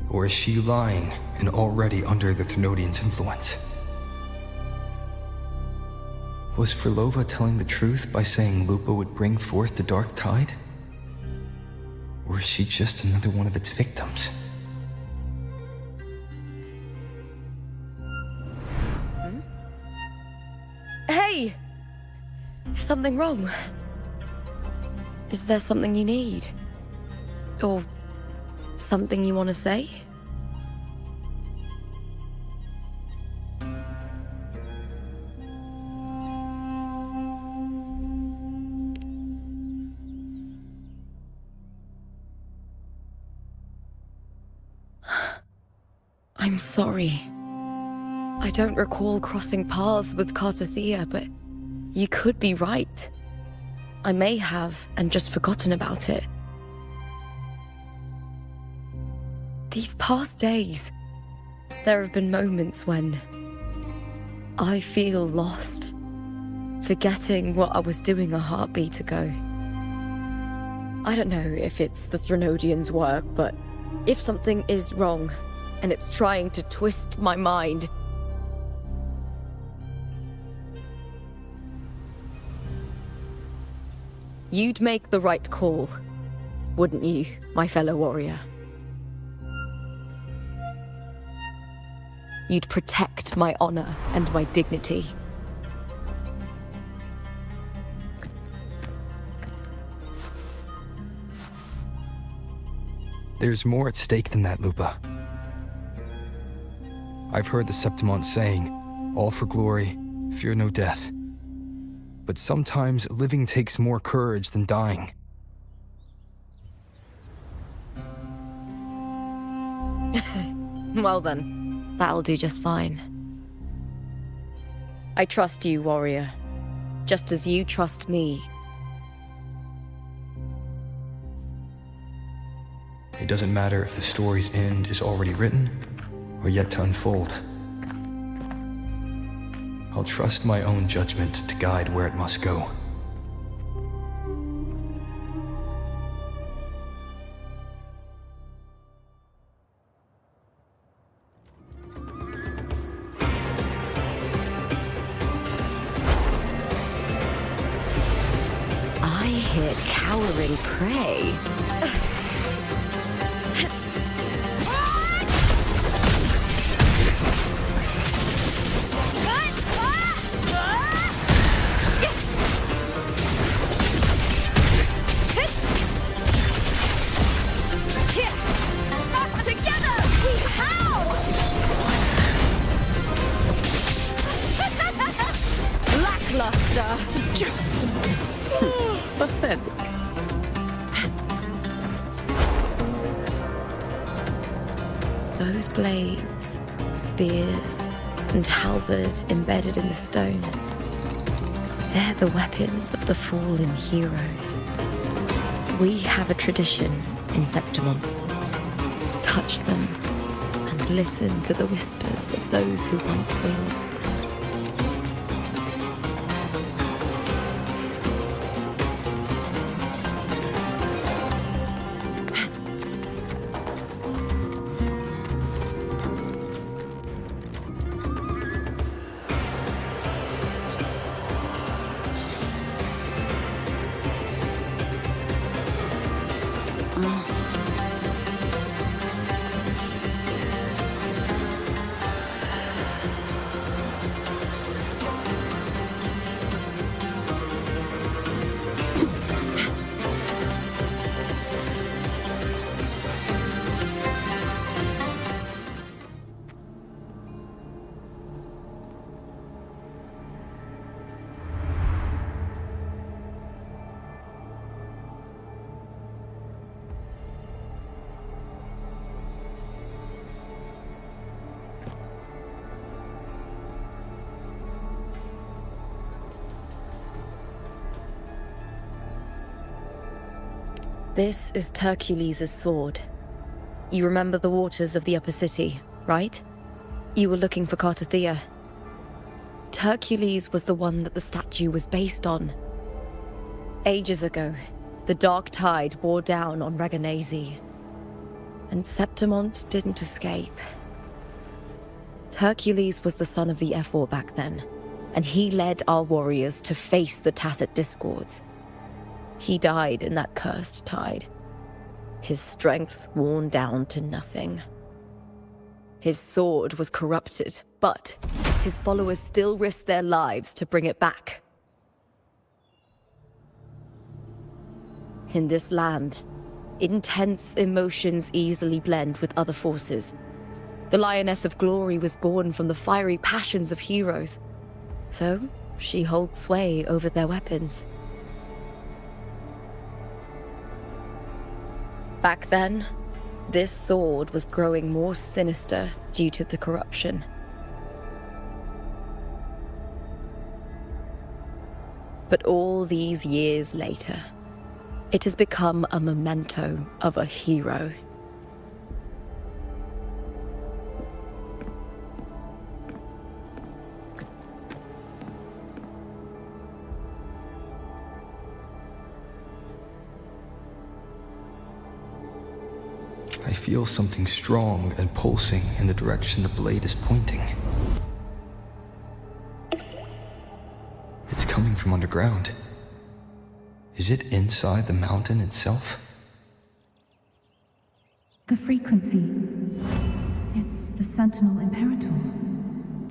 Or is she lying and already under the Thenodian's influence? Was Verlova telling the truth by saying Lupa would bring forth the Dark Tide? Or is she just another one of its victims? Hey! Is something wrong? Is there something you need? Or something you want to say? I'm sorry. I don't recall crossing paths with Cardathia, but you could be right. I may have, and just forgotten about it. These past days, there have been moments when I feel lost, forgetting what I was doing a heartbeat ago. I don't know if it's the Thenodian's work, but if something is wrong, and it's trying to twist my mind, you'd make the right call, wouldn't you, my fellow warrior? You'd protect my honor and my dignity. There's more at stake than that, Lupa. I've heard the Septimont saying, "All for glory, fear no death." But sometimes living takes more courage than dying. Well then, that'll do just fine. I trust you, warrior, just as you trust me. It doesn't matter if the story's end is already written or yet to unfold. I'll trust my own judgment to guide where it must go. devouring prey. Together, we howl! Lackluster. Pathetic. Those blades, spears, and halberd embedded in the stone. They're the weapons of the fallen heroes. We have a tradition in Septimont. Touch them and listen to the whispers of those who once wielded them. This is Hercules' sword. You remember the waters of the upper city, right? You were looking for Cartathea. Hercules was the one that the statue was based on. Ages ago, the dark tide bore down on Reganese, and Septimont didn't escape. Hercules was the son of the Ephor back then, and he led our warriors to face the Tacit Discords. He died in that cursed tide, his strength worn down to nothing. His sword was corrupted, but his followers still risked their lives to bring it back. In this land, intense emotions easily blend with other forces. The Lioness of Glory was born from the fiery passions of heroes, so she holds sway over their weapons. Back then, this sword was growing more sinister due to the corruption. But all these years later, it has become a memento of a hero. I feel something strong and pulsing in the direction the blade is pointing. It's coming from underground. Is it inside the mountain itself? The frequency. It's the Sentinel Imperator.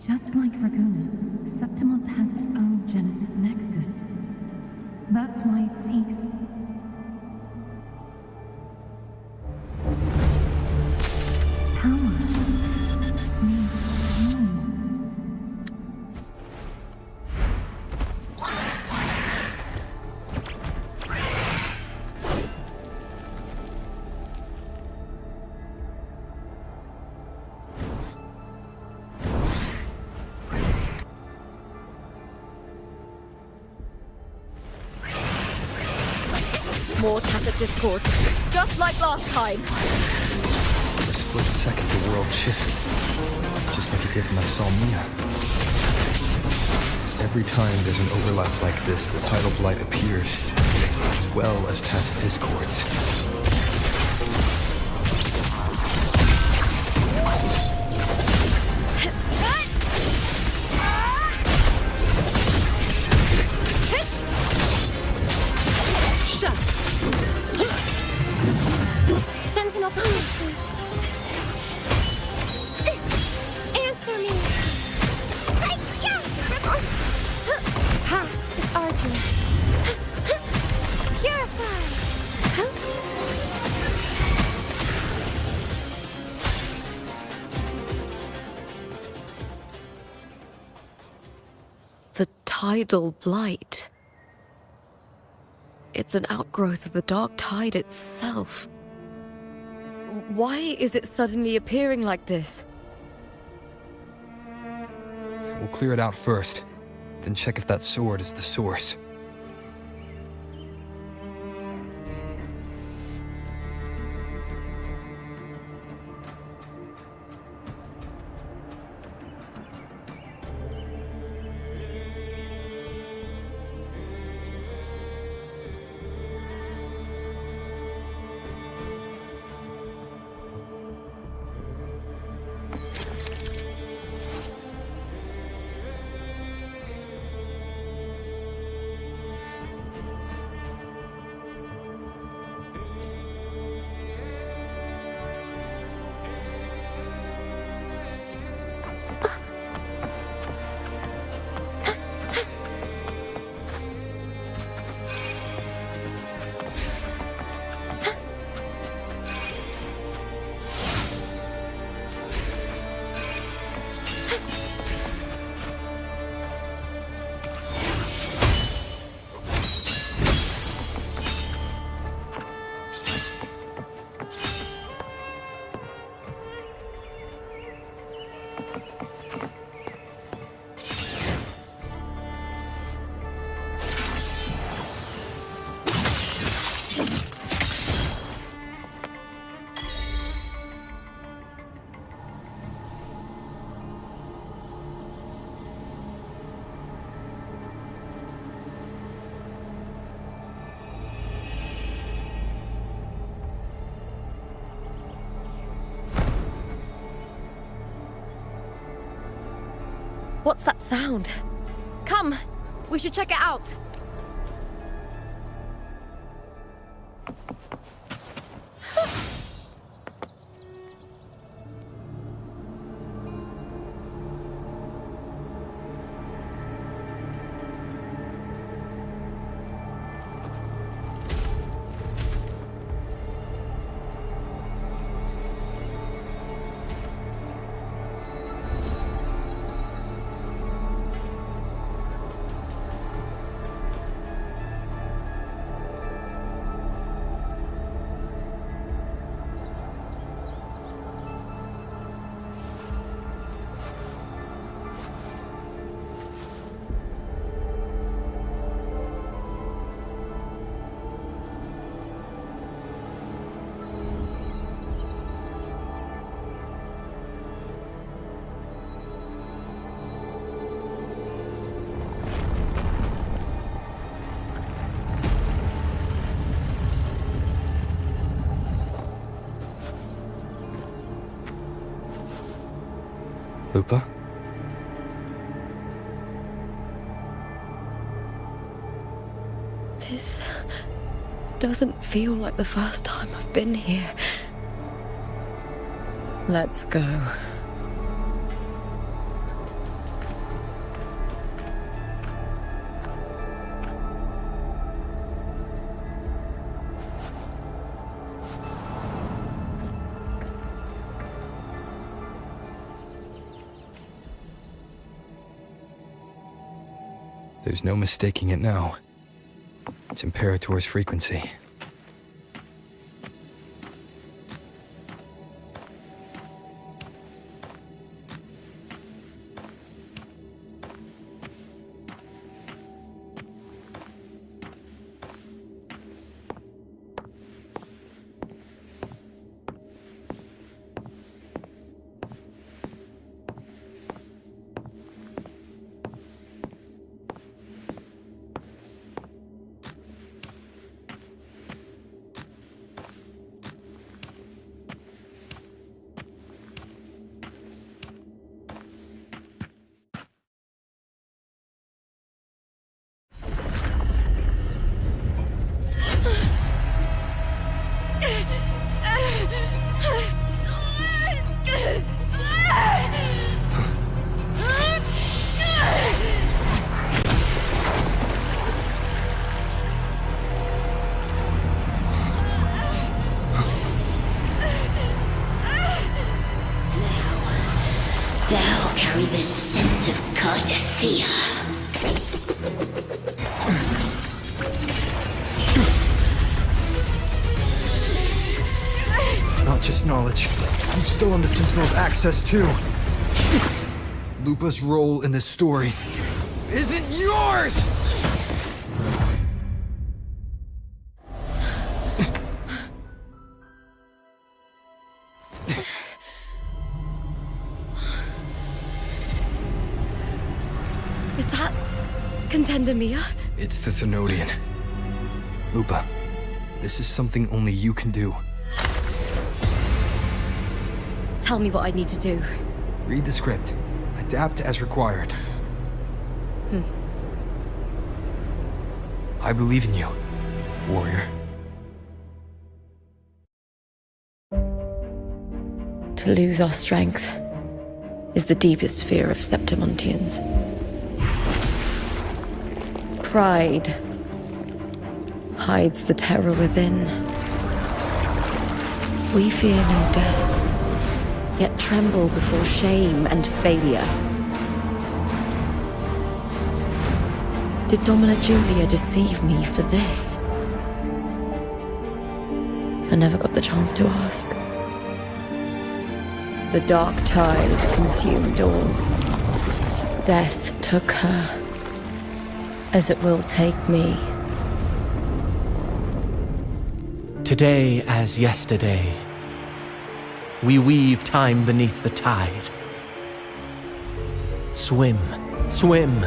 Just like Raguna, Septimont has its own Genesis Nexus. That's why it seeks... More Tacit Discord, just like last time. For a split second, the world shifted, just like it did when I saw Mia. Every time there's an overlap like this, the tidal blight appears, as well as Tacit Discords. opportunity. Answer me. Path is arduous. Purify. The tidal blight. It's an outgrowth of the dark tide itself. Why is it suddenly appearing like this? We'll clear it out first, then check if that sword is the source. What's that sound? Come, we should check it out. Lupa? This doesn't feel like the first time I've been here. Let's go. There's no mistaking it now. It's Imperator's frequency. carry the scent of Cardathia. Not just knowledge. I'm still on the Sentinel's access too. Lupa's role in this story isn't yours! Is that Contender Mia? It's the Thenodian. Lupa, this is something only you can do. Tell me what I need to do. Read the script. Adapt as required. I believe in you, warrior. To lose our strength is the deepest fear of Septimontians. Pride hides the terror within. We fear no death, yet tremble before shame and failure. Did Domina Julia deceive me for this? I never got the chance to ask. The dark tide consumed all. Death took her, as it will take me. Today as yesterday, we weave time beneath the tide. Swim, swim,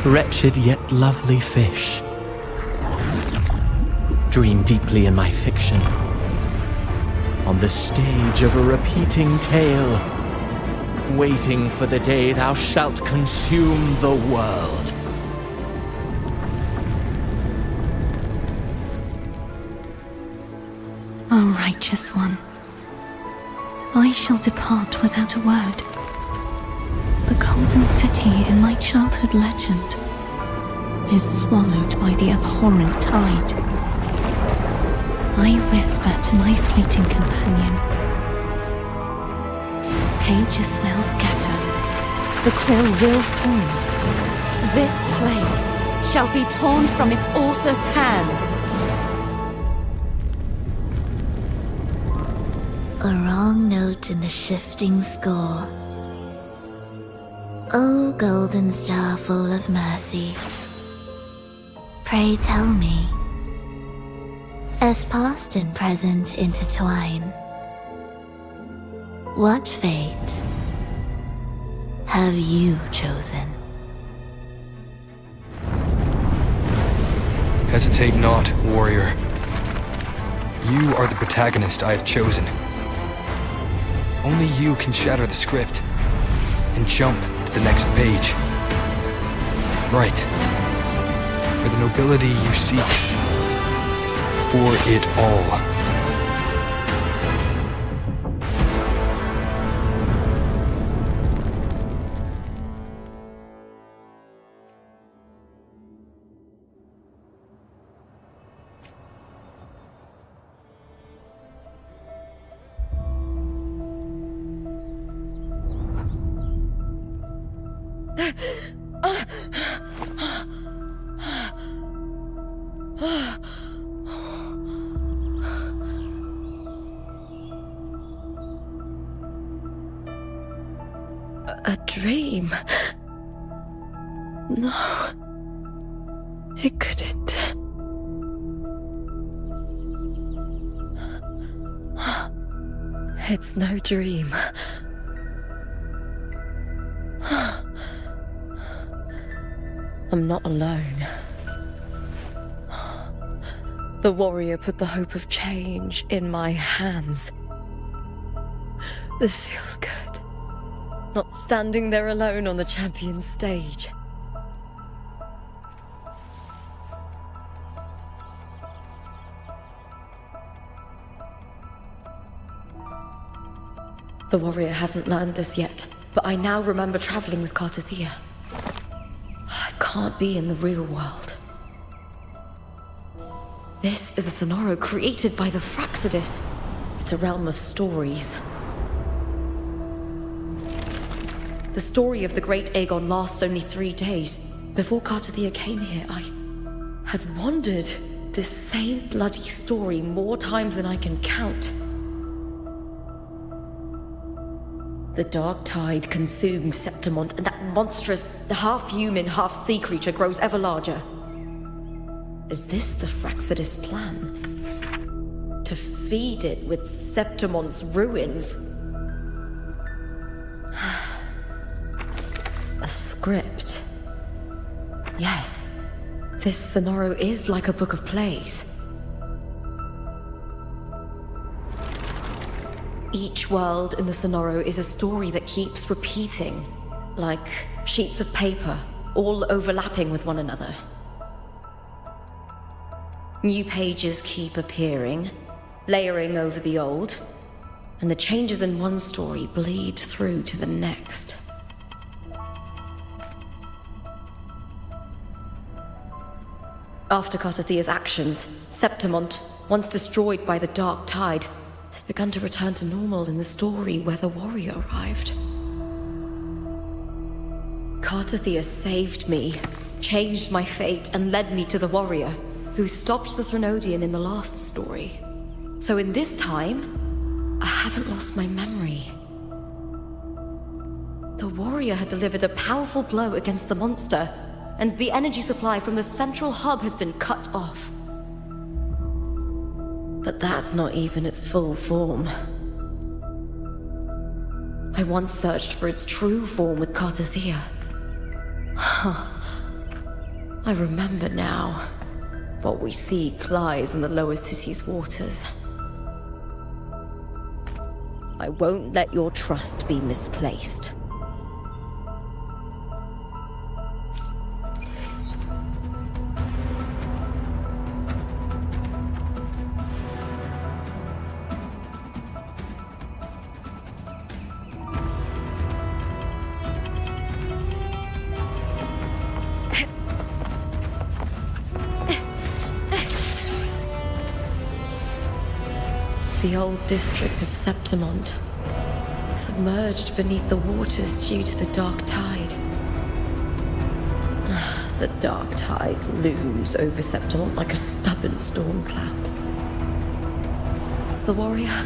wretched yet lovely fish. Dream deeply in my fiction, on the stage of a repeating tale, waiting for the day thou shalt consume the world. O righteous one, I shall depart without a word. The golden city in my childhood legend is swallowed by the abhorrent tide. I whisper to my fleeting companion. Pages will scatter, the quill will fall. This play shall be torn from its author's hands. A wrong note in the shifting score. O golden star full of mercy, pray tell me, as past and present intertwine, what fate have you chosen? Hesitate not, warrior. You are the protagonist I have chosen. Only you can shatter the script and jump to the next page. Right. For the nobility you seek. For it all. A dream? No. It couldn't. It's no dream. I'm not alone. The warrior put the hope of change in my hands. This feels good. Not standing there alone on the champion's stage. The warrior hasn't learned this yet, but I now remember traveling with Cardathia. I can't be in the real world. This is a Sonoro created by the Fraxidus. It's a realm of stories. The story of the Great Aegon lasts only 3 days. Before Cartathea came here, I had wandered this same bloody story more times than I can count. The dark tide consumed Septimont, and that monstrous, half-human, half-sea creature grows ever larger. Is this the Fraxidus plan? To feed it with Septimont's ruins? A script. Yes, this Sonoro is like a book of plays. Each world in the Sonoro is a story that keeps repeating, like sheets of paper, all overlapping with one another. New pages keep appearing, layering over the old, and the changes in one story bleed through to the next. After Cartathea's actions, Septimont, once destroyed by the dark tide, has begun to return to normal in the story where the warrior arrived. Cartathea saved me, changed my fate, and led me to the warrior, who stopped the Threnodian in the last story. So in this time, I haven't lost my memory. The warrior had delivered a powerful blow against the monster, and the energy supply from the central hub has been cut off. But that's not even its full form. I once searched for its true form with Cartathea. I remember now. What we seek lies in the lower city's waters. I won't let your trust be misplaced. The old district of Septimont, submerged beneath the waters due to the dark tide. The dark tide looms over Septimont like a stubborn storm cloud. Is the warrior?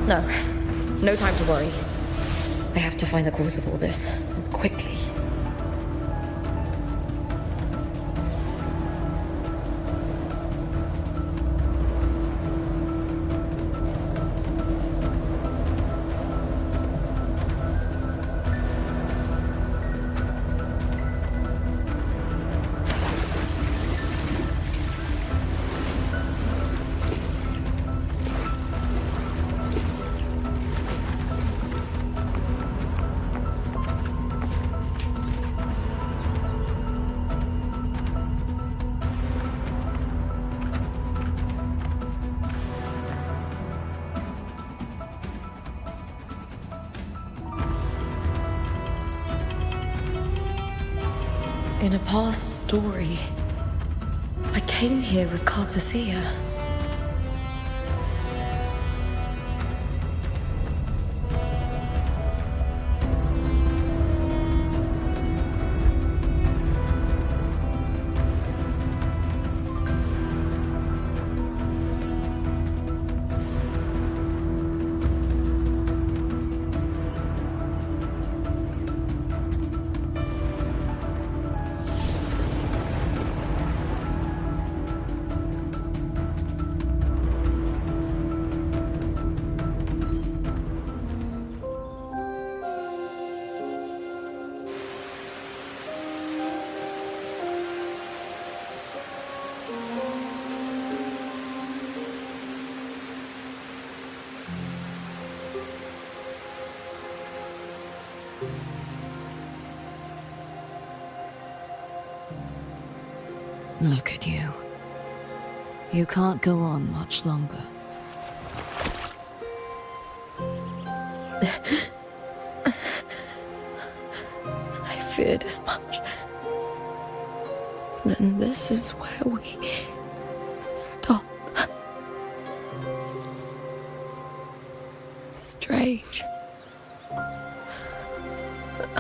No. No time to worry. I have to find the cause of all this, and quickly. In a past story, I came here with Cartathea. Look at you. You can't go on much longer. I feared as much. Then this is where we stop. Strange.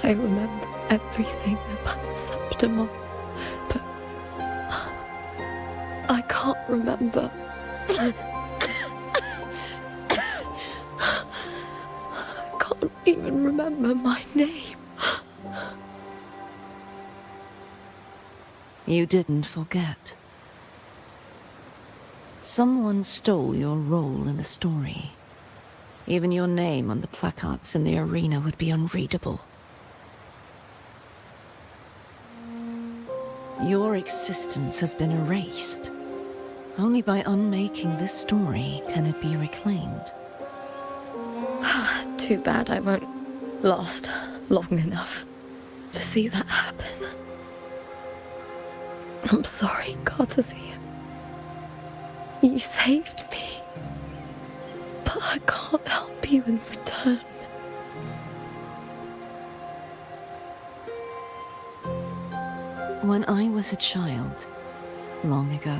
I remember everything about Septimon, but I can't remember. I can't even remember my name. You didn't forget. Someone stole your role in the story. Even your name on the placards in the arena would be unreadable. Your existence has been erased. Only by unmaking this story can it be reclaimed. Too bad I won't last long enough to see that happen. I'm sorry, Cartathea. You saved me, but I can't help you in return. When I was a child, long ago,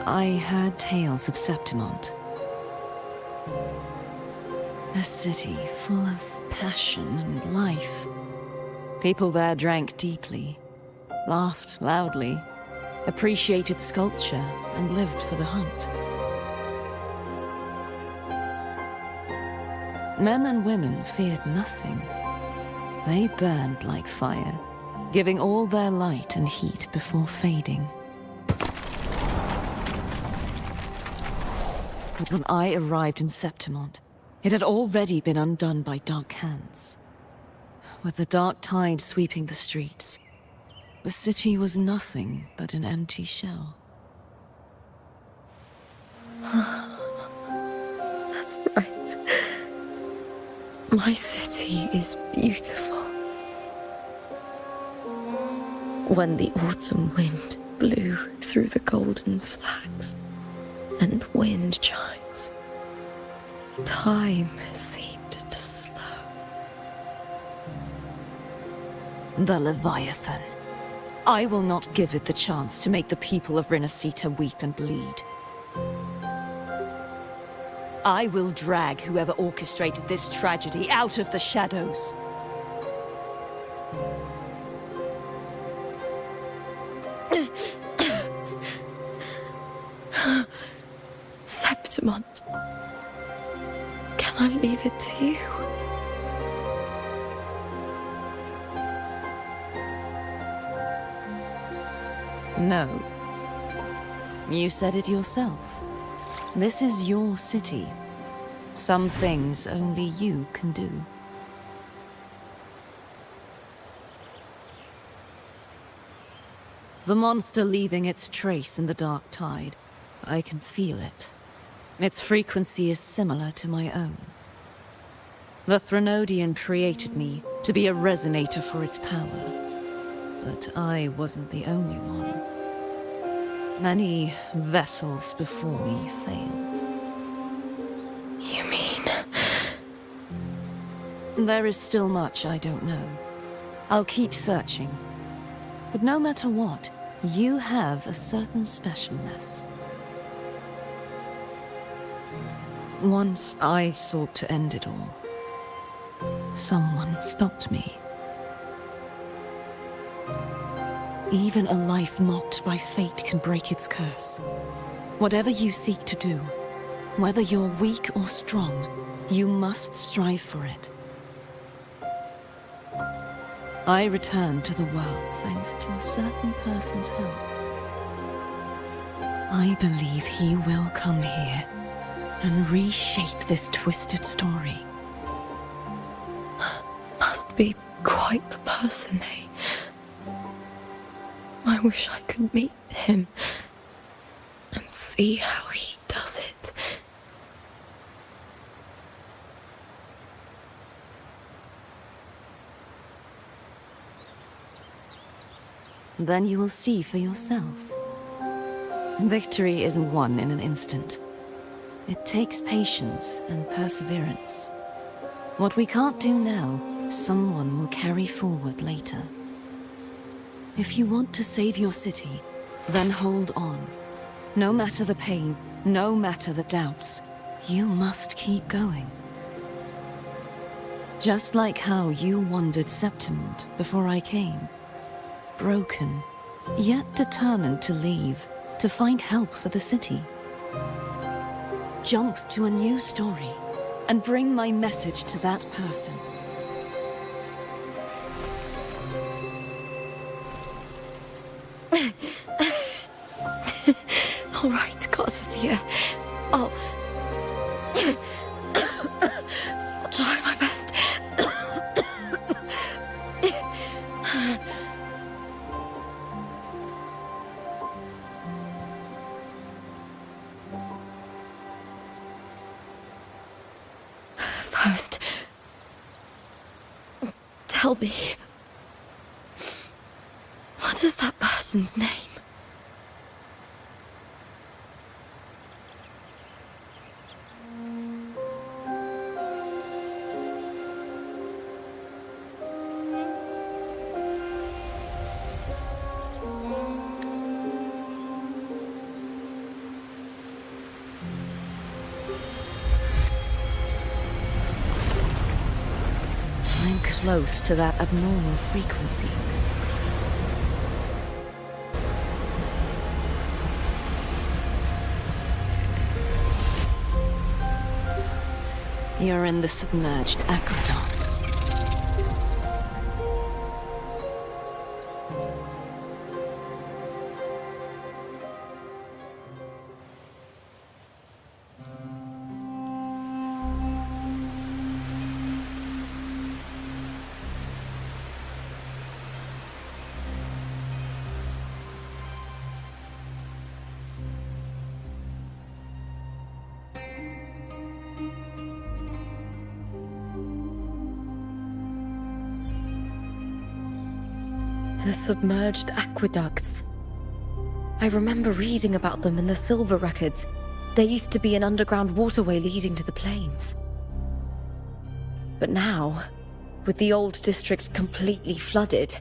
I heard tales of Septimont. A city full of passion and life. People there drank deeply, laughed loudly, appreciated sculpture, and lived for the hunt. Men and women feared nothing. They burned like fire, giving all their light and heat before fading. But when I arrived in Septimont, it had already been undone by dark hands. With the dark tide sweeping the streets, the city was nothing but an empty shell. That's right. My city is beautiful. When the autumn wind blew through the golden flags and wind chimes, time seemed to slow. The Leviathan. I will not give it the chance to make the people of Renacita weep and bleed. I will drag whoever orchestrated this tragedy out of the shadows. Septimont, can I leave it to you? No. You said it yourself. This is your city. Some things only you can do. The monster leaving its trace in the dark tide. I can feel it. Its frequency is similar to my own. The Threnodian created me to be a resonator for its power. But I wasn't the only one. Many vessels before me failed. You mean? There is still much I don't know. I'll keep searching. But no matter what, you have a certain specialness. Once I sought to end it all. Someone stopped me. Even a life mocked by fate can break its curse. Whatever you seek to do, whether you're weak or strong, you must strive for it. I return to the world thanks to a certain person's help. I believe he will come here and reshape this twisted story. Must be quite the person, eh? I wish I could meet him and see how he does it. Then you will see for yourself. Victory isn't won in an instant. It takes patience and perseverance. What we can't do now, someone will carry forward later. If you want to save your city, then hold on. No matter the pain, no matter the doubts, you must keep going. Just like how you wandered Septimont before I came. Broken, yet determined to leave, to find help for the city. Jump to a new story, and bring my message to that person. All right, Garcia. I'll try my best. First, tell me, what is that person's name? I'm close to that abnormal frequency. You're in the submerged aqueducts. The submerged aqueducts. I remember reading about them in the Silver records. There used to be an underground waterway leading to the plains. But now, with the old district completely flooded,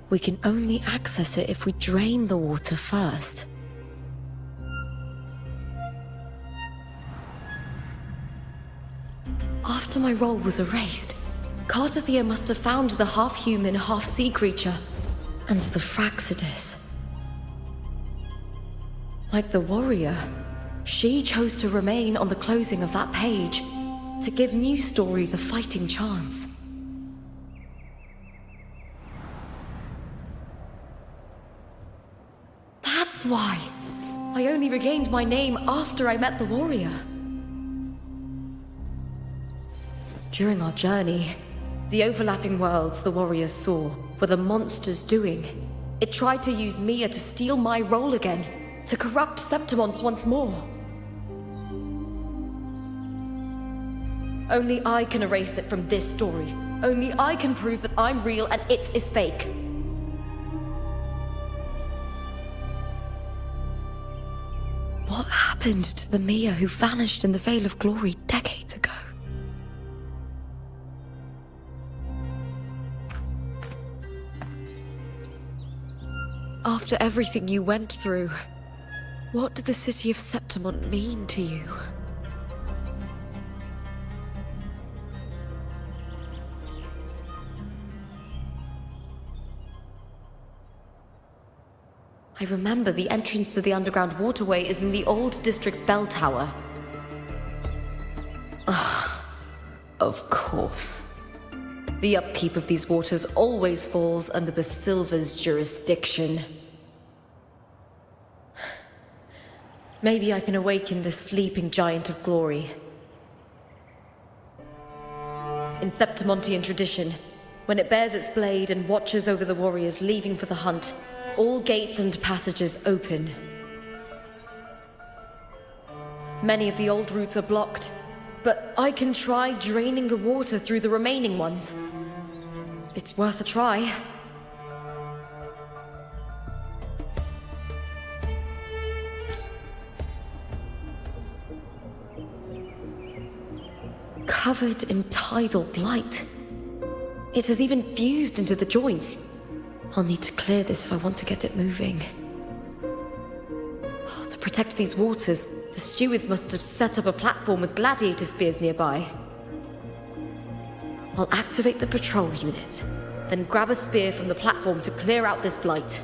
we can only access it if we drain the water first. After my role was erased, Cartathea must have found the half-human, half-sea creature, and the Fraxidus. Like the warrior, she chose to remain on the closing of that page, to give new stories a fighting chance. That's why I only regained my name after I met the warrior. During our journey, the overlapping worlds the warriors saw were the monsters doing. It tried to use Mia to steal my role again, to corrupt Septimont once more. Only I can erase it from this story. Only I can prove that I'm real and it is fake. What happened to the Mia who vanished in the Veil of Glory decades ago? After everything you went through, what did the city of Septimont mean to you? I remember the entrance to the underground waterway is in the old district's bell tower. Ah, of course. The upkeep of these waters always falls under the Silver's jurisdiction. Maybe I can awaken the sleeping giant of glory. In Septimontian tradition, when it bears its blade and watches over the warriors leaving for the hunt, all gates and passages open. Many of the old routes are blocked, but I can try draining the water through the remaining ones. It's worth a try. Covered in tidal blight. It has even fused into the joints. I'll need to clear this if I want to get it moving. To protect these waters, the stewards must have set up a platform with gladiator spears nearby. I'll activate the patrol unit, then grab a spear from the platform to clear out this blight.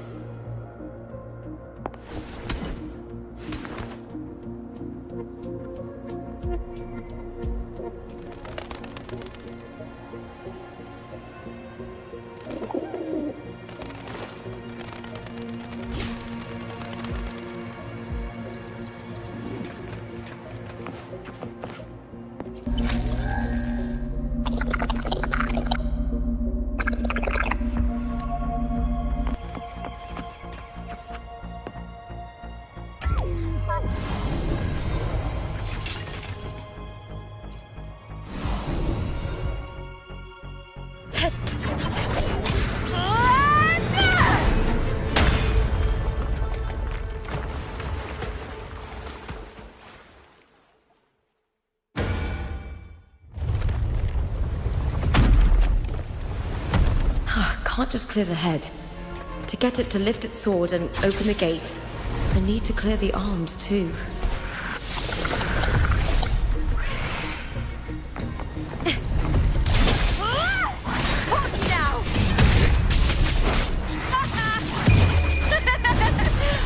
Can't just clear the head. To get it to lift its sword and open the gates, I need to clear the arms too.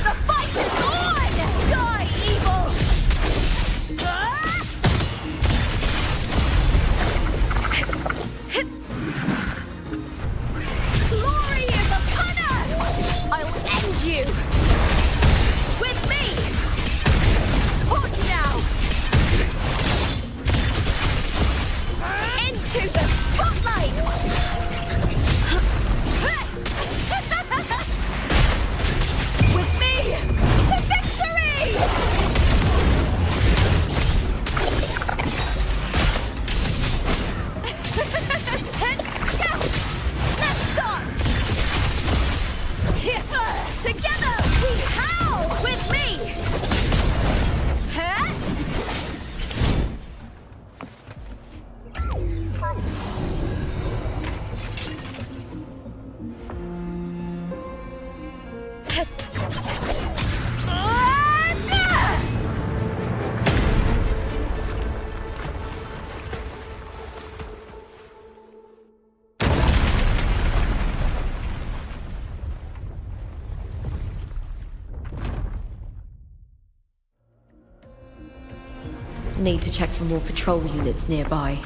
The fight is on! Die, evil! Glory is upon us! I'll end you! With me! On now! Into the spotlight! With me! To victory! Let's start! Together we howl with me! Huh? Need to check for more patrol units nearby.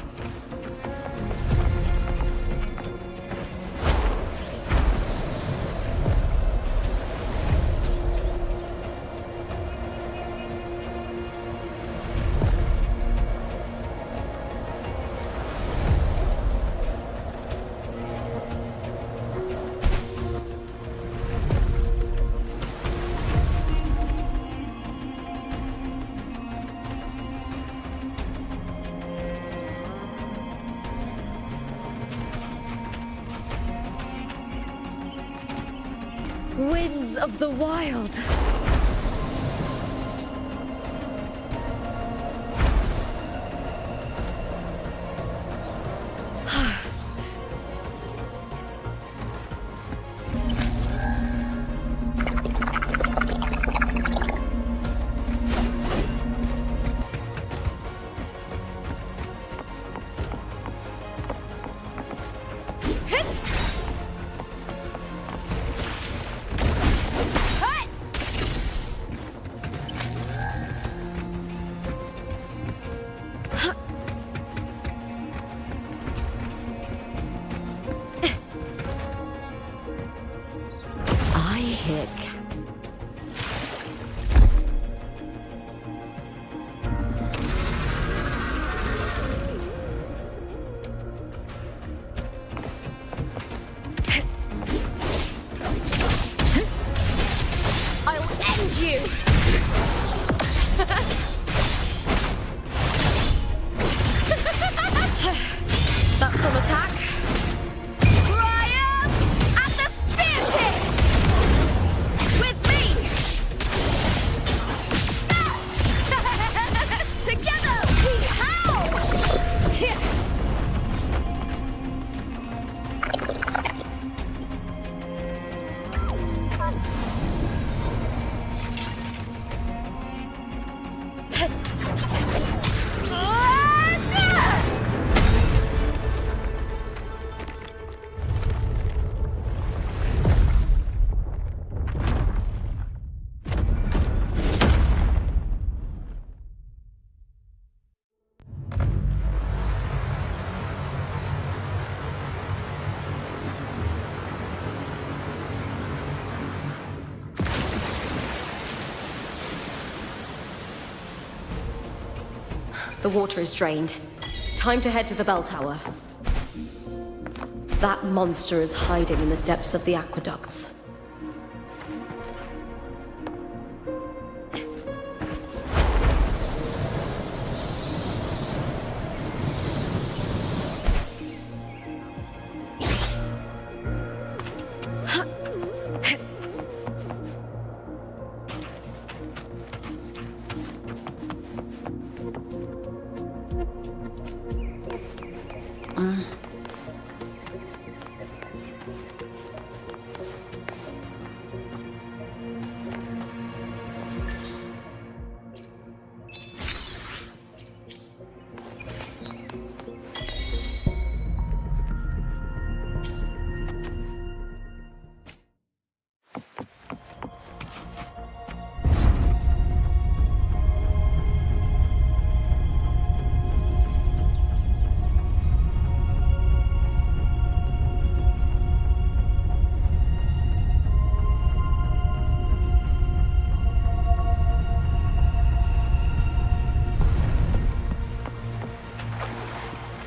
Winds of the Wild! The water is drained. Time to head to the bell tower. That monster is hiding in the depths of the aqueducts.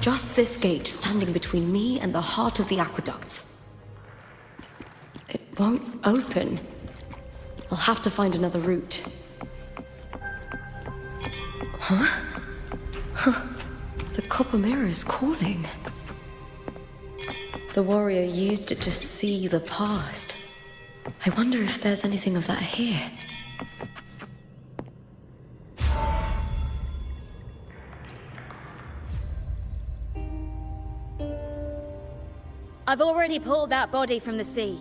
Just this gate standing between me and the heart of the aqueducts. It won't open. I'll have to find another route. Huh? The copper mirror is calling. The warrior used it to see the past. I wonder if there's anything of that here. I've already pulled that body from the sea.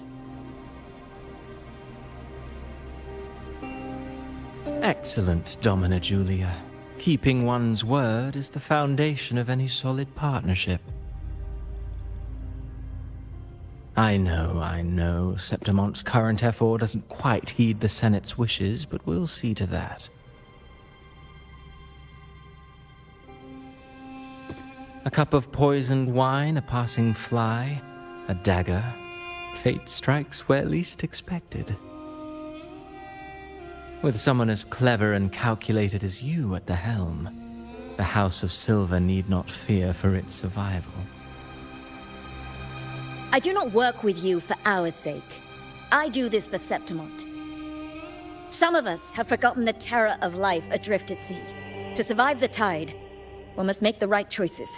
Excellent, Domina Julia. Keeping one's word is the foundation of any solid partnership. I know. Septimonte's current effort doesn't quite heed the Senate's wishes, but we'll see to that. A cup of poisoned wine, a passing fly, a dagger. Fate strikes where least expected. With someone as clever and calculated as you at the helm, the House of Silver need not fear for its survival. I do not work with you for our sake. I do this for Septimont. Some of us have forgotten the terror of life adrift at sea. To survive the tide, one must make the right choices.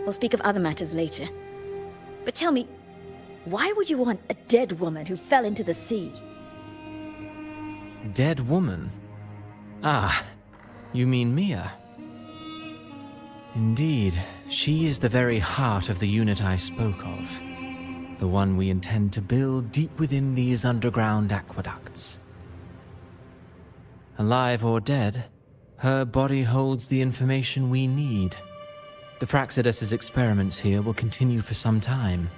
We'll speak of other matters later. But tell me, why would you want a dead woman who fell into the sea? Dead woman? Ah, you mean Mia? Indeed, she is the very heart of the unit I spoke of. The one we intend to build deep within these underground aqueducts. Alive or dead, her body holds the information we need. The Fraxidus's experiments here will continue for some time.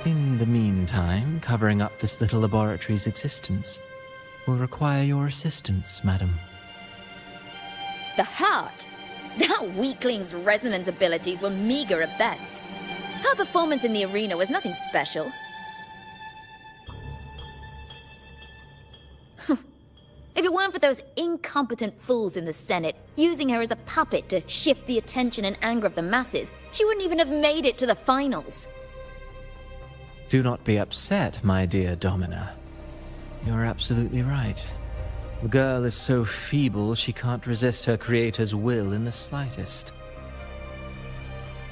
In the meantime, covering up this little laboratory's existence will require your assistance, madam. The heart? That weakling's resonance abilities were meager at best. Her performance in the arena was nothing special. If it weren't for those incompetent fools in the Senate, using her as a puppet to shift the attention and anger of the masses, she wouldn't even have made it to the finals. Do not be upset, my dear Domina. You're absolutely right. The girl is so feeble she can't resist her creator's will in the slightest.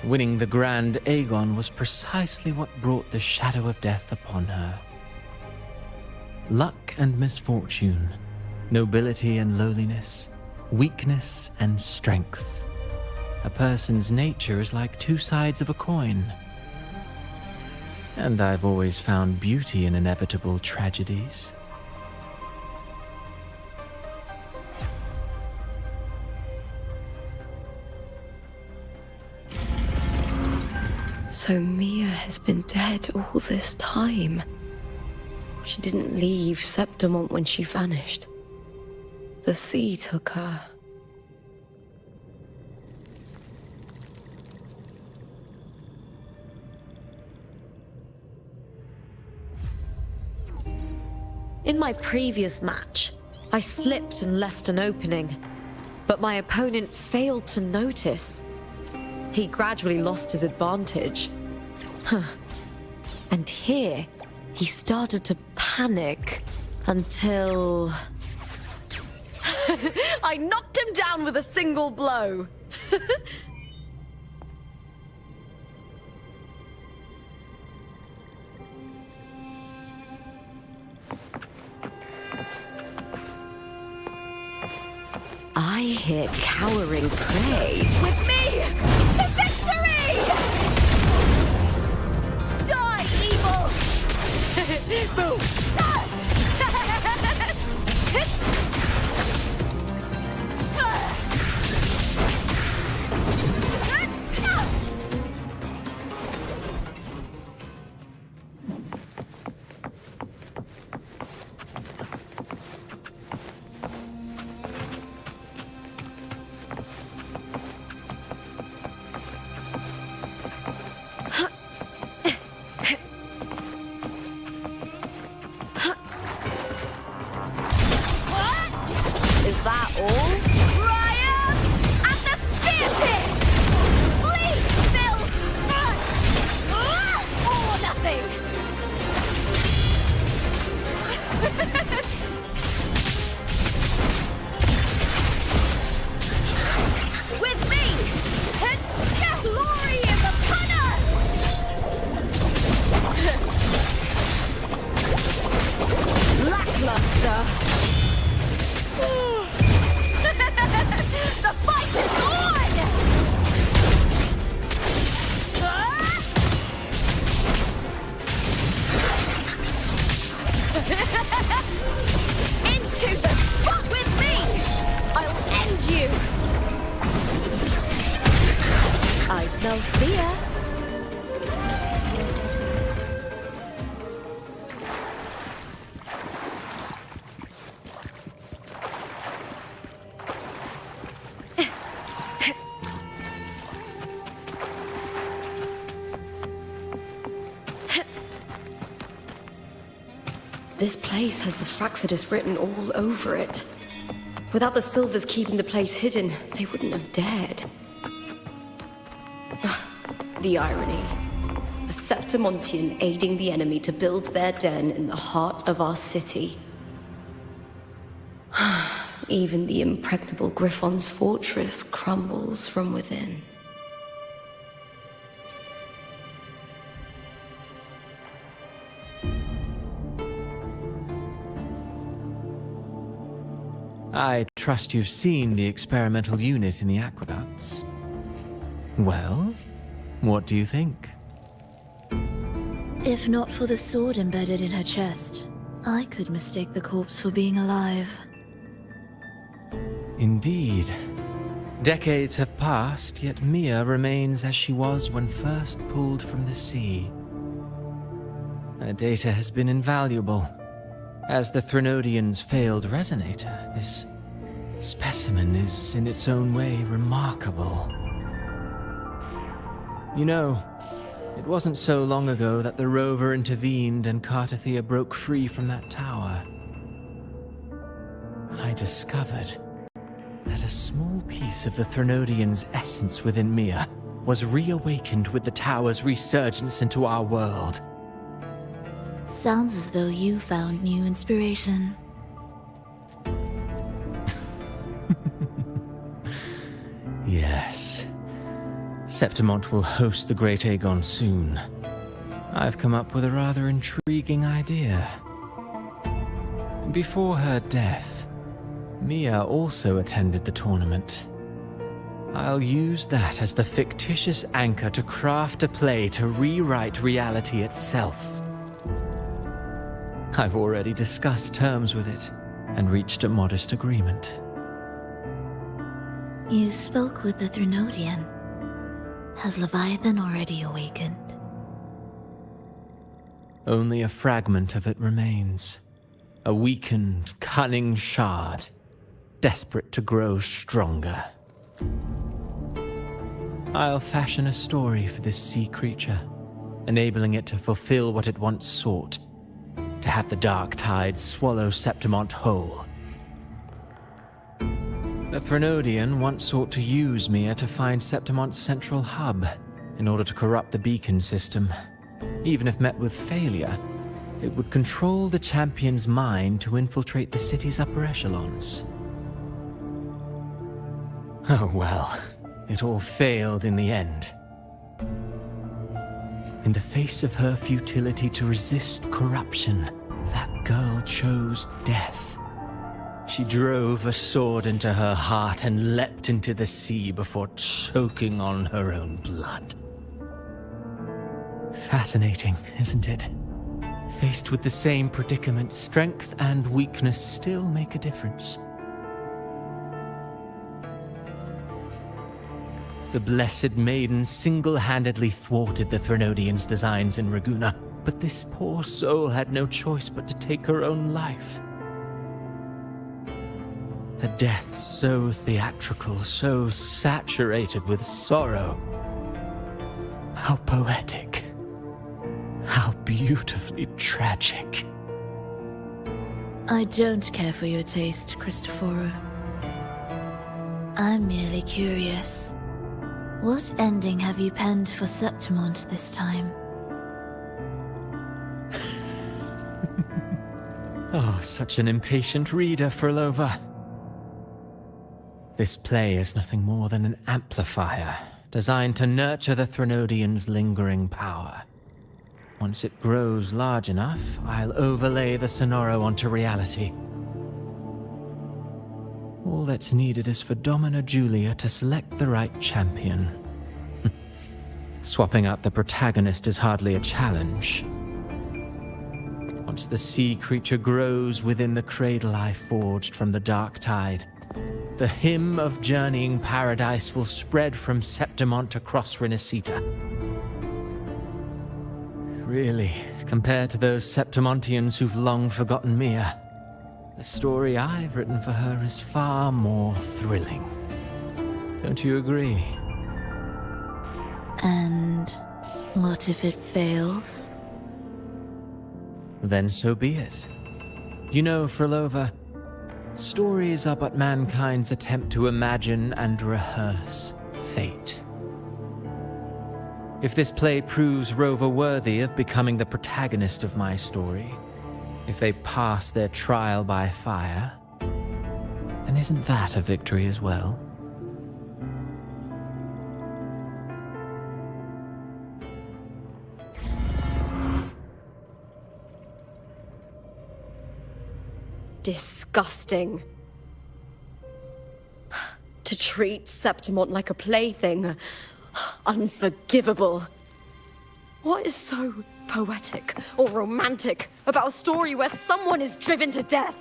Winning the Grand Aegon was precisely what brought the shadow of death upon her. Luck and misfortune, nobility and lowliness, weakness and strength. A person's nature is like two sides of a coin. And I've always found beauty in inevitable tragedies. So Mia has been dead all this time. She didn't leave Septimont when she vanished. The sea took her. In my previous match, I slipped and left an opening, but my opponent failed to notice. He gradually lost his advantage. And here, he started to panic until... I knocked him down with a single blow. I hear cowering prey. With me to victory! Die, evil! Boom! Is that all? Triumph at the spear tip! Bleed, Bill! All or nothing! With me! Glory is upon us! Lackluster. The fight is on! Into the spot with me! I'll end you! I smell fear. This place has the Fraxidus written all over it. Without the Silvers keeping the place hidden, they wouldn't have dared. Ugh, the irony. A Septimontian aiding the enemy to build their den in the heart of our city. Even the impregnable Griffon's fortress crumbles from within. I trust you've seen the experimental unit in the aqueducts. Well, what do you think? If not for the sword embedded in her chest, I could mistake the corpse for being alive. Indeed. Decades have passed, yet Mia remains as she was when first pulled from the sea. Her data has been invaluable. As the Threnodian's failed resonator, this specimen is in its own way remarkable. You know, it wasn't so long ago that the rover intervened and Cartathea broke free from that tower. I discovered that a small piece of the Threnodian's essence within Mia was reawakened with the tower's resurgence into our world. Sounds as though you found new inspiration. Yes. Septimont will host the Great Aegon soon. I've come up with a rather intriguing idea. Before her death, Mia also attended the tournament. I'll use that as the fictitious anchor to craft a play to rewrite reality itself. I've already discussed terms with it and reached a modest agreement. You spoke with the Threnodian. Has Leviathan already awakened? Only a fragment of it remains. A weakened, cunning shard, desperate to grow stronger. I'll fashion a story for this sea creature, enabling it to fulfill what it once sought. to have the dark tide swallow Septimont whole. The Threnodian once sought to use Mia to find Septimont's central hub in order to corrupt the beacon system. Even if met with failure, it would control the champion's mind to infiltrate the city's upper echelons. Oh well, it all failed in the end. In the face of her futility to resist corruption, that girl chose death. She drove a sword into her heart and leapt into the sea before choking on her own blood. Fascinating, isn't it? Faced with the same predicament, strength and weakness still make a difference. The Blessed Maiden single-handedly thwarted the Threnodians' designs in Raguna, but this poor soul had no choice but to take her own life. A death so theatrical, so saturated with sorrow. How poetic. How beautifully tragic. I don't care for your taste, Cristoforo. I'm merely curious. What ending have you penned for Septimont this time? Oh, such an impatient reader, Frolova. This play is nothing more than an amplifier, designed to nurture the Threnodian's lingering power. Once it grows large enough, I'll overlay the Sonoro onto reality. All that's needed is for Domina Julia to select the right champion. Swapping out the protagonist is hardly a challenge. Once the sea creature grows within the cradle I forged from the dark tide, the hymn of journeying paradise will spread from Septimont across Renacita. Really, compared to those Septimontians who've long forgotten Mia, the story I've written for her is far more thrilling. Don't you agree? And what if it fails? Then so be it. You know, Frolova, stories are but mankind's attempt to imagine and rehearse fate. If this play proves Rover worthy of becoming the protagonist of my story, if they pass their trial by fire, then isn't that a victory as well? Disgusting. To treat Septimont like a plaything. Unforgivable. What is so poetic or romantic about a story where someone is driven to death?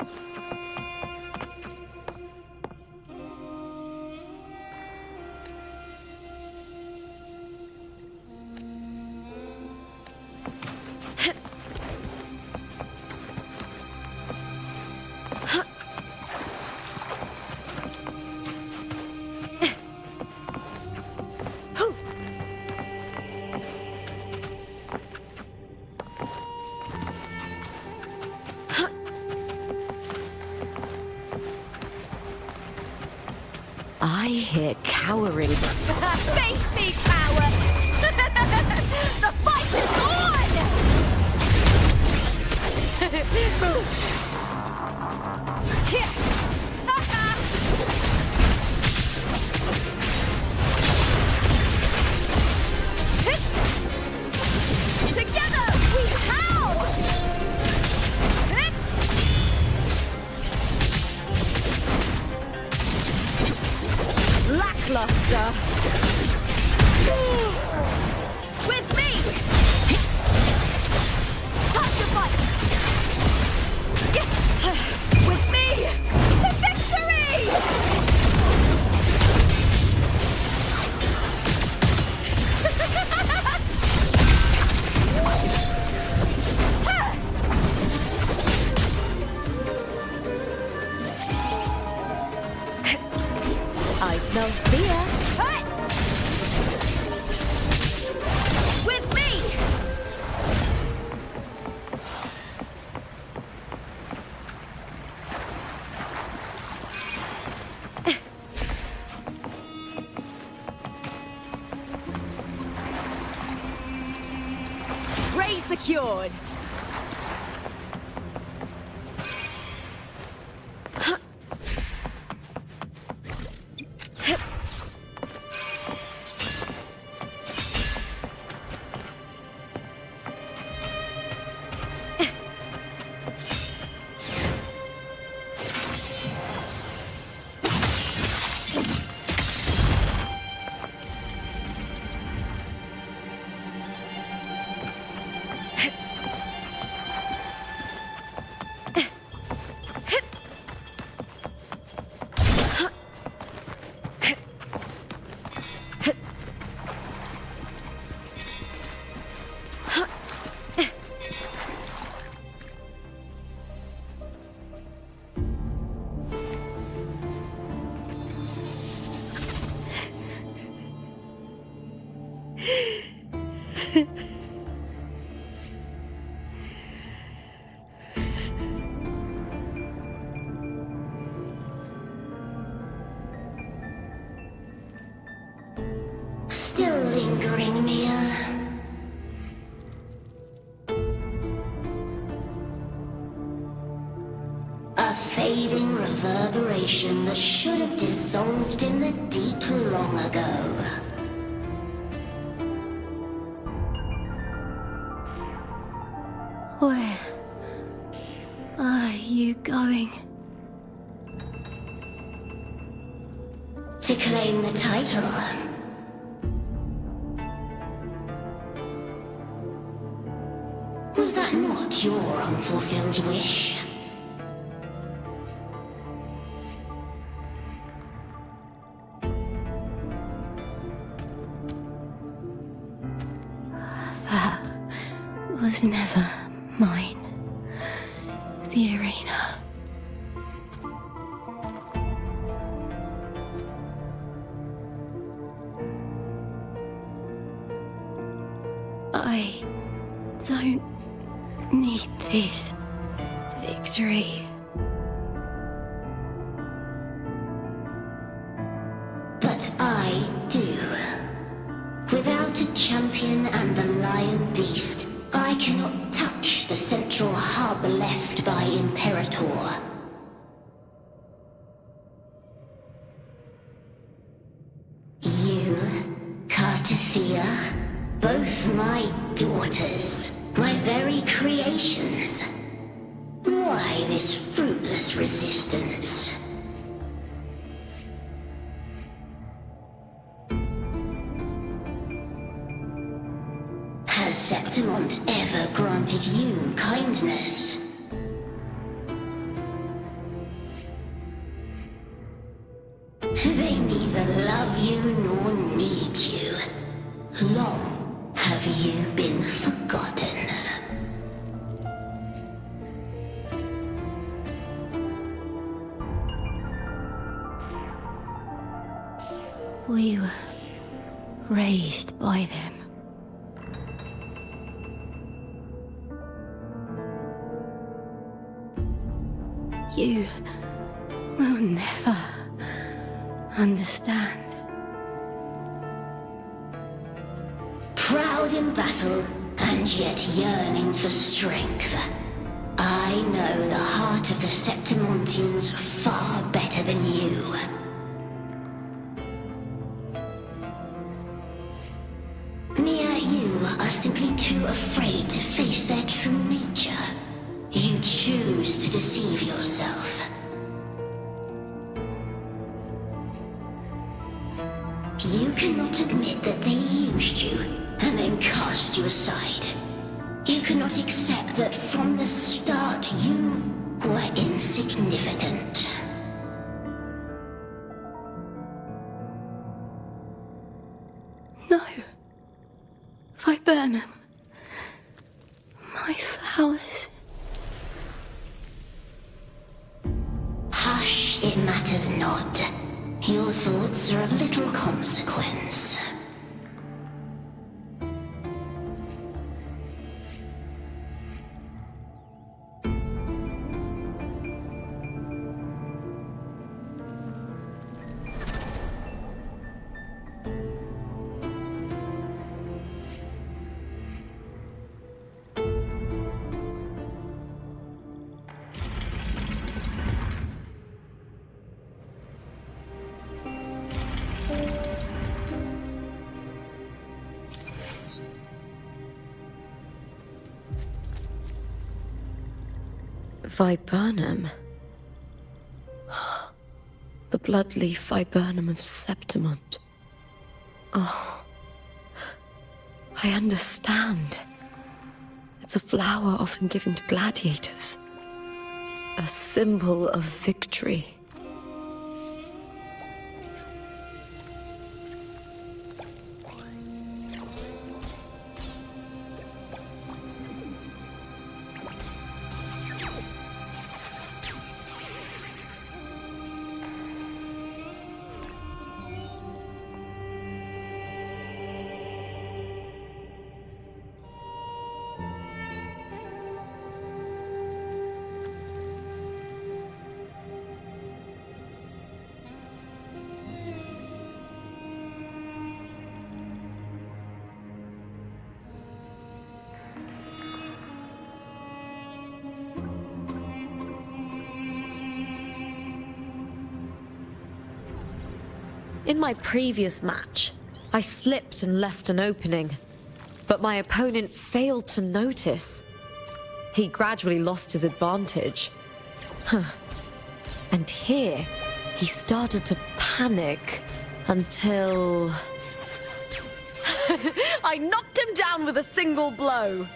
I hear cowering. Face me, coward! The fight is on! Move! Here! Together we howl! Lackluster. With me! Time to fight! With me! To victory! I smell fear. With me! secured. Still lingering, Mia. A fading reverberation that should have dissolved in the deep long ago. Where are you going? To claim the title. Was that not your unfulfilled wish? That was never mine. The arena. I don't need this victory. But I do. Without a champion and the lion beast, I cannot touch the central hub left by Imperator. You, Cartathea, both my daughters, my very creations. Why this fruitless resistance? Has Septimont ever granted you kindness? They neither love you nor need you. Long have you been forgotten. We were raised by them. You will never understand. Proud in battle, and yet yearning for strength. I know the heart of the Septimontians far better than you. Mia, you are simply too afraid to face their true nature. You choose to deceive yourself. You cannot admit that they used you and then cast you aside. You cannot accept that from the start you were insignificant. No. If I burn them, my flowers. Hush, it matters not. Your thoughts are of little consequence. Viburnum. The bloodleaf viburnum of Septimont. Oh, I understand. It's a flower often given to gladiators. A symbol of victory. In my previous match, I slipped and left an opening, but my opponent failed to notice. He gradually lost his advantage. And here, he started to panic until... I knocked him down with a single blow.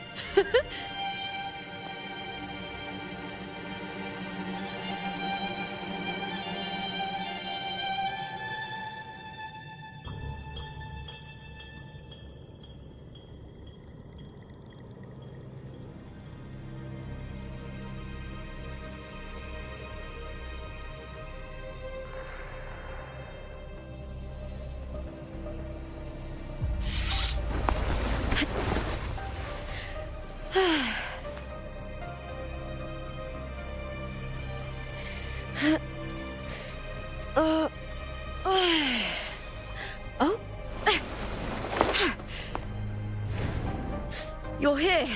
Oh? You're here.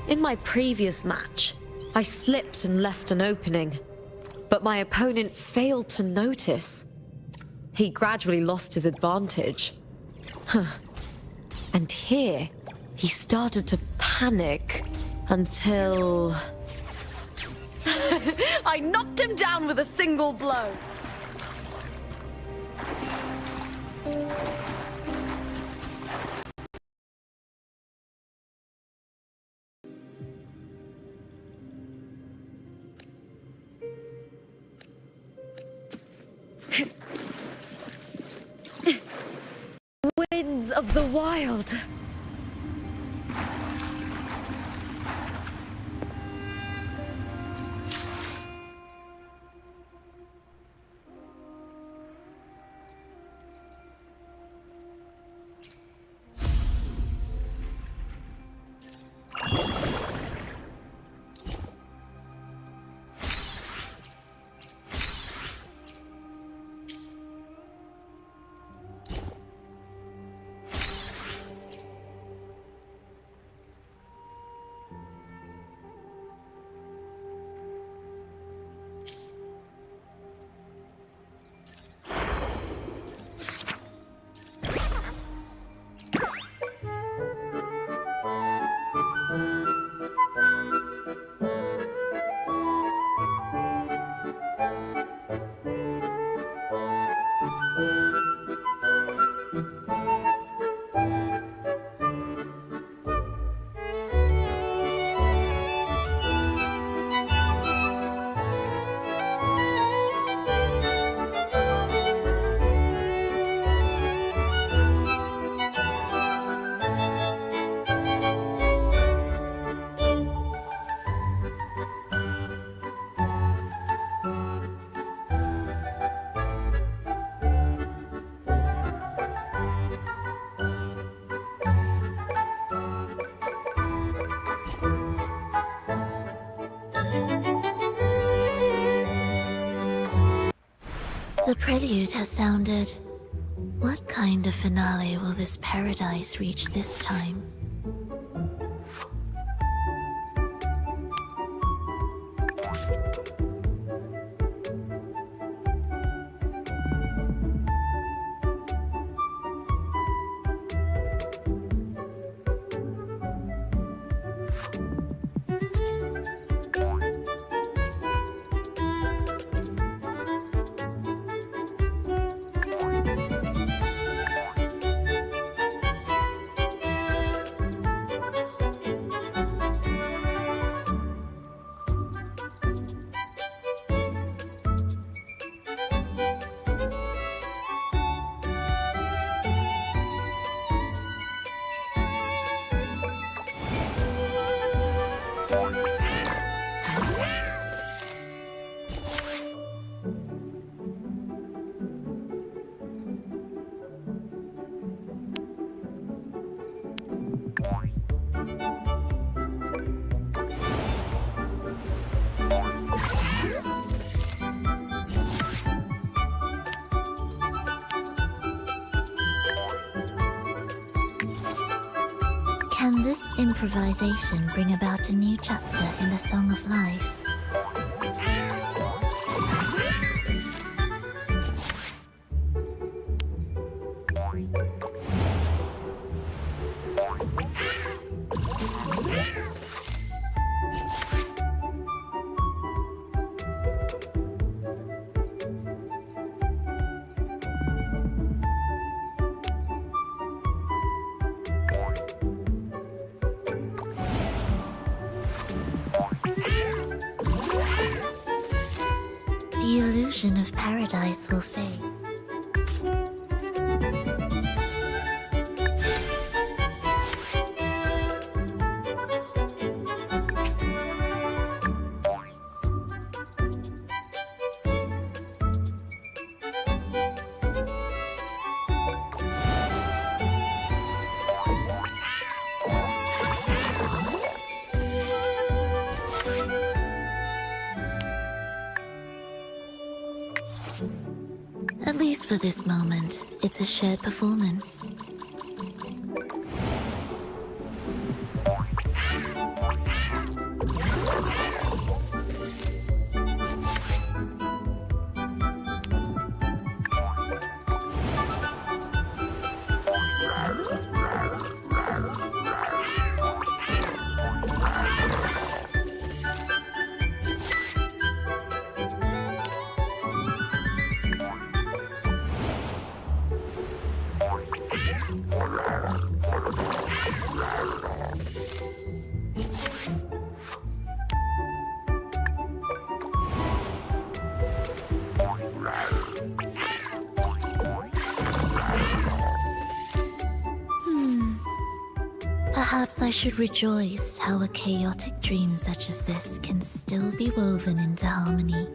In my previous match, I slipped and left an opening, but my opponent failed to notice. He gradually lost his advantage. And here, he started to panic until... I knocked him down with a single blow. Winds of the wild. The prelude has sounded. What kind of finale will this paradise reach this time? Can this improvisation bring about a new chapter in the Song of Life? The illusion of paradise will fade. At least for this moment, it's a shared performance. Perhaps I should rejoice how a chaotic dream such as this can still be woven into harmony.